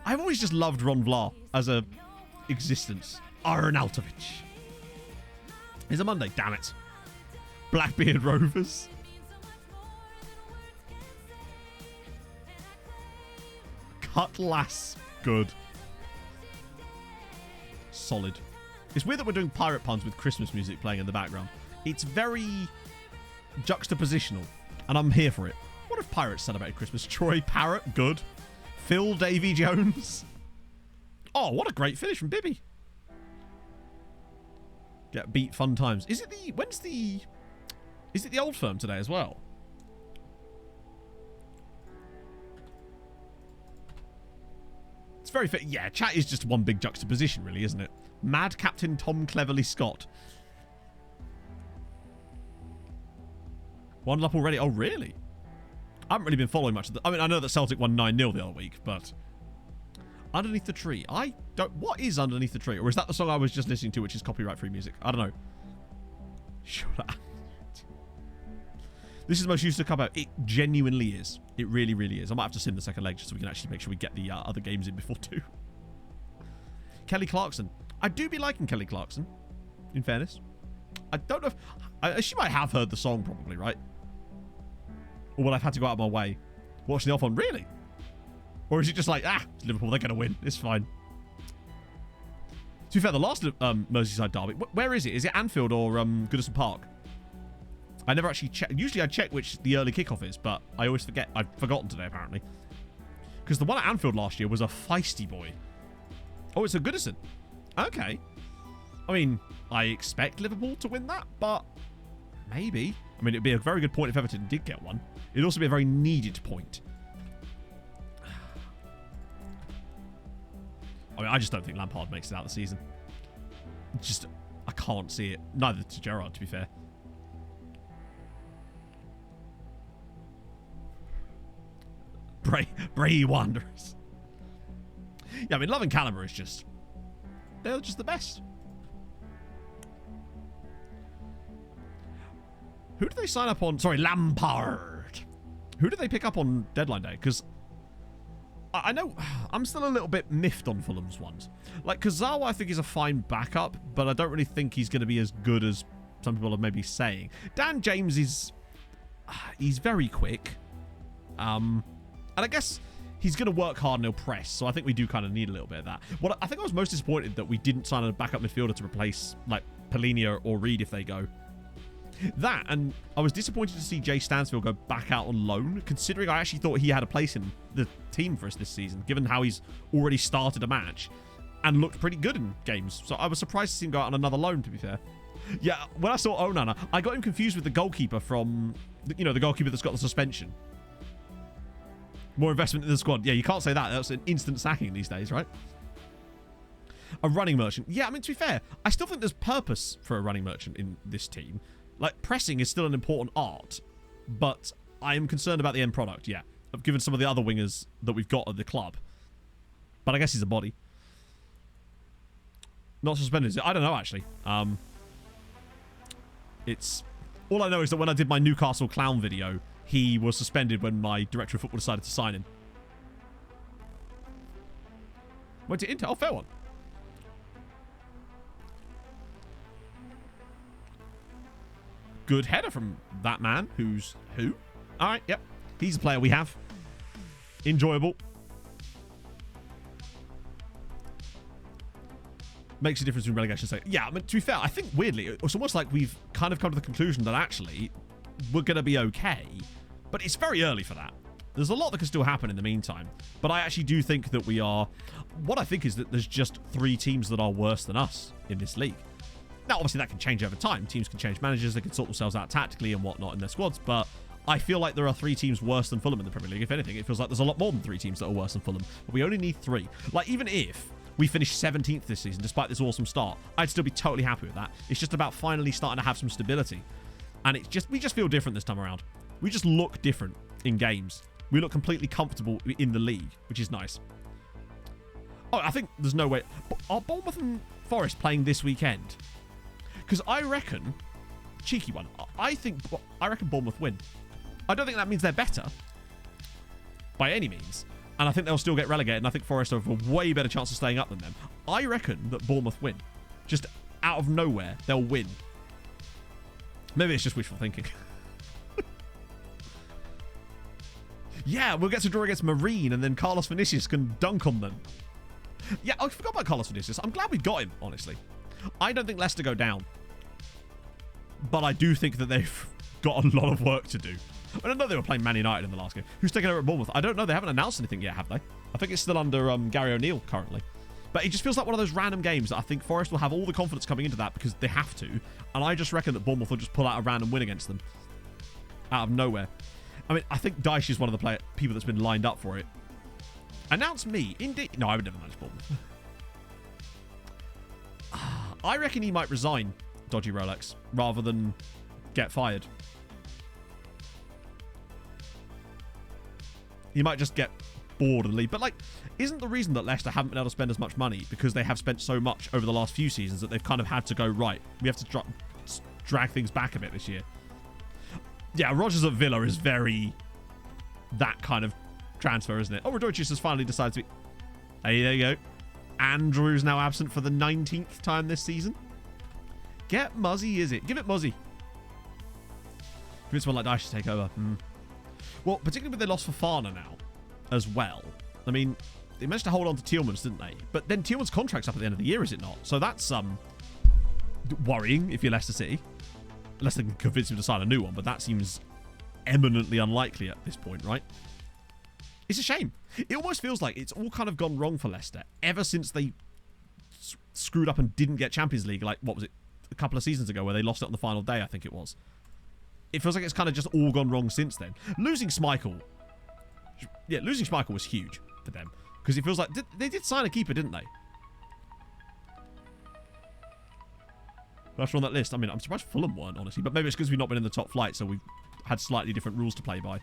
I've always just loved Ron Vlaar as a existence. Arnautovic. It's a Monday, damn it. Blackbeard Rovers. Cutlass. Good. Solid. It's weird that we're doing pirate puns with Christmas music playing in the background. It's very juxtapositional, and I'm here for it. What if pirates celebrated Christmas? Troy Parrott. Good. Phil Davy Jones. Oh, what a great finish from Bibby. Get beat fun times. Is it the old firm today as well? It's very fit. Yeah, chat is just one big juxtaposition, really, isn't it? Mad Captain Tom Cleverly Scott. 1 up already. Oh, really? I haven't really been following much of I mean, I know that Celtic won 9-0 the other week, but Underneath the Tree. I don't... What is Underneath the Tree? Or is that the song I was just listening to, which is copyright-free music? I don't know. Shut up. This is the most used to come out. It genuinely is. It really, really is. I might have to sim the second leg just so we can actually make sure we get the other games in before 2. Kelly Clarkson. I do be liking Kelly Clarkson, in fairness. I don't know if... she might have heard the song, probably, right? Or will I've had to go out of my way. Watching the off on. Really? Or is it just like, it's Liverpool, they're going to win. It's fine. To be fair, the last Merseyside derby, where is it? Is it Anfield or Goodison Park? I never actually check. Usually I check which the early kickoff is, but I always forget. I've forgotten today, apparently. Because the one at Anfield last year was a feisty boy. Oh, it's a Goodison. Okay. I mean, I expect Liverpool to win that, but maybe. I mean, it'd be a very good point if Everton did get one. It'd also be a very needed point. I mean, I just don't think Lampard makes it out of the season. Just, I can't see it. Neither to Gerrard, to be fair. Bray Wanderers. Yeah, I mean, Love and Caliber is just... They're just the best. Who did they sign up on... Sorry, Lampard. Who did they pick up on deadline day? Because I know I'm still a little bit miffed on Fulham's ones. Like, Kazawa, I think, is a fine backup, but I don't really think he's going to be as good as some people are maybe saying. Dan James is... he's very quick. And I guess he's going to work hard and he'll press, so I think we do kind of need a little bit of that. What I think I was most disappointed that we didn't sign a backup midfielder to replace, like, Polinia or Reed if they go. That, and I was disappointed to see Jay Stansfield go back out on loan, considering I actually thought he had a place in the team for us this season, given how he's already started a match and looked pretty good in games. So I was surprised to see him go out on another loan, to be fair. Yeah, when I saw Onana, I got him confused with the goalkeeper from, you know, the goalkeeper that's got the suspension. More investment in the squad. Yeah, you can't say that. That's an instant sacking these days, right? A running merchant. Yeah, I mean, to be fair, I still think there's purpose for a running merchant in this team. Like, pressing is still an important art, but I am concerned about the end product, yeah. I've given some of the other wingers that we've got at the club. But I guess he's a body. Not suspended, is it? I don't know, actually. It's... All I know is that when I did my Newcastle clown video, he was suspended when my director of football decided to sign him. Went to Inter. Oh, fair one. Good header from that man who's who? All right, yep. He's a player we have. Enjoyable. Makes a difference in relegation. So, yeah, I mean, to be fair, I think weirdly, it's almost like we've kind of come to the conclusion that actually we're going to be okay, but it's very early for that. There's a lot that can still happen in the meantime, but I actually do think that we are... What I think is that there's just 3 teams that are worse than us in this league. Now, obviously, that can change over time. Teams can change managers. They can sort themselves out tactically and whatnot in their squads. But I feel like there are 3 teams worse than Fulham in the Premier League. If anything, it feels like there's a lot more than 3 teams that are worse than Fulham. But we only need 3. Like, even if we finish 17th this season, despite this awesome start, I'd still be totally happy with that. It's just about finally starting to have some stability. And it's just we just feel different this time around. We just look different in games. We look completely comfortable in the league, which is nice. Oh, I think there's no way... Are Bournemouth and Forest playing this weekend? Because I reckon, cheeky one, I reckon Bournemouth win. I don't think that means they're better, by any means. And I think they'll still get relegated, and I think Forest have a way better chance of staying up than them. I reckon that Bournemouth win. Just out of nowhere, they'll win. Maybe it's just wishful thinking. Yeah, we'll get to draw against Marine, and then Carlos Vinicius can dunk on them. Yeah, I forgot about Carlos Vinicius. I'm glad we got him, honestly. I don't think Leicester go down. But I do think that they've got a lot of work to do. I don't know they were playing Man United in the last game. Who's taking over at Bournemouth? I don't know. They haven't announced anything yet, have they? I think it's still under Gary O'Neill currently. But it just feels like one of those random games that I think Forest will have all the confidence coming into that because they have to. And I just reckon that Bournemouth will just pull out a random win against them. Out of nowhere. I mean, I think Dyche is one of the people that's been lined up for it. Announce me. Indeed. No, I would never manage Bournemouth. I reckon he might resign, Dodgy Rolex, rather than get fired. He might just get bored and leave. But, like, isn't the reason that Leicester haven't been able to spend as much money because they have spent so much over the last few seasons that they've kind of had to go, right, we have to drag things back a bit this year. Yeah, Rodgers at Villa is very that kind of transfer, isn't it? Oh, Rodgers has finally decided to be... Hey, there you go. Andrew's now absent for the 19th time this season. Get Muzzy, is it? Give it Muzzy. Give it someone like Dyche to take over. Well, particularly when they lost Fofana now as well. I mean, they managed to hold on to Tielemans, didn't they? But then Tielemans' contract's up at the end of the year, is it not? So that's worrying if you're Leicester City. Unless they can convince him to sign a new one, but that seems eminently unlikely at this point, right? It's a shame. It almost feels like it's all kind of gone wrong for Leicester ever since they screwed up and didn't get Champions League, like, what was it, a couple of seasons ago where they lost it on the final day, I think it was. It feels like it's kind of just all gone wrong since then. Losing Schmeichel was huge for them because it feels like they did sign a keeper, didn't they? That's on that list. I mean, I'm surprised Fulham weren't, honestly, but maybe it's because we've not been in the top flight, so we've had slightly different rules to play by.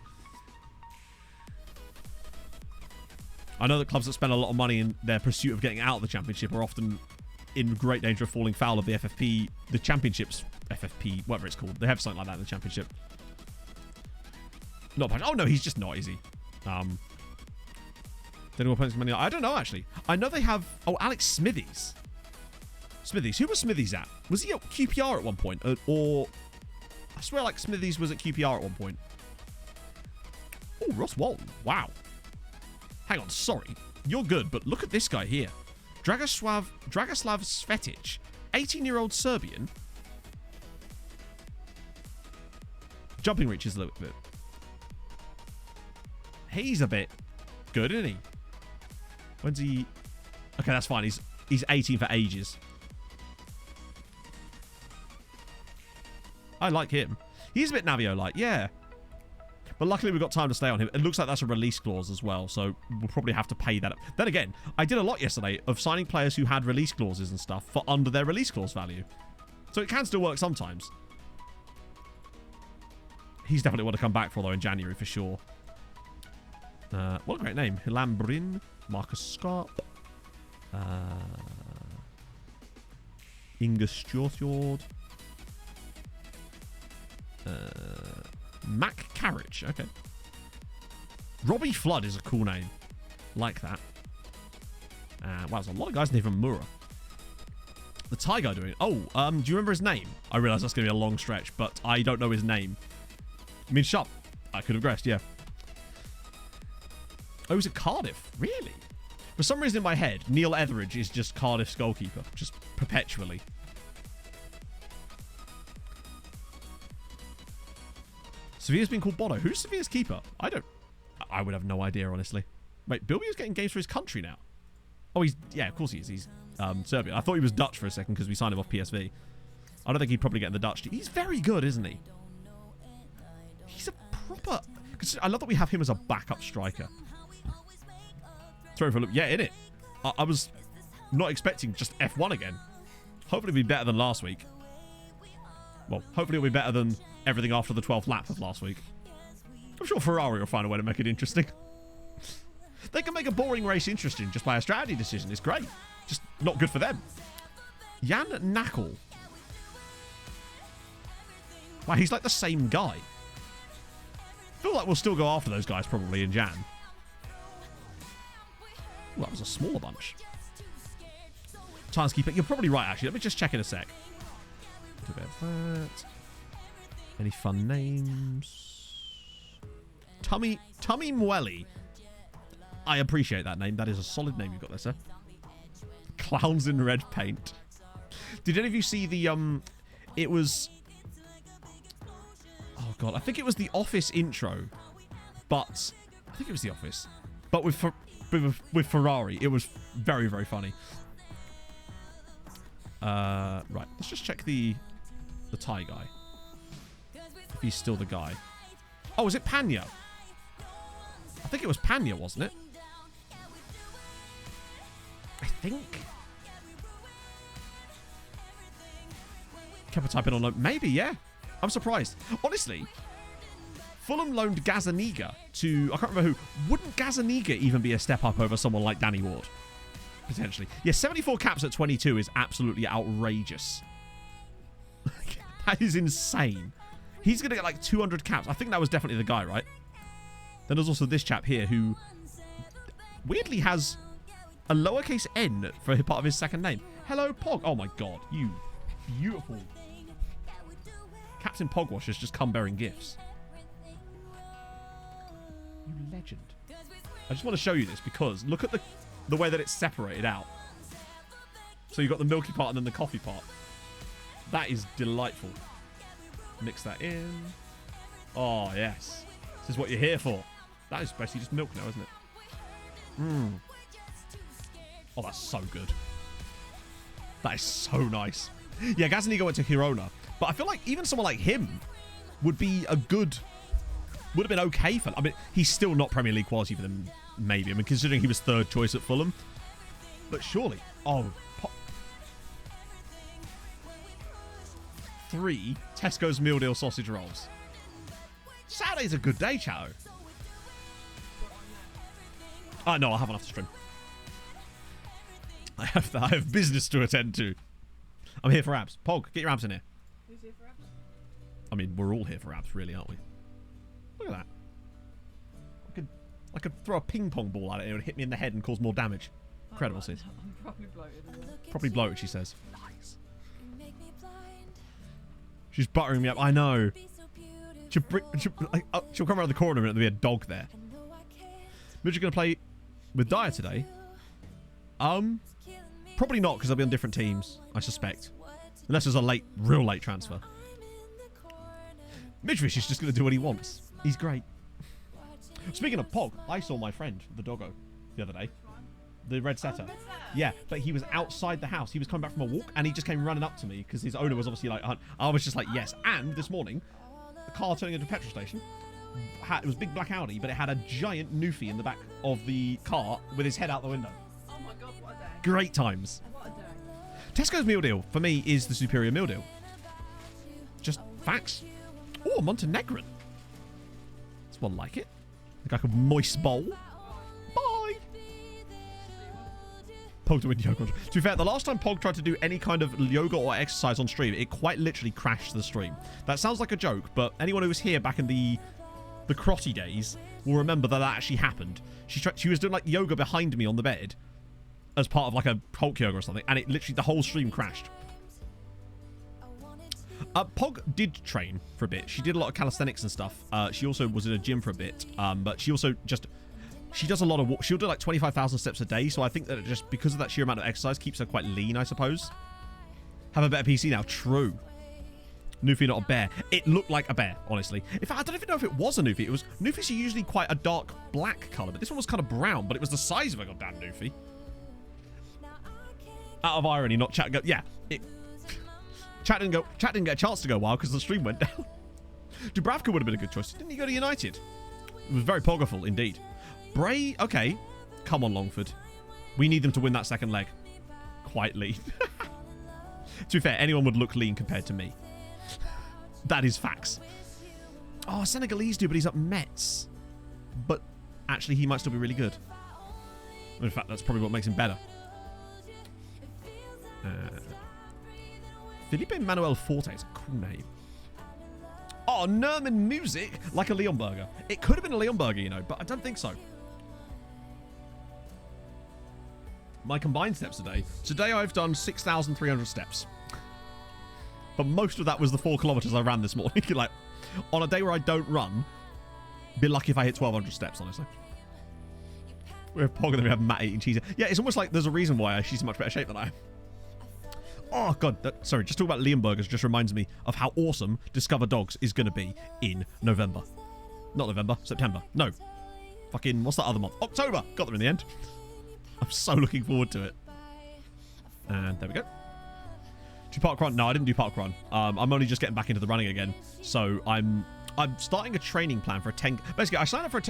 I know that clubs that spend a lot of money in their pursuit of getting out of the Championship are often in great danger of falling foul of the FFP, the Championship's FFP, whatever it's called. They have something like that in the Championship. Not much. Oh, no, he's just not, is he? Don't Anyone playing money? I don't know, actually. I know they have... Oh, Alex Smithies. Smithies. Who was Smithies at? Was he at QPR at one point? Or... I swear, like, Smithies was at QPR at one point. Oh, Ross Walton. Wow. Hang on, sorry. You're good, but look at this guy here. Dragoslav Svetic. 18-year-old Serbian. Jumping reach is a little bit. He's a bit good, isn't he? When's he... Okay, that's fine. He's 18 for ages. I like him. He's a bit Navio-like, yeah. But luckily we've got time to stay on him. It looks like that's a release clause as well, so we'll probably have to pay that up. Then again, I did a lot yesterday of signing players who had release clauses and stuff for under their release clause value. So it can still work sometimes. He's definitely want to come back for, though, in January for sure. What a great name. Hilam Brin, Marcus Scarp, Inga Stjorthjord, Mac Carriage. Okay. Robbie Flood is a cool name. Like that. Wow, there's a lot of guys named from Mura. The Thai guy doing it. Oh, do you remember his name? I realise that's going to be a long stretch, but I don't know his name. I mean, Sharp. I could have guessed, yeah. Oh, he was at Cardiff. Really? For some reason in my head, Neil Etheridge is just Cardiff's goalkeeper. Just perpetually. Sevilla's been called Bono. Who's Sevilla's keeper? I would have no idea, honestly. Wait, Bilbio's getting games for his country now. Oh, yeah, of course he is. He's Serbian. I thought he was Dutch for a second because we signed him off PSV. I don't think he'd probably get in the Dutch team. He's very good, isn't he? He's a proper... I love that we have him as a backup striker. Throw for a look. Yeah, in it. I was not expecting just F1 again. Hopefully it'll be better than last week. Well, hopefully it'll be better than everything after the 12th lap of last week. I'm sure Ferrari will find a way to make it interesting. They can make a boring race interesting just by a strategy decision. It's great. Just not good for them. Jan Knackle. Wow, he's like the same guy. I feel like we'll still go after those guys probably in Jan. Ooh, that was a smaller bunch. Timeskeeper. You're probably right, actually. Let me just check in a sec. Do a bit of that. Any fun names? Tummy Mweli. I appreciate that name. That is a solid name you've got there, sir. Clowns in red paint. Did any of you see the it was... Oh god, I think it was the Office intro. But I think it was the Office. But with Ferrari, it was very, very funny. Right, let's just check the Thai guy. If he's still the guy. Oh, is it Panya? I think it was Panya, wasn't it? I think. Kept typing on. Maybe, yeah. I'm surprised. Honestly, Fulham loaned Gazaniga to... I can't remember who. Wouldn't Gazaniga even be a step up over someone like Danny Ward? Potentially. Yeah, 74 caps at 22 is absolutely outrageous. That is insane. He's going to get like 200 caps. I think that was definitely the guy, right? Then there's also this chap here who weirdly has a lowercase n for part of his second name. Hello, Pog. Oh my god, you beautiful. Captain Pogwash has just come bearing gifts. You legend. I just want to show you this because look at the way that it's separated out. So you've got the milky part and then the coffee part. That is delightful. Mix that in. Oh, yes. This is what you're here for. That is basically just milk now, isn't it? Mmm. Oh, that's so good. That is so nice. Yeah, Gazaniga went to Girona. But I feel like even someone like him would be a good... Would have been okay for... I mean, he's still not Premier League quality for them, maybe. I mean, considering he was third choice at Fulham. But surely... Oh, 3 Tesco's meal deal sausage rolls. Saturday's a good day, Chato. No, I'll have enough to stream. I have business to attend to. I'm here for abs. Pog, get your abs in here. Who's here for abs? I mean, we're all here for abs, really, aren't we? Look at that. I could throw a ping pong ball at it and it would hit me in the head and cause more damage. Incredible, sis. I'm probably bloated. Probably bloated, she says. Nice. She's buttering me up. I know. She'll come around the corner and there'll be a dog there. Midge, going to play with Dyer today? Probably not, because they'll be on different teams, I suspect. Unless there's a real late transfer. Midgefish is just going to do what he wants. He's great. Speaking of Pog, I saw my friend, the doggo, the other day. The red setter. Yeah, but he was outside the house. He was coming back from a walk, and he just came running up to me, because his owner was obviously like, I was just like, yes. And this morning, the car turning into a petrol station, it was a big black Audi, but it had a giant Newfie in the back of the car with his head out the window. Oh my god, what a day. Great times. What a day. Tesco's meal deal, for me, is the superior meal deal. Just facts. Oh, Montenegrin. That's one like it. Like a moist bowl. Bye. Pog to win yoga. To be fair, the last time Pog tried to do any kind of yoga or exercise on stream, it quite literally crashed the stream. That sounds like a joke, but anyone who was here back in the crotty days will remember that actually happened. She was doing like yoga behind me on the bed as part of like a Hulk yoga or something, and it literally, the whole stream crashed. Pog did train for a bit. She did a lot of calisthenics and stuff. She also was in a gym for a bit, but she also she does a lot of she'll do like 25,000 steps a day, so I think that it just, because of that sheer amount of exercise, keeps her quite lean, I suppose. Have a better PC now. True. Newfie, not a bear. It looked like a bear, honestly. In fact, I don't even know if it was a Newfie. Newfies are usually quite a dark black colour, but this one was kind of brown, but it was the size of a goddamn Newfie. Out of irony, not chat. Yeah, Chat didn't get a chance to go wild because the stream went down. Dubravka would have been a good choice. Didn't he go to United? It was very poggerful indeed. Bray, okay. Come on, Longford. We need them to win that second leg. Quite lean. To be fair, anyone would look lean compared to me. That is facts. Oh, Senegalese dude, but he's up Mets. But actually, he might still be really good. In fact, that's probably what makes him better. Felipe Manuel Forte is a cool name. Oh, Nerman Music, like a Leon Burger. It could have been a Leon Burger, you know, but I don't think so. My combined steps today. Today I've done 6,300 steps. But most of that was the 4 kilometers I ran this morning. Like, on a day where I don't run, be lucky if I hit 1,200 steps, honestly. We're Pog and we have Matt eating cheese. Yeah, it's almost like there's a reason why she's in much better shape than I am. Oh, God. Sorry, just talking about Liam Burgers just reminds me of how awesome Discover Dogs is going to be in November. Not November, September. No. Fucking, what's that other month? October. Got them in the end. I'm so looking forward to it. And there we go. Did you park run? No, I didn't do park run. I'm only just getting back into the running again. So I'm starting a training plan for a 10... Basically, I signed up for a...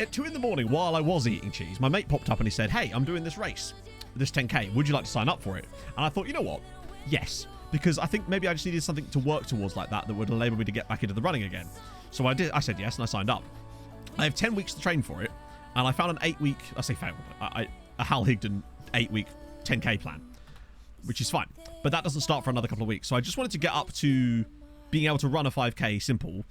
At 2 in the morning, while I was eating cheese, my mate popped up and he said, hey, I'm doing this race. This 10k, would you like to sign up for it? And I thought, you know what? Yes, because I think maybe I just needed something to work towards like that would enable me to get back into the running again. So I did. I said yes, and I signed up. I have 10 weeks to train for it, and I found an 8-week, I say failed, a Hal Higdon 8-week 10k plan, which is fine. But that doesn't start for another couple of weeks. So I just wanted to get up to being able to run a 5k simple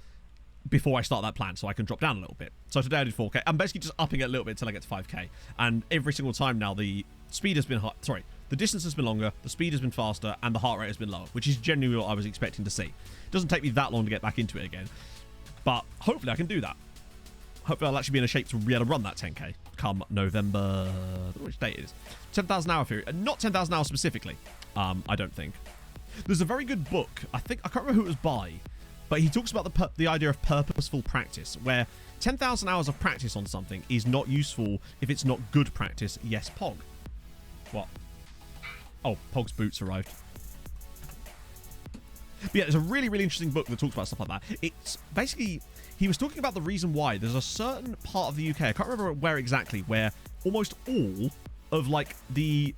before I start that plan, so I can drop down a little bit. So today I did 4k. I'm basically just upping it a little bit until I get to 5k. And every single time now, the speed has been the distance has been longer, the speed has been faster, and the heart rate has been lower, which is genuinely what I was expecting to see. It doesn't take me that long to get back into it again, but hopefully I can do that. Hopefully I'll actually be in a shape to be able to run that 10k come November, which date it is. 10,000 hour theory. Not 10,000 hours specifically, I don't think. There's a very good book, I can't remember who it was by, but he talks about the idea of purposeful practice, where 10,000 hours of practice on something is not useful if it's not good practice. Yes, Pog. What? Oh, Pog's boots arrived. But yeah, it's a really, really interesting book that talks about stuff like that. It's basically, he was talking about the reason why there's a certain part of the UK, I can't remember where exactly, where almost all of like the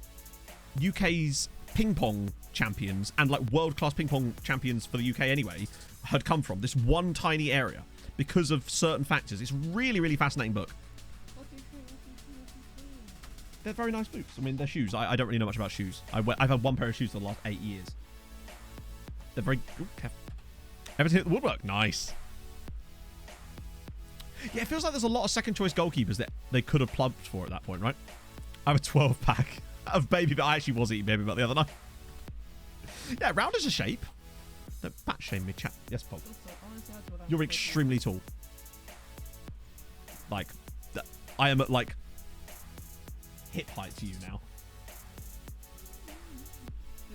UK's ping pong champions and like world-class ping pong champions for the UK anyway had come from this one tiny area because of certain factors. It's a really, really fascinating book. They're very nice boots. I mean, they're shoes. I don't really know much about shoes. I've had one pair of shoes for the last 8 years. They're very... Ooh, everything at the woodwork. Nice. Yeah, it feels like there's a lot of second choice goalkeepers that they could have plumped for at that point, right? I have a 12-pack of baby, but I actually was eating baby, but the other night. Yeah, round as a shape. Don't fat shame me, chat. Yes, Bob. You're extremely tall. Like, I am at like hip height to you now.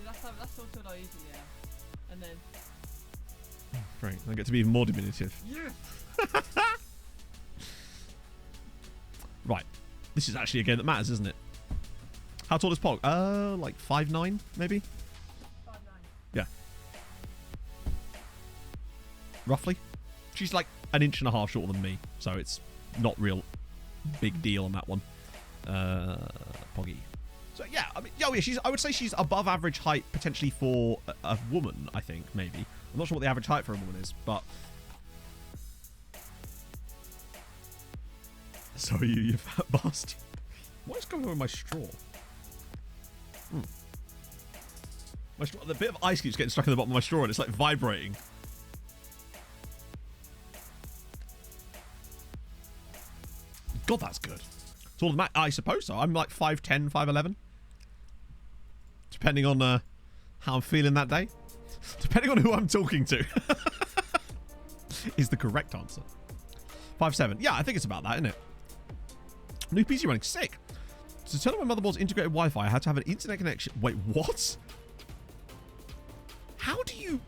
That's sort of like easy, yeah. And then. Great, I get to be even more diminutive. Yeah. Right, this is actually a game that matters, isn't it? How tall is Pog? Like 5'9", maybe. 5'9". Yeah. Roughly. She's like an inch and a half shorter than me, so it's not real big deal on that one. Poggy. So yeah, I mean, yeah, I would say she's above average height potentially for a woman. I think maybe. I'm not sure what the average height for a woman is, but. So are you fat bastard. What is going on with my straw? My straw, the bit of ice keeps getting stuck in the bottom of my straw and it's like vibrating. God, that's good. Taller than Matt, I suppose so. I'm like 5'10", 5'11". Depending on how I'm feeling that day. Depending on who I'm talking to. Is the correct answer. 5'7". Yeah, I think it's about that, isn't it? New PC running. Sick. To turn on my motherboard's integrated Wi-Fi, I had to have an internet connection. Wait, what? How do you...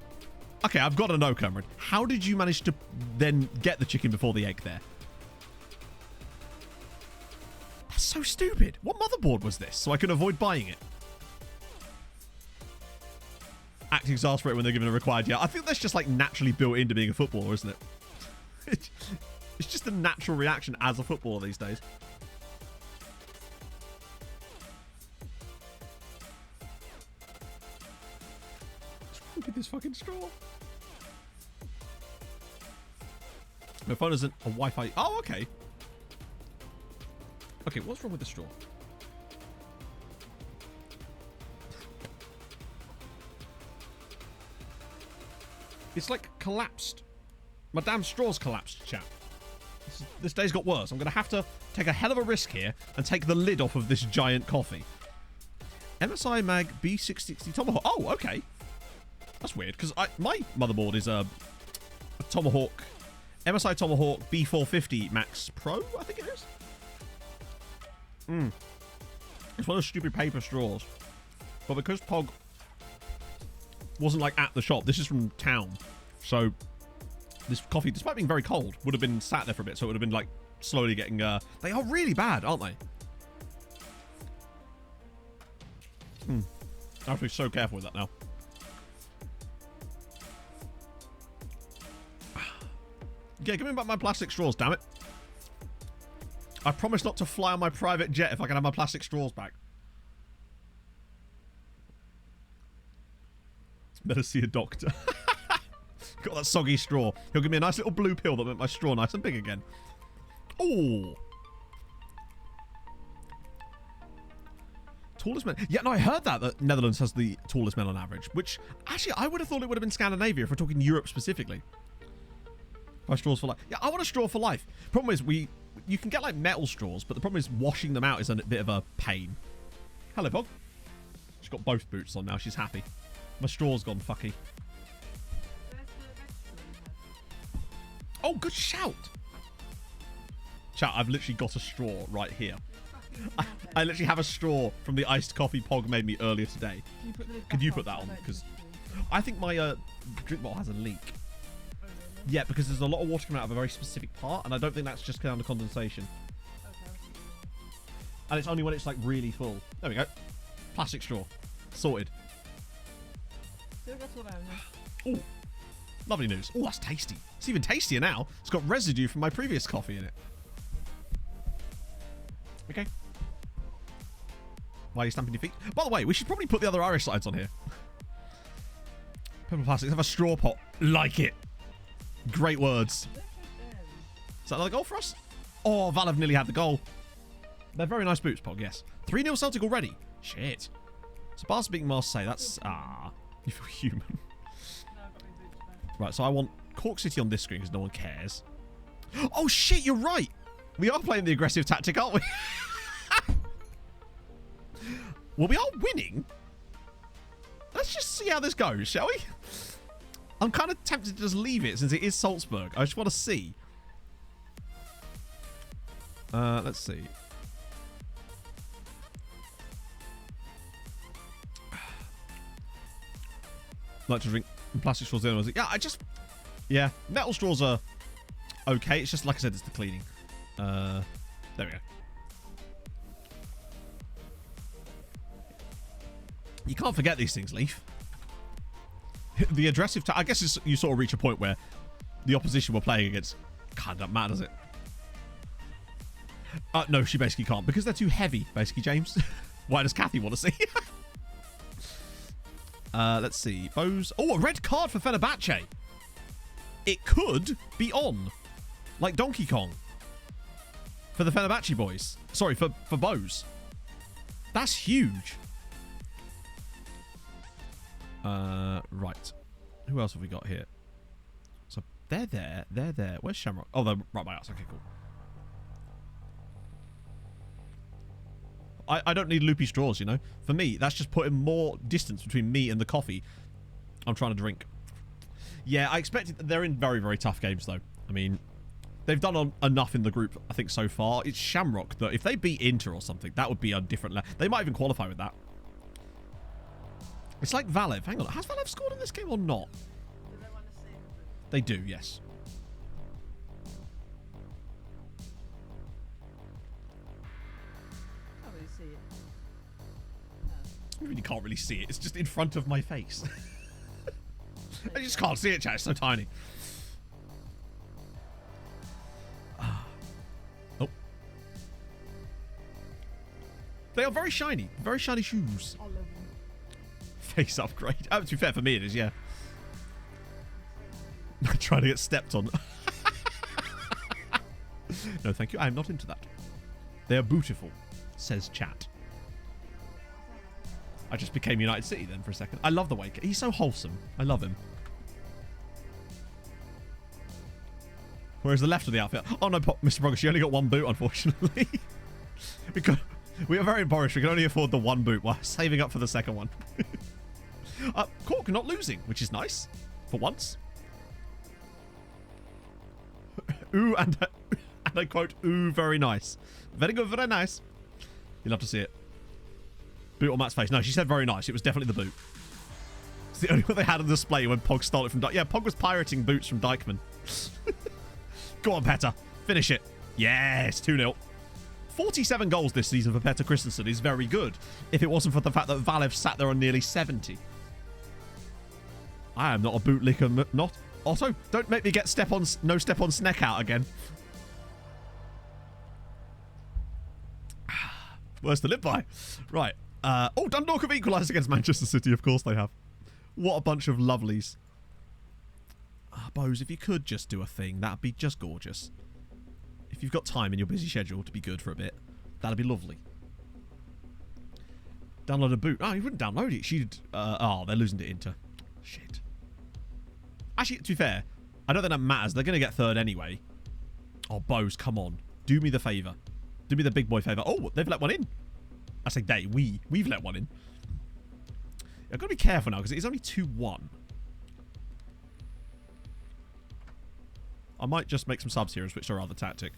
Okay, I've got to know, Cameron. How did you manage to then get the chicken before the egg there? That's so stupid. What motherboard was this? So I can avoid buying it. Act exasperated when they're given a required... Yeah, I think that's just like naturally built into being a footballer, isn't it? It's just a natural reaction as a footballer these days. Look at this fucking straw. My phone isn't a Wi-Fi. Oh, okay. Okay, what's wrong with the straw? It's like collapsed. My damn straw's collapsed, chat. This day's got worse. I'm going to have to take a hell of a risk here and take the lid off of this giant coffee. MSI Mag B660 Tomahawk. Oh, okay. That's weird, because my motherboard is a Tomahawk, MSI Tomahawk B450 Max Pro, I think it is. It's one of those stupid paper straws. But because Pog wasn't like at the shop, this is from town. So this coffee, despite being very cold, would have been sat there for a bit. So it would have been like slowly getting... they are really bad, aren't they? I have to be so careful with that now. Yeah, give me back my plastic straws, damn it. I promise not to fly on my private jet if I can have my plastic straws back. Better see a doctor. Got that soggy straw. He'll give me a nice little blue pill that'll make my straw nice and big again. Oh. Tallest men. Yeah, no, I heard that Netherlands has the tallest men on average, which actually I would have thought it would have been Scandinavia if we're talking Europe specifically. My straws for life. Yeah, I want a straw for life. Problem is, you can get like metal straws, but the problem is washing them out is a bit of a pain. Hello, Pog. She's got both boots on now. She's happy. My straw's gone fucky. Oh, good shout. Chat, I've literally got a straw right here. I literally have a straw from the iced coffee Pog made me earlier today. Could you put that on? Because I think my drink bottle has a leak. Yeah, because there's a lot of water coming out of a very specific part, and I don't think that's just down to condensation. And it's only when it's like really full. There we go. Plastic straw. Sorted. Oh, lovely news. Oh, that's tasty. It's even tastier now. It's got residue from my previous coffee in it. Okay. Why are you stamping your feet? By the way, we should probably put the other Irish slides on here. Purple plastics have a straw pot. Like it. Great words. Is that another goal for us? Oh, Val have nearly had the goal. They're very nice boots, Pog, yes. 3-0 Celtic already. Shit. So Barca beating Marseille. That's... you feel human. Right, so I want Cork City on this screen because no one cares. Oh, shit, you're right. We are playing the aggressive tactic, aren't we? Well, we are winning. Let's just see how this goes, shall we? I'm kind of tempted to just leave it since it is Salzburg. I just want to see. Let's see. Like to drink plastic straws. Yeah, metal straws are okay. It's just, like I said, it's the cleaning. There we go. You can't forget these things, Leaf. The aggressive... I guess you sort of reach a point where the opposition we're playing against kind of doesn't matter, does it? No, she basically can't. Because they're too heavy, basically, James. Why does Kathy want to see? Let's see. Bows. Oh, a red card for Fenerbahce. It could be on. Like Donkey Kong. For the Fenerbahce boys. Sorry, for Bows. That's huge. Right. Who else have we got here? So they're there. They're there. Where's Shamrock? Oh, they're right by us. Okay, cool. I don't need loopy straws, you know. For me, that's just putting more distance between me and the coffee I'm trying to drink. Yeah, I expected... They're in very, very tough games, though. I mean, they've done enough in the group, I think, so far. It's Shamrock that if they beat Inter or something, that would be a different level. They might even qualify with that. It's like Valev. Hang on. Has Valev scored in this game or not? They do, yes. I really can't really see it. It's just in front of my face. I just can't see it, chat. It's so tiny. Oh. They are very shiny. Very shiny shoes. I love them. Face upgrade. Oh, to be fair, for me it is, yeah. Trying to get stepped on. No, thank you. I'm not into that. They are beautiful, says chat. I just became United City then for a second. I love the Waker. He's so wholesome. I love him. Whereas the left of the outfit... Oh, no, Mr. Progress, you only got one boot, unfortunately. We are very impoverished. We can only afford the one boot while saving up for the second one. Cork not losing, which is nice. For once. Ooh, and I quote, ooh, very nice. Very good, very nice. You'll have to see it. Boot on Matt's face. No, she said very nice. It was definitely the boot. It's the only one they had on display when Pog stole it from Dykeman. Yeah, Pog was pirating boots from Dykeman. Go on, Petter. Finish it. Yes, 2-0. 47 goals this season for Petter Christensen is very good. If it wasn't for the fact that Valev sat there on nearly 70. I am not a bootlicker, not. Otto, don't make me get no step on Sneck out again. Worse to live by. Right. Oh, Dundalk have equalised against Manchester City. Of course they have. What a bunch of lovelies. Bose, if you could just do a thing, that'd be just gorgeous. If you've got time in your busy schedule to be good for a bit, that'd be lovely. Download a boot. Oh, you wouldn't download it. She'd... oh, they're losing to Inter. Shit. Actually, to be fair, I don't think that matters. They're going to get third anyway. Oh, Bose, come on. Do me the favour. Do me the big boy favour. Oh, they've let one in. I say they. We've let one in. I've got to be careful now because it's only 2-1. I might just make some subs here and switch to our other tactic.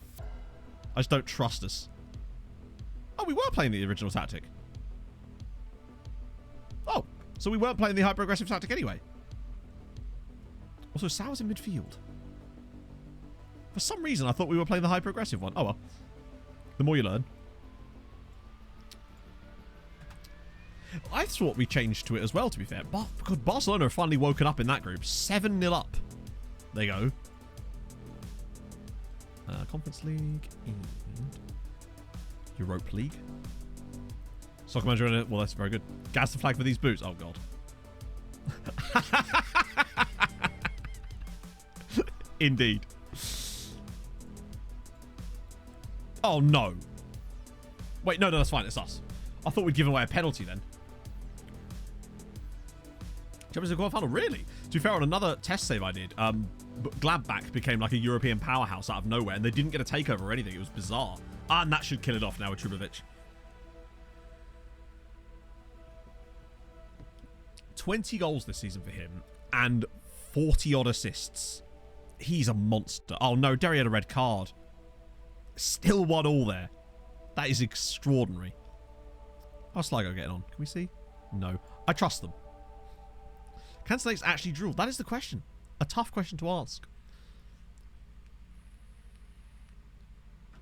I just don't trust us. Oh, we were playing the original tactic. Oh, so we weren't playing the hyper-aggressive tactic anyway. Also, Sauer's in midfield. For some reason, I thought we were playing the hyper-aggressive one. Oh, well. The more you learn. I thought we changed to it as well, to be fair. Because Barcelona have finally woken up in that group. 7-0 up. There you go. Conference League and Europa League. Soccer Manager, well, that's very good. Gas the flag for these boots. Oh, God. Indeed. Oh, no. Wait, no, that's fine. It's us. I thought we'd given away a penalty then. Champions League quarterfinal, really? To be fair, on another test save I did, Gladbach became like a European powerhouse out of nowhere, and they didn't get a takeover or anything. It was bizarre. And that should kill it off now with Trubovic. 20 goals this season for him, and 40-odd assists. He's a monster. Oh no, Derry had a red card. Still 1-1 there. That is extraordinary. How's Sligo getting on? Can we see? No. I trust them. Can Snakes actually drool? That is the question. A tough question to ask.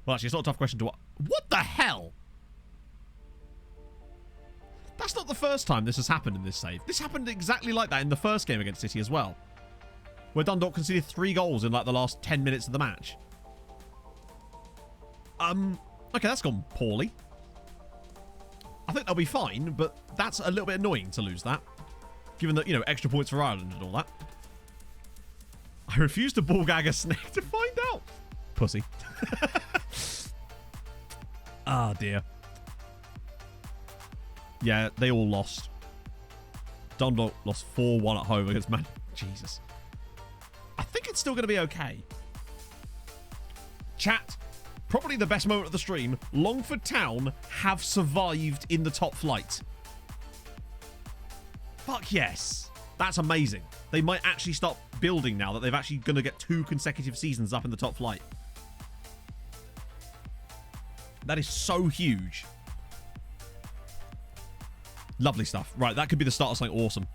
Well, actually, it's not a tough question to ask. What the hell? That's not the first time this has happened in this save. This happened exactly like that in the first game against City as well, where Dundalk conceded 3 goals in like the last 10 minutes of the match. Okay, that's gone poorly. I think they'll be fine, but that's a little bit annoying to lose that, given that, you know, extra points for Ireland and all that. I refuse to ball gag a snake to find out. Pussy. Ah, dear. Yeah, they all lost. Dundalk lost 4-1 at home against Man. Jesus. I think it's still going to be okay. Chat. Probably the best moment of the stream. Longford Town have survived in the top flight. Fuck yes. That's amazing. They might actually start building now that they've actually going to get 2 consecutive seasons up in the top flight. That is so huge. Lovely stuff. Right, that could be the start of something awesome.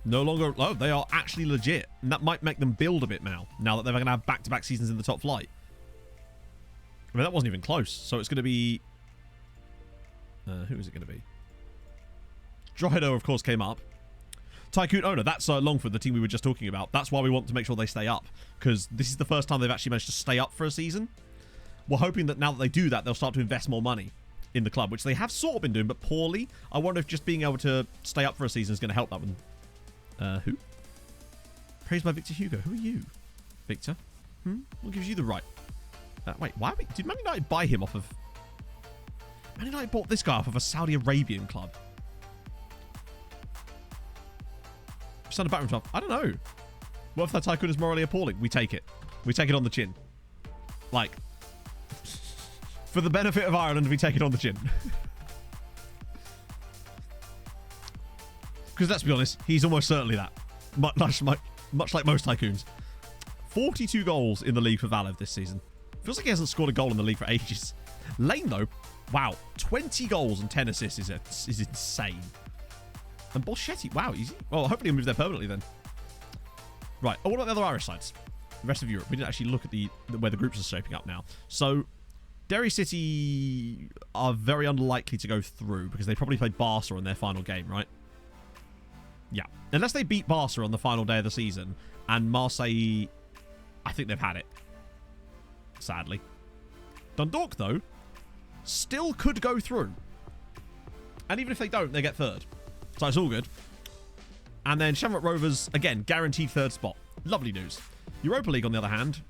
No longer... Oh, they are actually legit. And that might make them build a bit now that they're going to have back-to-back seasons in the top flight. I mean, that wasn't even close. So it's going to be... who is it going to be? Drogheda, of course, came up. Tycoon Owner, that's Longford, the team we were just talking about. That's why we want to make sure they stay up, because this is the first time they've actually managed to stay up for a season. We're hoping that now that they do that, they'll start to invest more money in the club, which they have sort of been doing, but poorly. I wonder if just being able to stay up for a season is going to help that one. Who? Praised by Victor Hugo. Who are you, Victor? What gives you the right? Wait, why? Did Man United buy him off of... Man United bought this guy off of a Saudi Arabian club. Son of Batman 12. I don't know. What if that tycoon is morally appalling? We take it. We take it on the chin. Like, for the benefit of Ireland, we take it on the chin. Because let's be honest, he's almost certainly that. Much like most tycoons. 42 goals in the league for Valev this season. Feels like he hasn't scored a goal in the league for ages. Lane, though, wow, 20 goals and 10 assists is insane. And Bolshetti, wow, easy. Well, hopefully he'll move there permanently then. Right, what about the other Irish sides? The rest of Europe. We didn't actually look at where the groups are shaping up now. So, Derry City are very unlikely to go through because they probably played Barca in their final game, right? Yeah. Unless they beat Barca on the final day of the season, and Marseille, I think they've had it. Sadly. Dundalk, though, still could go through. And even if they don't, they get third. So it's all good. And then Shamrock Rovers, again, guaranteed third spot. Lovely news. Europa League, on the other hand,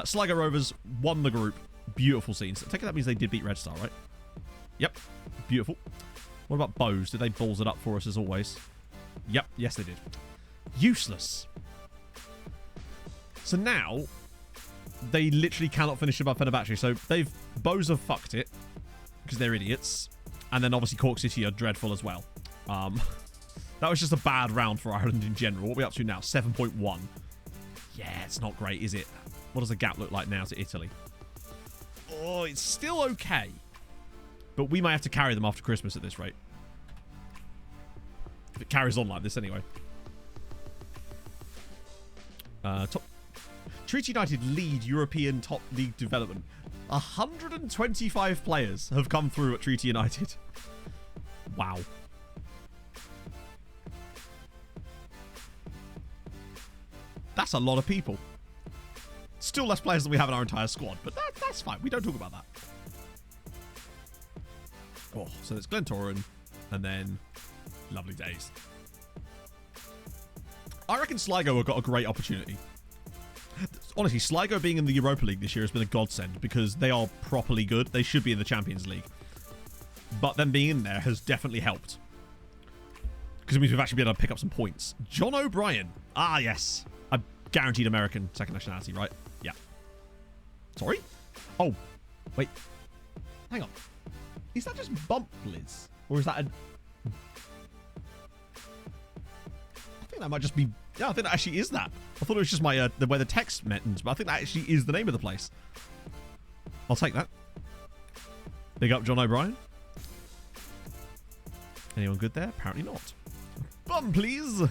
Sligo Rovers won the group. Beautiful scenes. I take it that means they did beat Red Star, right? Yep. Beautiful. What about Bows? Did they balls it up for us as always? Yep. Yes, they did. Useless. So now, they literally cannot finish above Fenerbahce. So Bows have fucked it because they're idiots. And then obviously Cork City are dreadful as well. That was just a bad round for Ireland in general. What are we up to now? 7.1. Yeah, it's not great, is it? What does the gap look like now to Italy? Oh, it's still okay. But we might have to carry them after Christmas at this rate. If it carries on like this anyway. Treaty United lead European top league development. 125 players have come through at Treaty United. Wow. That's a lot of people. Still less players than we have in our entire squad, but that's fine. We don't talk about that. Oh, so there's Glentoran, and then lovely days. I reckon Sligo have got a great opportunity. Honestly, Sligo being in the Europa League this year has been a godsend because they are properly good. They should be in the Champions League. But them being in there has definitely helped. Because it means we've actually been able to pick up some points. John O'Brien. Ah, yes. A guaranteed American second nationality, right? Yeah. Sorry? Oh, wait. Hang on. Is that just bump Liz? Or is that a... I think that might just be... Yeah, I think that actually is that. I thought it was just my the way the text meant, but I think that actually is the name of the place. I'll take that. Big up John O'Brien. Anyone good there? Apparently not. Bum, please.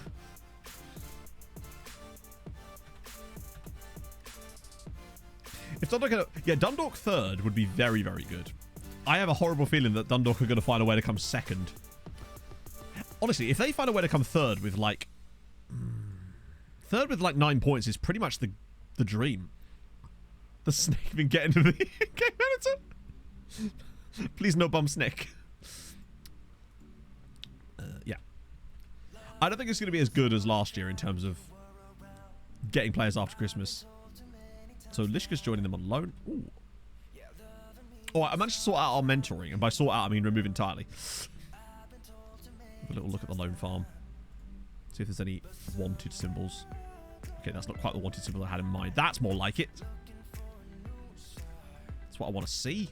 If Dundalk... Yeah, Dundalk third would be very, very good. I have a horrible feeling that Dundalk are going to find a way to come second. Honestly, if they find a way to come third with like 9 points is pretty much the dream. The snake been getting to the game editor. Please no bum snake. Yeah. I don't think it's going to be as good as last year in terms of getting players after Christmas. So Lishka's joining them on loan. Ooh. Oh, I managed to sort out our mentoring, and by sort out I mean remove entirely. Have a little look at the loan farm. See if there's any wanted symbols. Okay, that's not quite the wanted symbol I had in mind. That's more like it. That's what I want to see.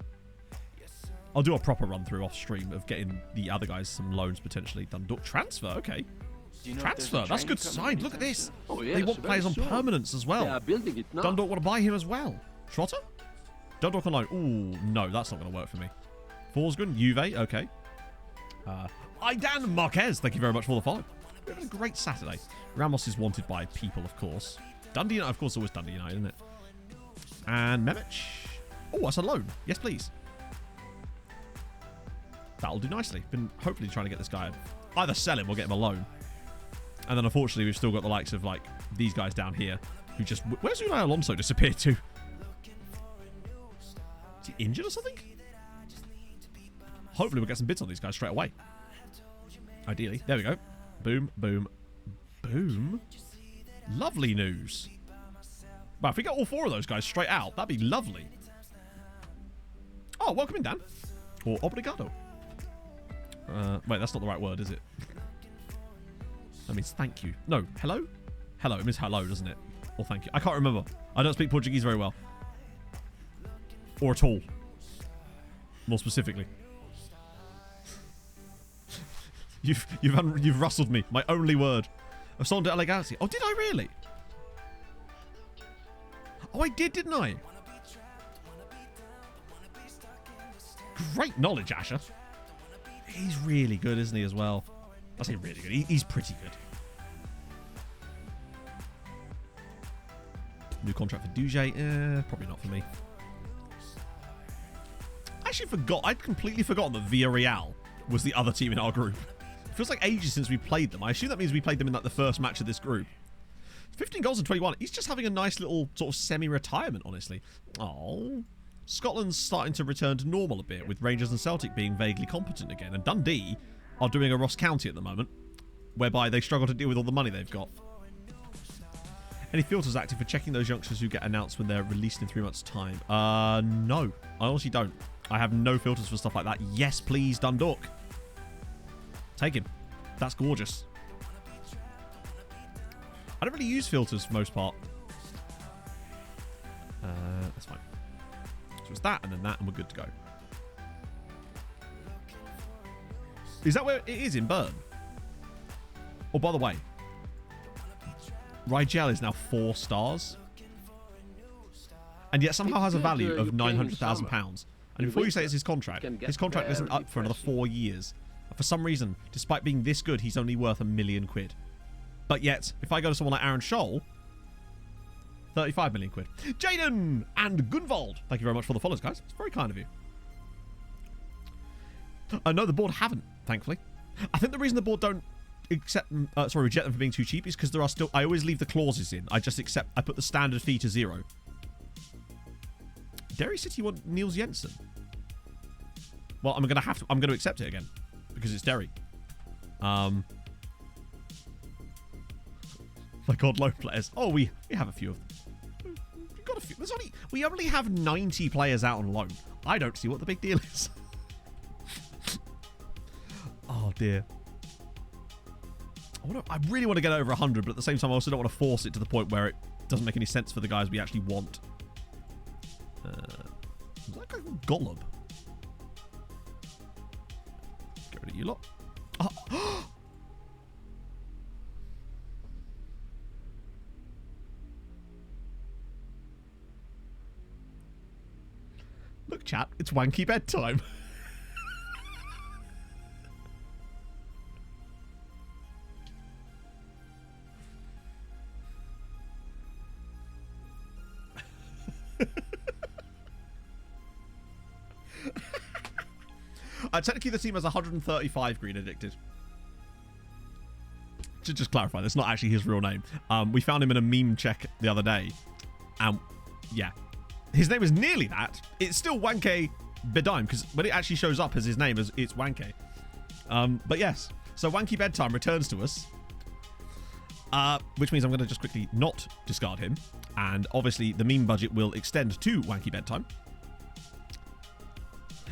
I'll do a proper run through off stream of getting the other guys some loans potentially done. Transfer, okay. Transfer, that's a good sign. Look at this. Oh, yes, they want players on permanence as well. They are building it now. Dundalk want to buy him as well. Trotter? Dundalk on loan. Ooh, no, that's not going to work for me. Forsgren, Juve, okay. Aidan Marquez, thank you very much for the follow. We're having a great Saturday. Ramos is wanted by people, of course. Dundee United, of course, always Dundee United, isn't it? And Memic. Oh, that's a loan. Yes, please. That'll do nicely. Been hopefully trying to get this guy either sell him or get him a loan. And then unfortunately we've still got the likes of like these guys down here who just... Where's Unai Alonso disappeared to? Is he injured or something? Hopefully we'll get some bids on these guys straight away. Ideally. There we go. Boom, boom, boom. Lovely news. Well, if we get all 4 of those guys straight out, that'd be lovely. Oh, welcome in, Dan. Or obrigado. Wait, that's not the right word, is it? That means thank you. No, hello? Hello. It means hello, doesn't it? Or thank you. I can't remember. I don't speak Portuguese very well. Or at all. More specifically. You've rustled me. My only word. A son de elegancia. Oh, did I really? Oh, I did, didn't I? Great knowledge, Asher. He's really good, isn't he, as well? I say really good. He's pretty good. New contract for Duje. Probably not for me. I actually forgot. I'd completely forgotten that Villarreal was the other team in our group. It feels like ages since we played them. I assume that means we played them in like the first match of this group. 15 goals in 21. He's just having a nice little sort of semi-retirement, honestly. Oh. Scotland's starting to return to normal a bit, with Rangers and Celtic being vaguely competent again. And Dundee are doing a Ross County at the moment, whereby they struggle to deal with all the money they've got. Any filters active for checking those youngsters who get announced when they're released in 3 months' time? No. I honestly don't. I have no filters for stuff like that. Yes, please, Dundalk. Take him. That's gorgeous. I don't really use filters for the most part. That's fine. So it's that and then that and we're good to go. Is that where it is in Bern? Oh, by the way, Rigel is now 4 stars. And yet somehow has a value of £900,000. And before you say it's his contract isn't up for another 4 years. And for some reason, despite being this good, he's only worth £1 million. But yet, if I go to someone like Aaron Scholl, 35 million quid. Jaden and Gunvald, thank you very much for the follows, guys. It's very kind of you. No, the board haven't, thankfully. I think the reason the board don't reject them for being too cheap is because there are still... I always leave the clauses in. I put the standard fee to 0. Derry City want Niels Jensen. Well, I'm going to accept it again because it's Derry. My God, low players. Oh, we have a few of them. We've got a few. We only have 90 players out on loan. I don't see what the big deal is. Oh dear. I really want to get over 100, but at the same time, I also don't want to force it to the point where it doesn't make any sense for the guys we actually want. Is that guy called Golub? Get rid of you lot. Oh. Look, chat, it's wanky bedtime. Technically, the team has 135 green addicted. To just clarify, that's not actually his real name. We found him in a meme check the other day. Yeah. His name is nearly that. It's still Wanke Bedime, because when it actually shows up as his name, it's Wanke. But yes, so Wanky Bedtime returns to us. Which means I'm going to just quickly not discard him. And obviously, the meme budget will extend to Wanky Bedtime.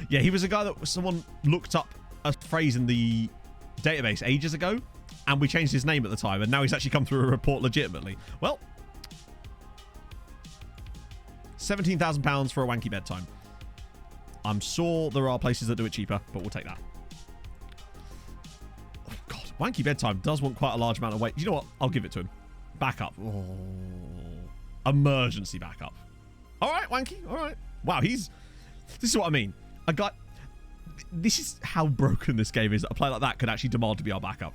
Yeah, he was a guy that someone looked up a phrase in the database ages ago, and we changed his name at the time, and now he's actually come through a report legitimately. Well, £17,000 for a Wanky Bedtime. I'm sure there are places that do it cheaper, but we'll take that. Oh, God. Wanky Bedtime does want quite a large amount of weight. You know what? I'll give it to him. Backup. Oh. Emergency backup. All right, Wanky. All right. Wow, this is what I mean. This is how broken this game is. A player like that could actually demand to be our backup.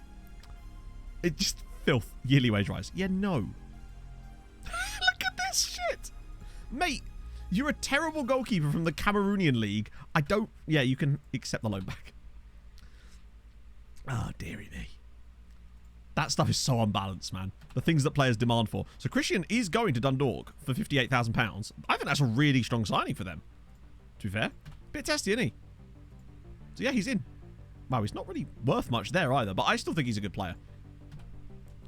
It just filth. Yearly wage rise. Yeah, no. Look at this shit. Mate, you're a terrible goalkeeper from the Cameroonian league. Yeah, you can accept the loan back. Oh, dearie me. That stuff is so unbalanced, man. The things that players demand for. So Christian is going to Dundalk for £58,000. I think that's a really strong signing for them. To be fair. Bit testy, isn't he? So yeah, he's in. Wow, he's not really worth much there either, but I still think he's a good player.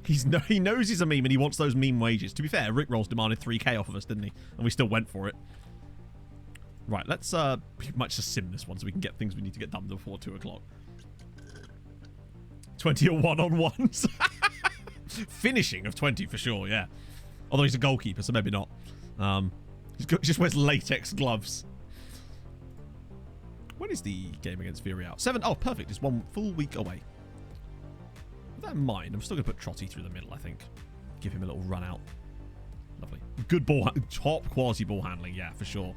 He knows he's a meme and he wants those meme wages. To be fair, Rick Rolls demanded 3k off of us, didn't he? And we still went for it. Right, let's we might just sim this one so we can get things we need to get done before 2 o'clock. 20 or one-on-ones. Finishing of 20 for sure, yeah. Although he's a goalkeeper, so maybe not. He just wears latex gloves. When is the game against Fury out? 7. Oh, perfect. It's 1 full week away. With that in mind, I'm still going to put Trotty through the middle, I think. Give him a little run out. Lovely. Good ball. Top quality ball handling. Yeah, for sure.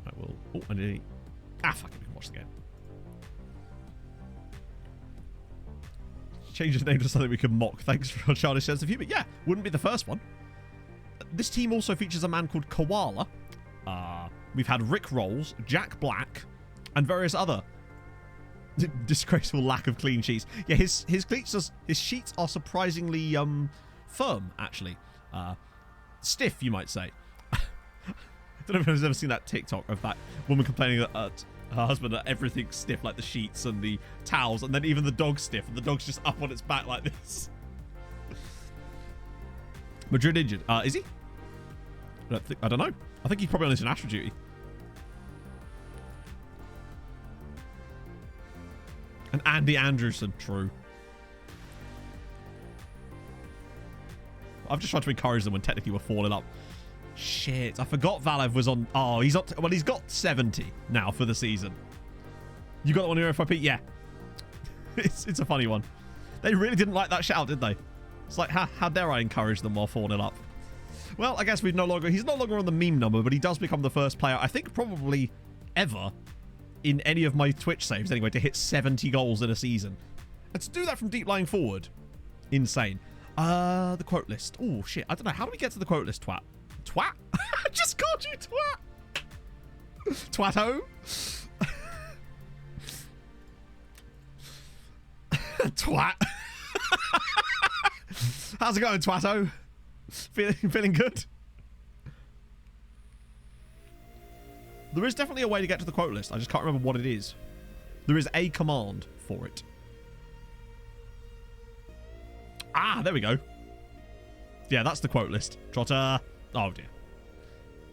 Right, well. Oh, and he... fuck it. We can watch the game. Change his name to something we can mock. Thanks for your childish sense of humor. Yeah, wouldn't be the first one. This team also features a man called Koala. We've had Rick Rolls, Jack Black, and various other disgraceful lack of clean sheets. Yeah, his sheets are surprisingly firm, actually. Stiff, you might say. I don't know if anyone's ever seen that TikTok of that woman complaining that her husband that everything's stiff, like the sheets and the towels, and then even the dog's stiff, and the dog's just up on its back like this. Madrid injured. Is he? I don't know. I think he's probably on international duty. And Andy Anderson, true. I've just tried to encourage them when technically we're falling up. Shit, I forgot Valev was on... Oh, he's got 70 now for the season. You got that one in your FYP? Yeah. It's a funny one. They really didn't like that shout, did they? It's like, how dare I encourage them while 4-0 up? Well, I guess he's no longer on the meme number, but he does become the first player, I think probably ever, in any of my Twitch saves anyway, to hit 70 goals in a season. And to do that from deep lying forward, insane. The quote list. Oh, shit. I don't know. How do we get to the quote list, twat? Twat? I just called you twat. Twatto? Twat. How's it going, Twatto? Feeling good? There is definitely a way to get to the quote list. I just can't remember what it is. There is a command for it. There we go. Yeah, that's the quote list. Trotter. Oh, dear.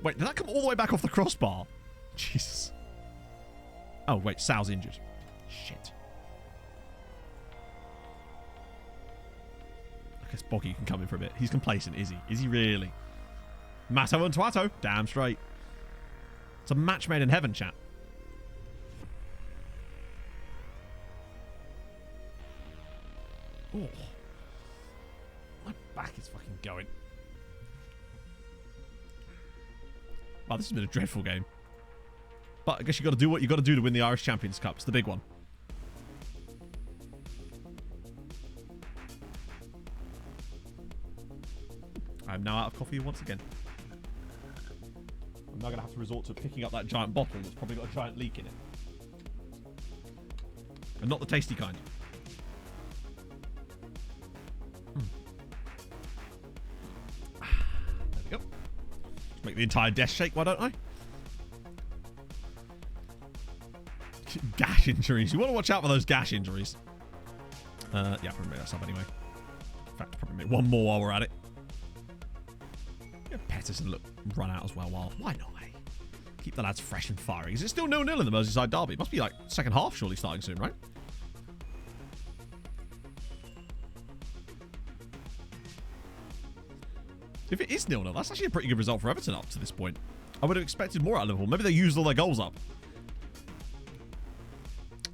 Wait, did that come all the way back off the crossbar? Jesus. Oh, wait, Sal's injured. Shit. guess Boggy can come in for a bit. He's complacent, is he? Is he really? Matto and Tuato. Damn straight. It's a match made in heaven, chat. Oh. My back is fucking going. Wow, this has been a dreadful game. But I guess you got to do what you got to do to win the Irish Champions Cup. It's the big one. I'm now out of coffee once again. I'm now going to have to resort to picking up that giant bottle that's probably got a giant leak in it. And not the tasty kind. There we go. Make the entire desk shake, why don't I? Gash injuries. You want to watch out for those gash injuries. Yeah, probably make that sub anyway. In fact, probably make one more while we're at it. Yeah, Petterson look run out as well. While why not? Eh? Keep the lads fresh and firing. Is it still 0-0 in the Merseyside derby? It must be like second half surely starting soon, right? If it is 0-0, that's actually a pretty good result for Everton up to this point. I would have expected more out of Liverpool. Maybe they used all their goals up.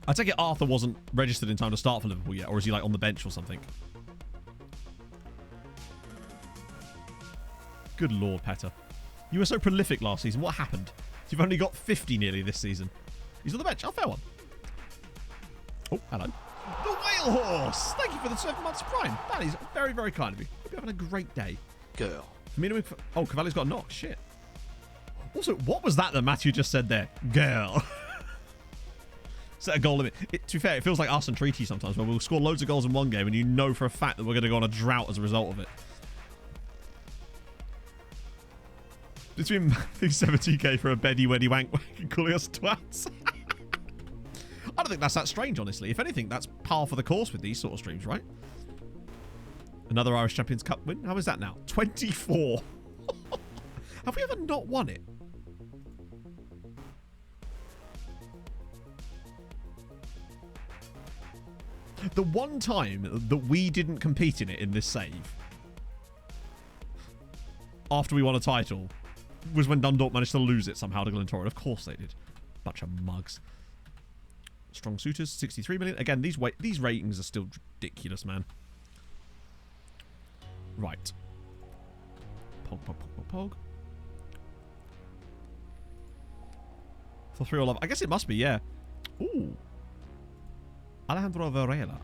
I take it Arthur wasn't registered in time to start for Liverpool yet, or is he like on the bench or something? Good lord, Petter. You were so prolific last season. What happened? You've only got 50 nearly this season. He's on the bench. Oh, fair one. Oh, hello. The Whale Horse. Thank you for the 7 months prime. That is very, very kind of you. Hope you're having a great day. Girl. Oh, Cavalli's got a knock. Shit. Also, what was that Matthew just said there? Girl. Set a goal limit. To be fair, it feels like us and Treaty sometimes, where we'll score loads of goals in one game and you know for a fact that we're going to go on a drought as a result of it. Between 70k for a beddy weddy wank and calling us twats. I don't think that's that strange, honestly. If anything, that's par for the course with these sort of streams, right? Another Irish Champions Cup win. How is that now? 24. Have we ever not won it? The one time that we didn't compete in it in this save, after we won a title, was when Dundalk managed to lose it somehow to Glentoran. Of course they did. Bunch of mugs. Strong suitors, 63 million. Again, these ratings are still ridiculous, man. Right. Pog, pog, pog, pog, pog. For 3 or love. I guess it must be, yeah. Ooh. Alejandro Varela.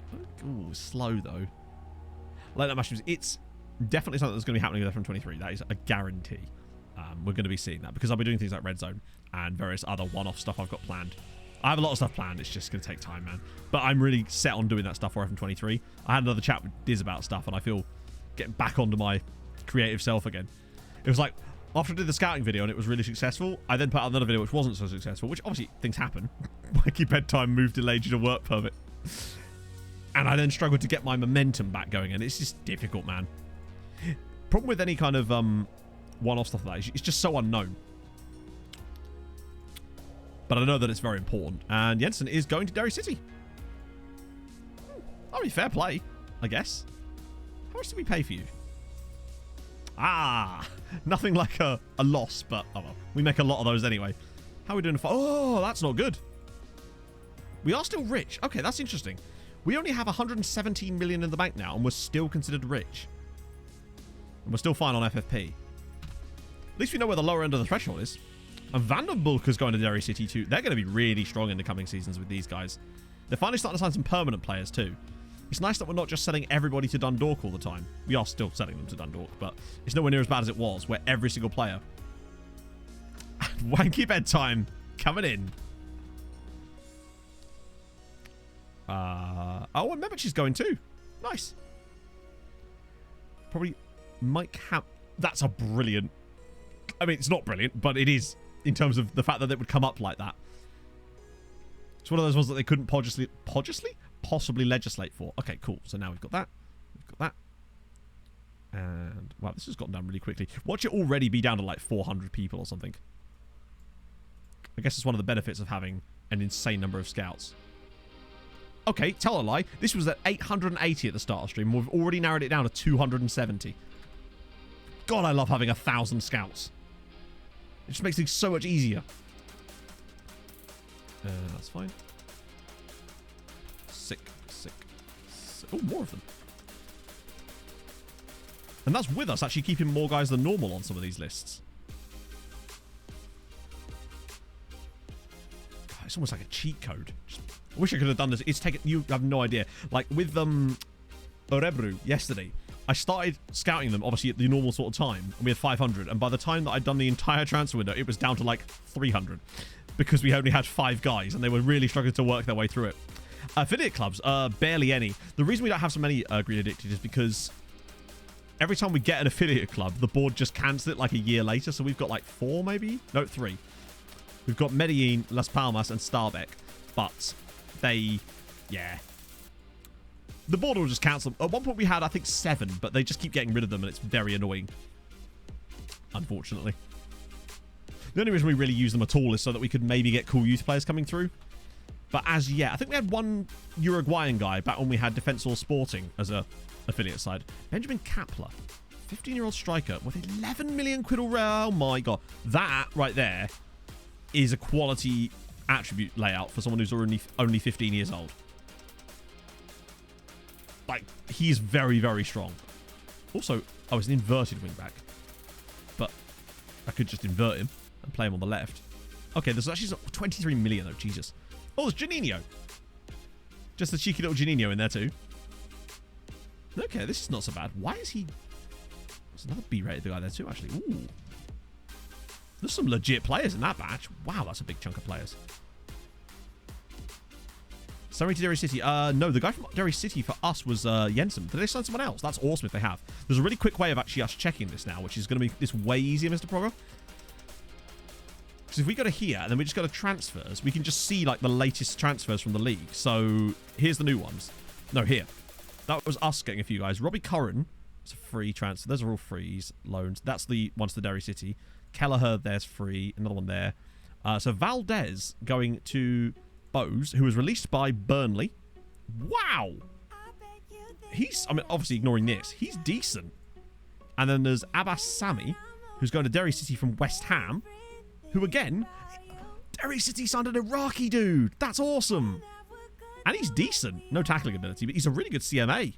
Ooh, slow though. Like that mushrooms. It's definitely something that's going to be happening with FM23. That is a guarantee. We're going to be seeing that because I'll be doing things like Red Zone and various other one-off stuff I've got planned. I have a lot of stuff planned. It's just going to take time, man. But I'm really set on doing that stuff for FM23. I had another chat with Diz about stuff, and I feel getting back onto my creative self again. It was like after I did the scouting video and it was really successful, I then put out another video which wasn't so successful, which obviously things happen. Wacky bedtime, move delayed due to work permit. And I then struggled to get my momentum back going, and it's just difficult, man. Problem with any kind of one-off stuff like that is it's just so unknown. But I know that it's very important. And Jensen is going to Derry City. I mean, fair play, I guess. How much did we pay for you? Ah, nothing like a loss, but oh well. We make a lot of those anyway. How are we doing? Oh, that's not good. We are still rich. Okay, that's interesting. We only have 117 million in the bank now, and we're still considered rich. And we're still fine on FFP. At least we know where the lower end of the threshold is. And Vandenbulk is going to Derry City too. They're going to be really strong in the coming seasons with these guys. They're finally starting to sign some permanent players too. It's nice that we're not just selling everybody to Dundalk all the time. We are still selling them to Dundalk, but it's nowhere near as bad as it was, where every single player... Wanky bedtime coming in. Oh, and Mevich is going too. Nice. Probably Mike That's a brilliant... I mean, it's not brilliant, but it is in terms of the fact that it would come up like that. It's one of those ones that they couldn't possibly legislate for. Okay, cool. So now we've got that. We've got that. And, wow, this has gotten done really quickly. Watch it already be down to like 400 people or something. I guess it's one of the benefits of having an insane number of scouts. Okay, tell a lie. This was at 880 at the start of the stream. We've already narrowed it down to 270. God, I love having 1,000 scouts. It just makes things so much easier. That's fine. Sick. Oh, more of them. And that's with us actually keeping more guys than normal on some of these lists. It's almost like a cheat code. I wish I could have done this. It's taken, you have no idea. Like with Orebru yesterday, I started scouting them obviously at the normal sort of time, and we had 500. And by the time that I'd done the entire transfer window, it was down to like 300 because we only had 5 guys, and they were really struggling to work their way through it. Affiliate clubs, barely any. The reason we don't have so many Green Addicted is because every time we get an affiliate club, the board just cancels it like a year later. So we've got like 4 maybe? No, 3. We've got Medellin, Las Palmas, and Starbeck. But they, yeah. The board will just cancel them. At one point we had, I think, 7, but they just keep getting rid of them, and it's very annoying. Unfortunately. The only reason we really use them at all is so that we could maybe get cool youth players coming through. But as yet, I think we had one Uruguayan guy back when we had Defensor Sporting as a affiliate side. Benjamin Kapler, 15-year-old striker with 11 million quid already. Oh my god. That right there is a quality attribute layout for someone who's only 15 years old. Like, he's very, very strong. Also, I was an inverted wingback. But I could just invert him and play him on the left. Okay, there's actually 23 million though, Jesus. Oh, there's Janino. Just the cheeky little Janino in there too. Okay, this is not so bad. Why is he... There's another B-rated guy there too, actually. Ooh. There's some legit players in that batch. Wow, that's a big chunk of players. Summary to Derry City. No, the guy from Derry City for us was Jensen. Did they sign someone else? That's awesome if they have. There's a really quick way of actually us checking this now, which is going to make this way easier, Mr. Progger. Because if we go to here, and then we just go to transfers, we can just see, like, the latest transfers from the league. So, here's the new ones. No, here. That was us getting a few guys. Robbie Curran. It's a free transfer. Those are all frees, loans. That's the ones to Derry City. Kelleher, there's free. Another one there. So, Valdez going to Bose, who was released by Burnley. Wow! He's, I mean, obviously ignoring this, he's decent. And then there's Abbas Sami, who's going to Derry City from West Ham. Who, again, Derry City signed an Iraqi dude. That's awesome. And he's decent. No tackling ability, but he's a really good CMA.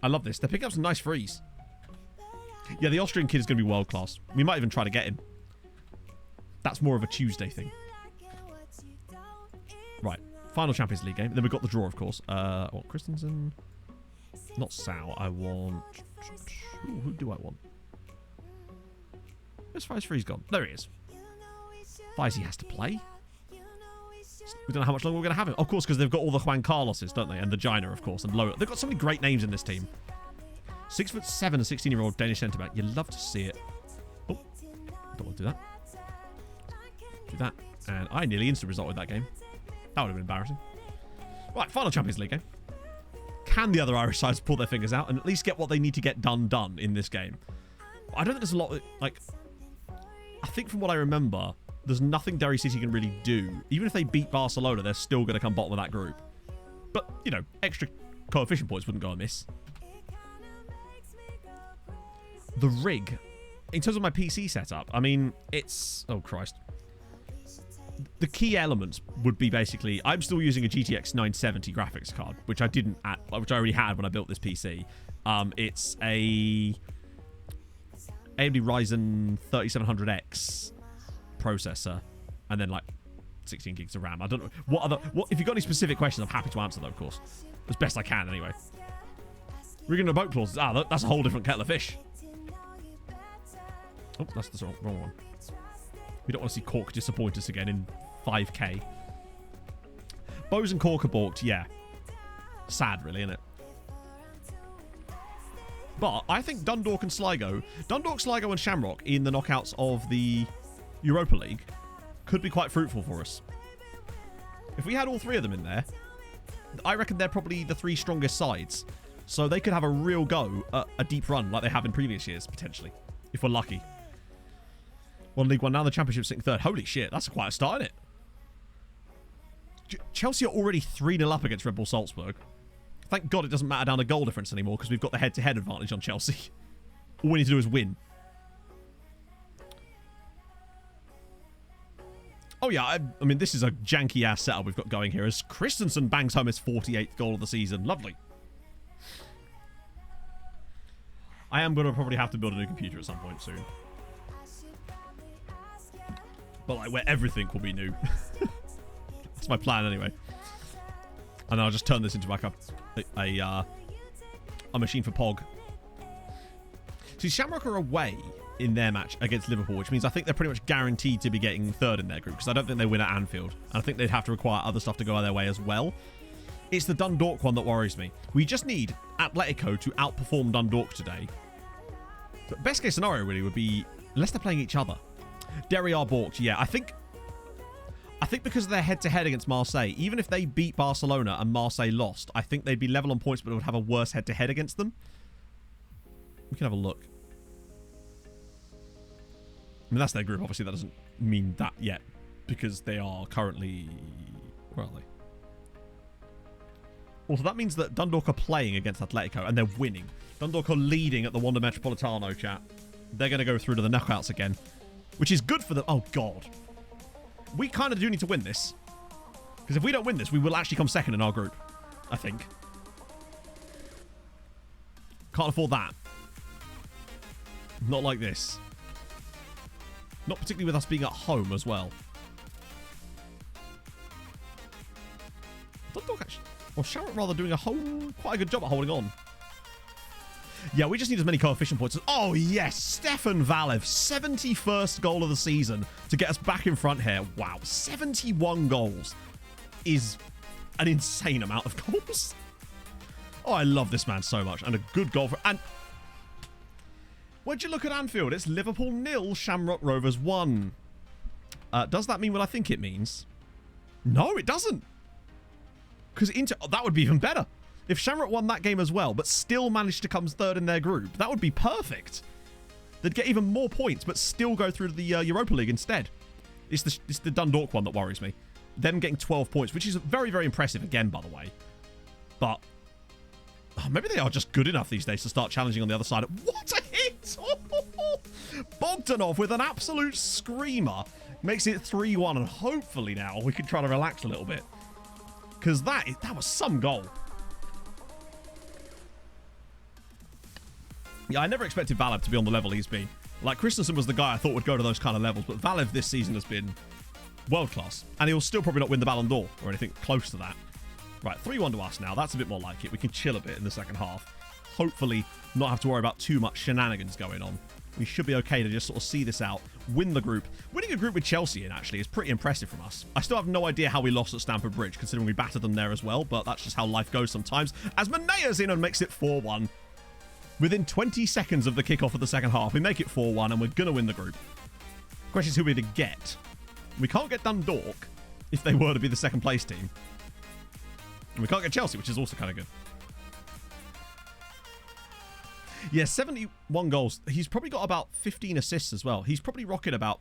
I love this. They're picking up some nice frees. Yeah, the Austrian kid is going to be world class. We might even try to get him. That's more of a Tuesday thing. Right. Final Champions League game. Then we've got the draw, of course. I want Christensen. Not Sal. I want... Ooh, who do I want? Where's Fies Free's gone? There he is. Faisy has to play. We don't know how much longer we're going to have him. Of course, because they've got all the Juan Carloses, don't they? And the Gina, of course, and Lola. They've got so many great names in this team. 6'7", a 16-year-old Danish centre-back. You love to see it. Oh, don't want to do that. Do that. And I nearly instant result with that game. That would have been embarrassing. Right, final Champions League game. Can the other Irish sides pull their fingers out and at least get what they need to get done in this game? I don't think there's a lot... Like, I think from what I remember... There's nothing Derry City can really do. Even if they beat Barcelona, they're still going to come bottom of that group. But, you know, extra coefficient points wouldn't go amiss. The rig. In terms of my PC setup, I mean, it's... Oh, Christ. The key elements would be basically... I'm still using a GTX 970 graphics card, which I didn't... which I already had when I built this PC. It's a... AMD Ryzen 3700X... processor, and then like 16 gigs of RAM. I don't know what if you've got any specific questions, I'm happy to answer them, of course, as best I can anyway. Rigging the boat clauses, that's a whole different kettle of fish. Oh, that's the wrong one. We don't want to see Cork disappoint us again in 5k. Bose and Cork are balked, yeah. Sad, really, isn't it? But I think Dundalk, Sligo and Shamrock in the knockouts of the Europa League could be quite fruitful for us. If we had all 3 of them in there, I reckon they're probably the 3 strongest sides. So they could have a real go at a deep run like they have in previous years, potentially, if we're lucky. Well, League One now, the Championship's sitting 3rd. Holy shit, that's quite a start, isn't it? Chelsea are already 3-0 up against Red Bull Salzburg. Thank God it doesn't matter down to goal difference anymore because we've got the head-to-head advantage on Chelsea. All we need to do is win. Oh yeah, I mean, this is a janky-ass setup we've got going here as Christensen bangs home his 48th goal of the season. Lovely. I am going to probably have to build a new computer at some point soon. But like where everything will be new. That's my plan anyway. And I'll just turn this into like a machine for Pog. See, Shamrock are away in their match against Liverpool, which means I think they're pretty much guaranteed to be getting third in their group because I don't think they win at Anfield. And I think they'd have to require other stuff to go their way as well. It's the Dundalk one that worries me. We just need Atletico to outperform Dundalk today. But best case scenario really would be unless they're playing each other. Derry are balked. Yeah, I think because of their head-to-head against Marseille, even if they beat Barcelona and Marseille lost, I think they'd be level on points, but it would have a worse head-to-head against them. We can have a look. I mean, that's their group. Obviously, that doesn't mean that yet because they are currently... Where are they? Also, that means that Dundalk are playing against Atletico and they're winning. Dundalk are leading at the Wanda Metropolitano, chat. They're going to go through to the knockouts again, which is good for them. Oh, God. We kind of do need to win this. Because if we don't win this, we will actually come second in our group. I think. Can't afford that. Not like this. Not particularly with us being at home as well. Dundalk actually... Or Shamrock rather doing quite a good job at holding on. Yeah, we just need as many coefficient points as... Oh, yes! Stefan Valev, 71st goal of the season to get us back in front here. Wow, 71 goals is an insane amount of goals. Oh, I love this man so much. And a good goal for... And where'd you look at Anfield? It's Liverpool 0, Shamrock Rovers 1. Does that mean what I think it means? No, it doesn't. Because that would be even better. If Shamrock won that game as well, but still managed to come third in their group, that would be perfect. They'd get even more points, but still go through to the Europa League instead. It's the Dundalk one that worries me. Them getting 12 points, which is very, very impressive again, by the way. But maybe they are just good enough these days to start challenging on the other side. What a hit! Bogdanov with an absolute screamer makes it 3-1, and hopefully now we can try to relax a little bit. Because that was some goal. Yeah, I never expected Valev to be on the level he's been. Like, Christensen was the guy I thought would go to those kind of levels, but Valev this season has been world class. And he'll still probably not win the Ballon d'Or or anything close to that. Right, 3-1 to us now. That's a bit more like it. We can chill a bit in the second half. Hopefully not have to worry about too much shenanigans going on. We should be okay to just sort of see this out, win the group. Winning a group with Chelsea in, actually, is pretty impressive from us. I still have no idea how we lost at Stamford Bridge, considering we battered them there as well, but that's just how life goes sometimes. As Manea's in and makes it 4-1. Within 20 seconds of the kickoff of the second half, we make it 4-1, and we're going to win the group. The question is who we're to get. We can't get Dundalk if they were to be the second place team. And we can't get Chelsea, which is also kind of good. Yeah, 71 goals. He's probably got about 15 assists as well. He's probably rocking about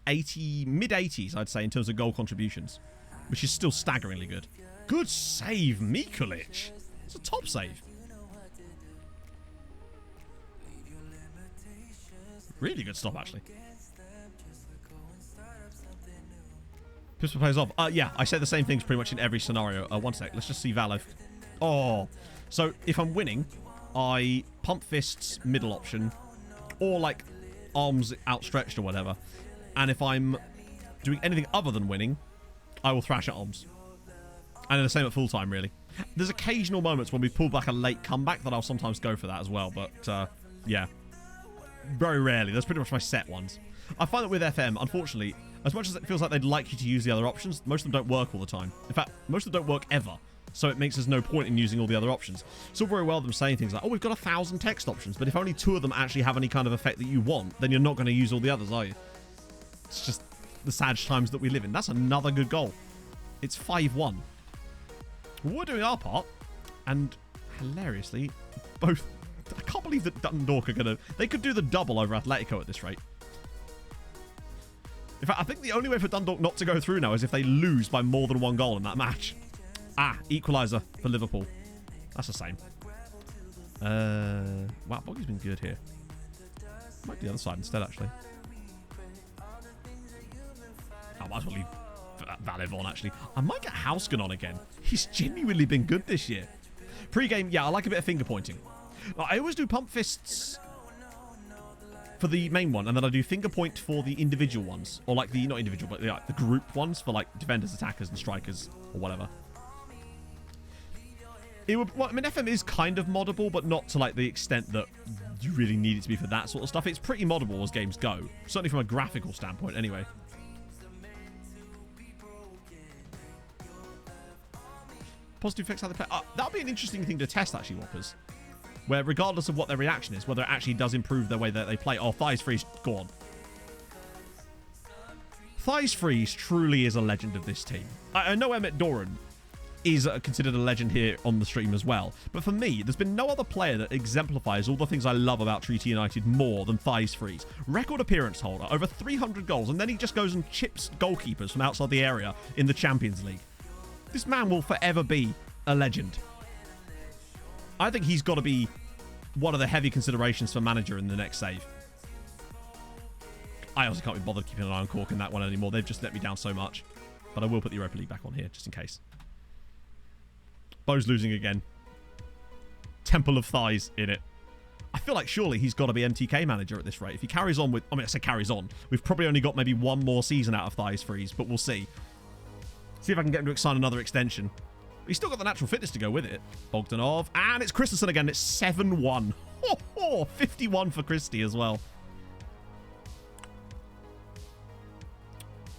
80, mid-80s, I'd say, in terms of goal contributions, which is still staggeringly good. Good save, Mikulic. It's a top save. Really good stop, actually. Pistol plays off. Yeah, I say the same things pretty much in every scenario. One sec. Let's just see Valev. Oh. So, if I'm winning, I pump fists, middle option, or like arms outstretched or whatever. And if I'm doing anything other than winning, I will thrash at arms. And then the same at full time, really. There's occasional moments when we pull back a late comeback that I'll sometimes go for that as well. But, yeah. Very rarely. That's pretty much my set ones. I find that with FM, unfortunately, as much as it feels like they'd like you to use the other options, most of them don't work all the time. In fact, most of them don't work ever. So it makes us no point in using all the other options. It's all very well them saying things like, oh, we've got 1,000 text options, but if only 2 of them actually have any kind of effect that you want, then you're not going to use all the others, are you? It's just the sad times that we live in. That's another good goal. It's 5-1. We're doing our part, and hilariously, both... I can't believe that Dundalk are going to... They could do the double over Atletico at this rate. In fact, I think the only way for Dundalk not to go through now is if they lose by more than 1 goal in that match. Equaliser for Liverpool. That's a shame. Wow, Boggy's been good here. Might be the other side instead, actually. I might as well leave Valev on, actually. I might get Hausken on again. He's genuinely been good this year. Pre-game, yeah, I like a bit of finger pointing. I always do pump fists for the main one, and then I do finger point for the individual ones. Or like the, not individual, but the group ones for like defenders, attackers, and strikers, or whatever. It would, well, I mean, FM is kind of moddable, but not to like the extent that you really need it to be for that sort of stuff. It's pretty moddable as games go. Certainly from a graphical standpoint, anyway. Positive effects how they play. That'll be an interesting thing to test, actually, Whoppers. Where regardless of what their reaction is, whether it actually does improve their way that they play. Oh, Thighs Freeze, go on. Thighs Freeze truly is a legend of this team. I know Emmett Doran is considered a legend here on the stream as well. But for me, there's been no other player that exemplifies all the things I love about Treaty United more than Thighs Freeze. Record appearance holder, over 300 goals, and then he just goes and chips goalkeepers from outside the area in the Champions League. This man will forever be a legend. I think he's got to be one of the heavy considerations for manager in the next save. I also can't be bothered keeping an eye on Cork in that one anymore. They've just let me down so much. But I will put the Europa League back on here, just in case. Bo's losing again. Temple of Thighs in it. I feel like surely he's got to be MTK manager at this rate. If he carries on with... I mean, I say carries on. We've probably only got maybe one more season out of Thighs Freeze, but we'll see. See if I can get him to sign another extension. He's still got the natural fitness to go with it. Bogdanov. And it's Christensen again. It's 7-1. 51 for Christie as well.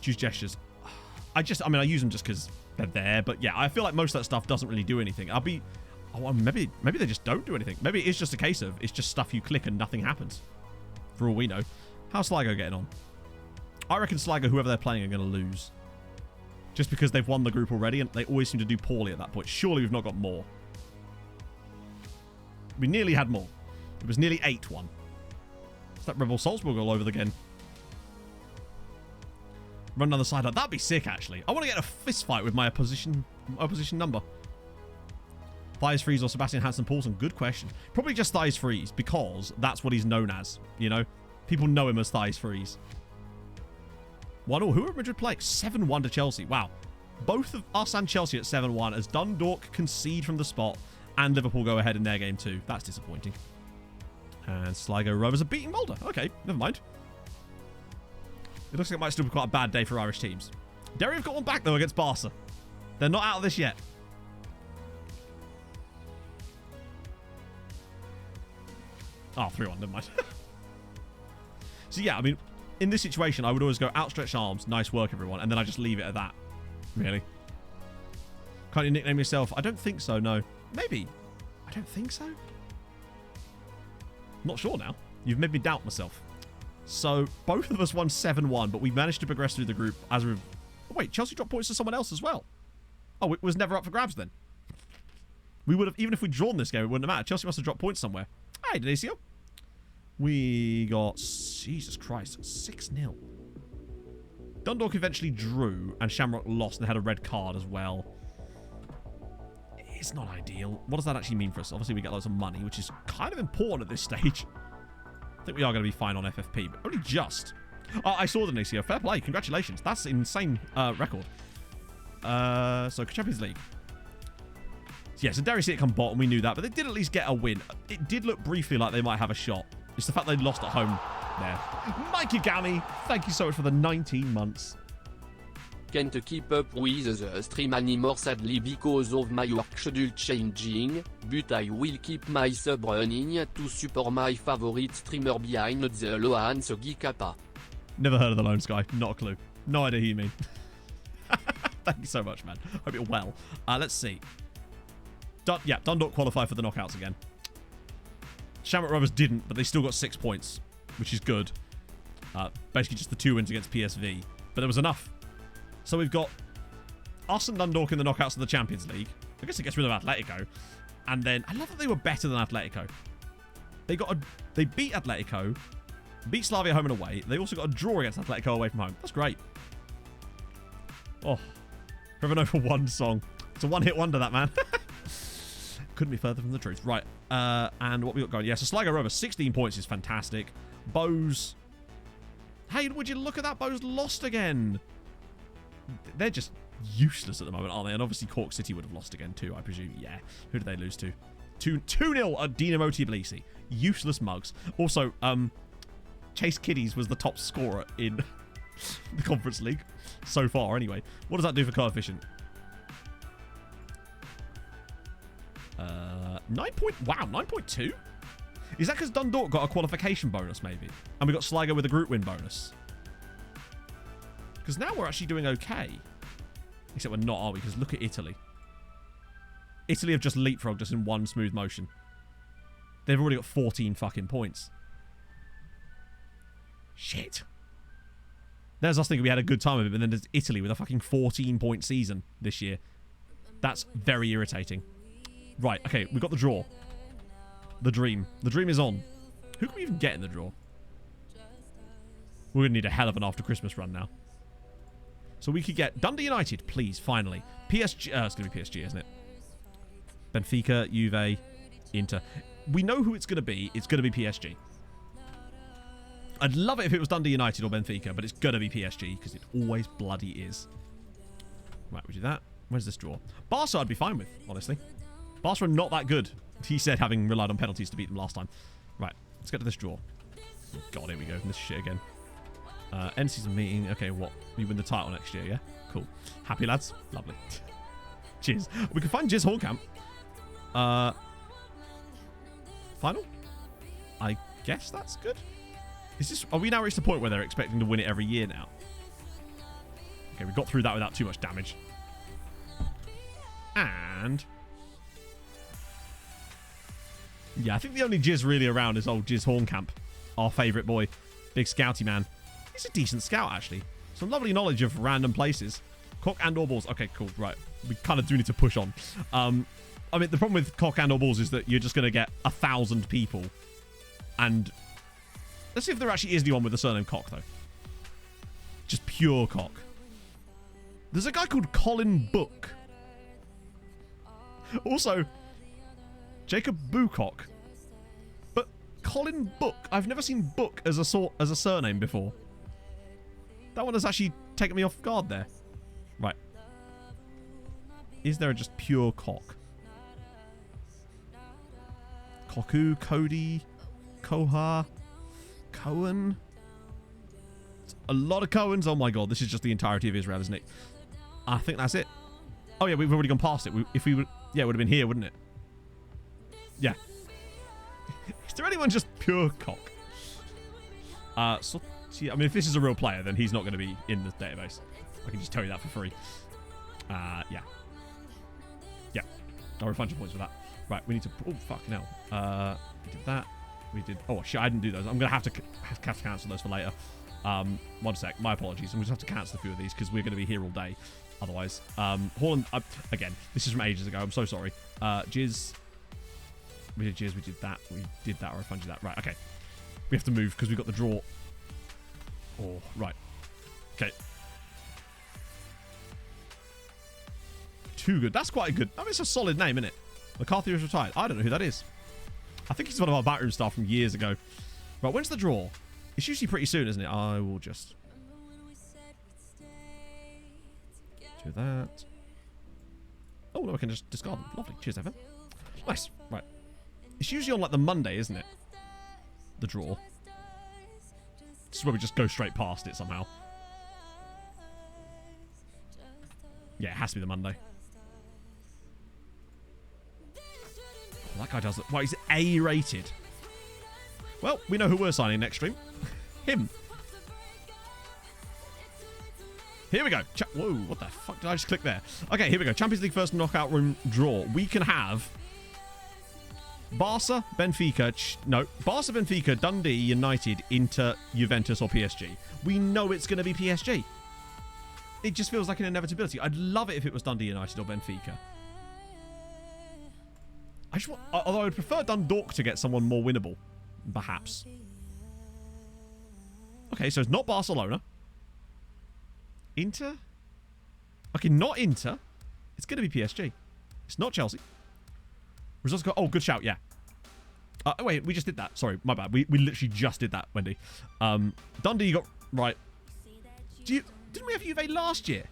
Choose gestures. I use them just because they're there. But yeah, I feel like most of that stuff doesn't really do anything. I'll be... Oh, maybe they just don't do anything. Maybe it's just a case of it's just stuff you click and nothing happens. For all we know. How's Sligo getting on? I reckon Sligo, whoever they're playing, are going to lose. Just because they've won the group already, and they always seem to do poorly at that point. Surely we've not got more. We nearly had more. It was nearly 8-1. It's that Rebel Salzburg all over again. Run down the sideline. That'd be sick, actually. I want to get a fist fight with my opposition number. Thighs Freeze or Sebastian Hansen-Paulsen? Good question. Probably just Thighs Freeze, because that's what he's known as. You know? People know him as Thighs Freeze. 1-0. Who are Madrid playing? 7-1 to Chelsea. Wow. Both of us and Chelsea at 7-1 as Dundalk concede from the spot and Liverpool go ahead in their game too. That's disappointing. And Sligo Rovers are beating Mulder. Okay, never mind. It looks like it might still be quite a bad day for Irish teams. Derry have got one back though against Barca. They're not out of this yet. Oh, 3-1. Never mind. So yeah, I mean... In this situation, I would always go outstretched arms, nice work, everyone, and then I just leave it at that. Really? Can't you nickname yourself? I don't think so, no. Maybe. I don't think so. Not sure now. You've made me doubt myself. So, both of us won 7-1, but we managed to progress through the group as we've... Oh, wait, Chelsea dropped points to someone else as well. Oh, it was never up for grabs then. We would have... Even if we'd drawn this game, it wouldn't have mattered. Chelsea must have dropped points somewhere. Hey, Denisio. We got, Jesus Christ, 6-0. Dundalk eventually drew, and Shamrock lost and had a red card as well. It's not ideal. What does that actually mean for us? Obviously, we get loads of money, which is kind of important at this stage. I think we are going to be fine on FFP, but only just. Oh, I saw the Denisio. Fair play. Congratulations. That's an insane record. So, Champions League. Yeah, so Derry City come bottom. We knew that, but they did at least get a win. It did look briefly like they might have a shot. It's the fact they lost at home there. Mikey Gami, thank you so much for the 19 months. Can't keep up with the stream anymore sadly because of my work schedule changing, but I will keep my sub running to support my favorite streamer behind the Lohan Sogi Kappa. Never heard of the Lone Sky. Not a clue. No idea who you mean. Thank you so much, man. Hope you're well. Let's see. Dundalk qualify for the knockouts again. Shamrock Rovers didn't, but they still got 6 points, which is good. Basically just the 2 wins against PSV. But there was enough. So we've got us and Dundalk in the knockouts of the Champions League. I guess it gets rid of Atletico. And then, I love that they were better than Atletico. They beat Atletico, Beat Slavia home and away. They also got a draw against Atletico away from home. That's great. Oh, forever know for one song. It's a one-hit wonder, that man. Couldn't be further from the truth. Right, and what we got going? Yeah, so Sligo Rovers, 16 points is fantastic. Bows. Hey, would you look at that? Bows lost again. They're just useless at the moment, aren't they? And obviously Cork City would have lost again too, I presume. Yeah. Who did they lose to? 2-0 at Dinamo Tbilisi. Useless mugs. Also, Chase Kiddies was the top scorer in the Conference League so far anyway. What does that do for coefficient? 9.2? Is that because Dundalk got a qualification bonus maybe? And we got Sligo with a group win bonus? Because now we're actually doing okay. Except we're not, are we? Because look at Italy. Italy have just leapfrogged us in one smooth motion. They've already got 14 fucking points. Shit. There's us thinking we had a good time of it, but then there's Italy with a fucking 14-point season this year. That's very irritating. Right, okay, we've got the draw. The dream. The dream is on. Who can we even get in the draw? We're going to need a hell of an after-Christmas run now. So we could get Dundee United, please, finally. PSG. It's going to be PSG, isn't it? Benfica, Juve, Inter. We know who it's going to be. It's going to be PSG. I'd love it if it was Dundee United or Benfica, but it's going to be PSG because it always bloody is. Right, we do that. Where's this draw? Barca I'd be fine with, honestly. Barca are not that good, he said, having relied on penalties to beat them last time. Right, let's get to this draw. Oh, God, here we go. This shit again. End season meeting. Okay, what? We win the title next year, yeah? Cool. Happy, lads? Lovely. Cheers. We can find Jizz Horncamp. Final? I guess that's good. Is this? Are we now reached the point where they're expecting to win it every year now? Okay, we got through that without too much damage. And... yeah, I think the only Jizz really around is old Jizz Horncamp. Our favourite boy. Big scouty man. He's a decent scout, actually. Some lovely knowledge of random places. Cock and or balls. Okay, cool. Right. We kind of do need to push on. I mean, the problem with cock and or balls is that you're just going to get 1,000 people. And let's see if there actually is anyone with the surname Cock, though. Just pure cock. There's a guy called Colin Book. Also, Jacob Boocock. But Colin Book. I've never seen Book as a surname before. That one has actually taken me off guard there. Right. Is there just pure cock? Koku, Cody, Koha, Cohen. It's a lot of Cohens. Oh my god, this is just the entirety of Israel, isn't it? I think that's it. Oh yeah, we've already gone past it. If we would, yeah, it would have been here, wouldn't it? Yeah. Is there anyone just pure cock? So, yeah, I mean, if this is a real player, then he's not going to be in the database. I can just tell you that for free. Yeah. Yeah. I'll refund your points for that. Right, we need to... oh, fuck, no. We did that. We did... oh, shit, I didn't do those. I'm going to have to cancel those for later. 1 sec. My apologies. I'm just have to cancel a few of these because we're going to be here all day. Otherwise. Holland... again, this is from ages ago. I'm so sorry. Jizz... we did Jizz. We did that. We did that. Or I refunded that. Right, okay. We have to move because we've got the draw. Oh, right. Okay. Too good. That's quite a good... I mean, it's a solid name, isn't it? McCarthy is retired. I don't know who that is. I think he's one of our backroom staff from years ago. Right, when's the draw? It's usually pretty soon, isn't it? I will just... do that. Oh, no, I can just discard them. Lovely. Cheers, Evan. Nice. Right. It's usually on, like, the Monday, isn't it? The draw. This is where we just go straight past it somehow. Yeah, it has to be the Monday. Oh, that guy does it. Well, he's A-rated. Well, we know who we're signing next stream. Him. Here we go. Whoa, what the fuck did I just click there? Okay, here we go. Champions League first knockout room draw. We can have Barca, Benfica, Barca, Benfica, Dundee, United, Inter, Juventus, or PSG. We know it's going to be PSG. It just feels like an inevitability. I'd love it if it was Dundee United or Benfica. Although I would prefer Dundalk to get someone more winnable, perhaps. Okay, so it's not Barcelona. Inter? Okay, not Inter. It's going to be PSG. It's not Chelsea. Results go... Oh, good shout, yeah. Wait, we just did that. Sorry, my bad. We literally just did that, Wendy. Dundee, you got... Right. Didn't we have Juve last year?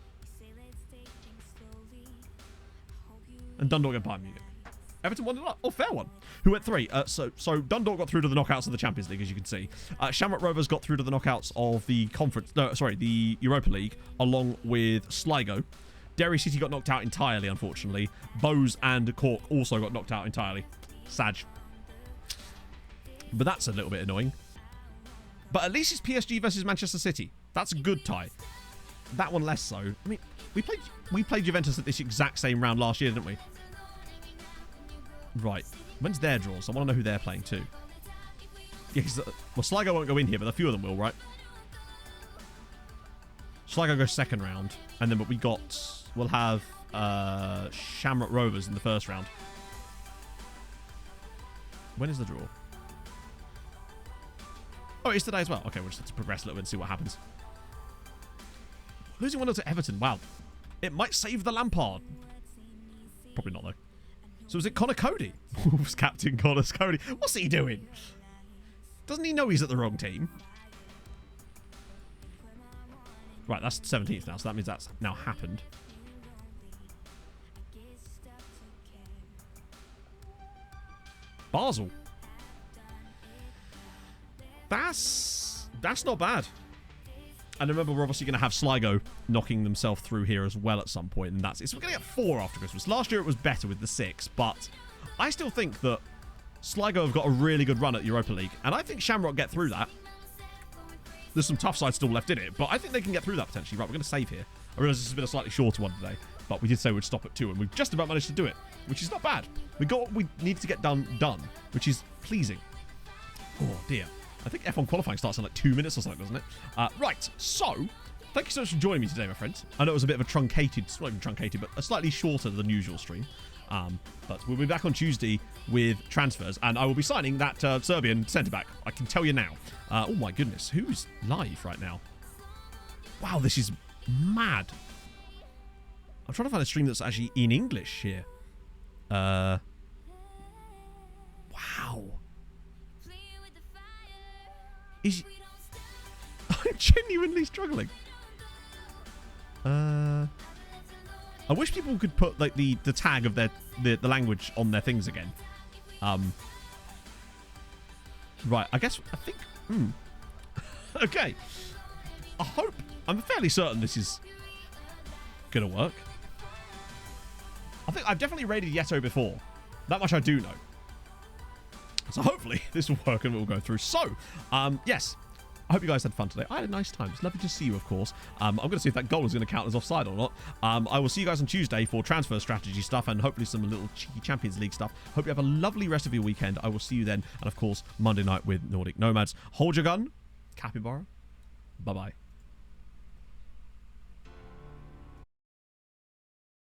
And Dundalk and Bayern Munich. Everton won it. Oh, fair one. Who went 3? So Dundalk got through to the knockouts of the Champions League, as you can see. Shamrock Rovers got through to the knockouts of the the Europa League, along with Sligo. Derry City got knocked out entirely, unfortunately. Bowes and Cork also got knocked out entirely. Sag. But that's a little bit annoying. But at least it's PSG versus Manchester City. That's a good tie. That one less so. I mean, we played Juventus at this exact same round last year, didn't we? Right. When's their draws? I want to know who they're playing too. Yeah, well, Sligo won't go in here, but a few of them will, right? Sligo goes second round, and then we'll have Shamrock Rovers in the first round. When is the draw? Oh, it's today as well. Okay, we'll just have to progress a little bit and see what happens. Losing 1-0 to Everton. Wow. It might save the Lampard. Probably not, though. So is it Connor Cody? Wolves captain Connor Cody. What's he doing? Doesn't he know he's at the wrong team? Right, that's 17th now, so that means that's now happened. Basel. That's not bad. And remember, we're obviously going to have Sligo knocking themselves through here as well at some point, and that's it. So we're going to get 4 after Christmas. Last year it was better with the 6, but I still think that Sligo have got a really good run at Europa League, and I think Shamrock get through that. There's some tough sides still left in it, but I think they can get through that potentially. Right, we're going to save here. I realise this has been a slightly shorter one today, but we did say we'd stop at 2, and we've just about managed to do it, which is not bad. We got what we needed to get done, which is pleasing. Oh, dear. I think F1 qualifying starts in like 2 minutes or something, doesn't it? Right, so, thank you so much for joining me today, my friends. I know it was a bit of a truncated, not even truncated, but a slightly shorter than usual stream. But we'll be back on Tuesday with transfers, and I will be signing that Serbian centre-back. I can tell you now. Oh my goodness, who's live right now? Wow, this is mad. I'm trying to find a stream that's actually in English here. Wow. I'm genuinely struggling. I wish people could put like the tag of the language on their things again. Right, I think okay. I'm fairly certain this is gonna work. I think I've definitely raided Yeto before. That much I do know. So hopefully this will work and we'll go through. So, yes. I hope you guys had fun today. I had a nice time. It's lovely to see you, of course. I'm going to see if that goal is going to count as offside or not. I will see you guys on Tuesday for transfer strategy stuff and hopefully some little cheeky Champions League stuff. Hope you have a lovely rest of your weekend. I will see you then. And, of course, Monday night with Nordic Nomads. Hold your gun. Capybara. Bye-bye.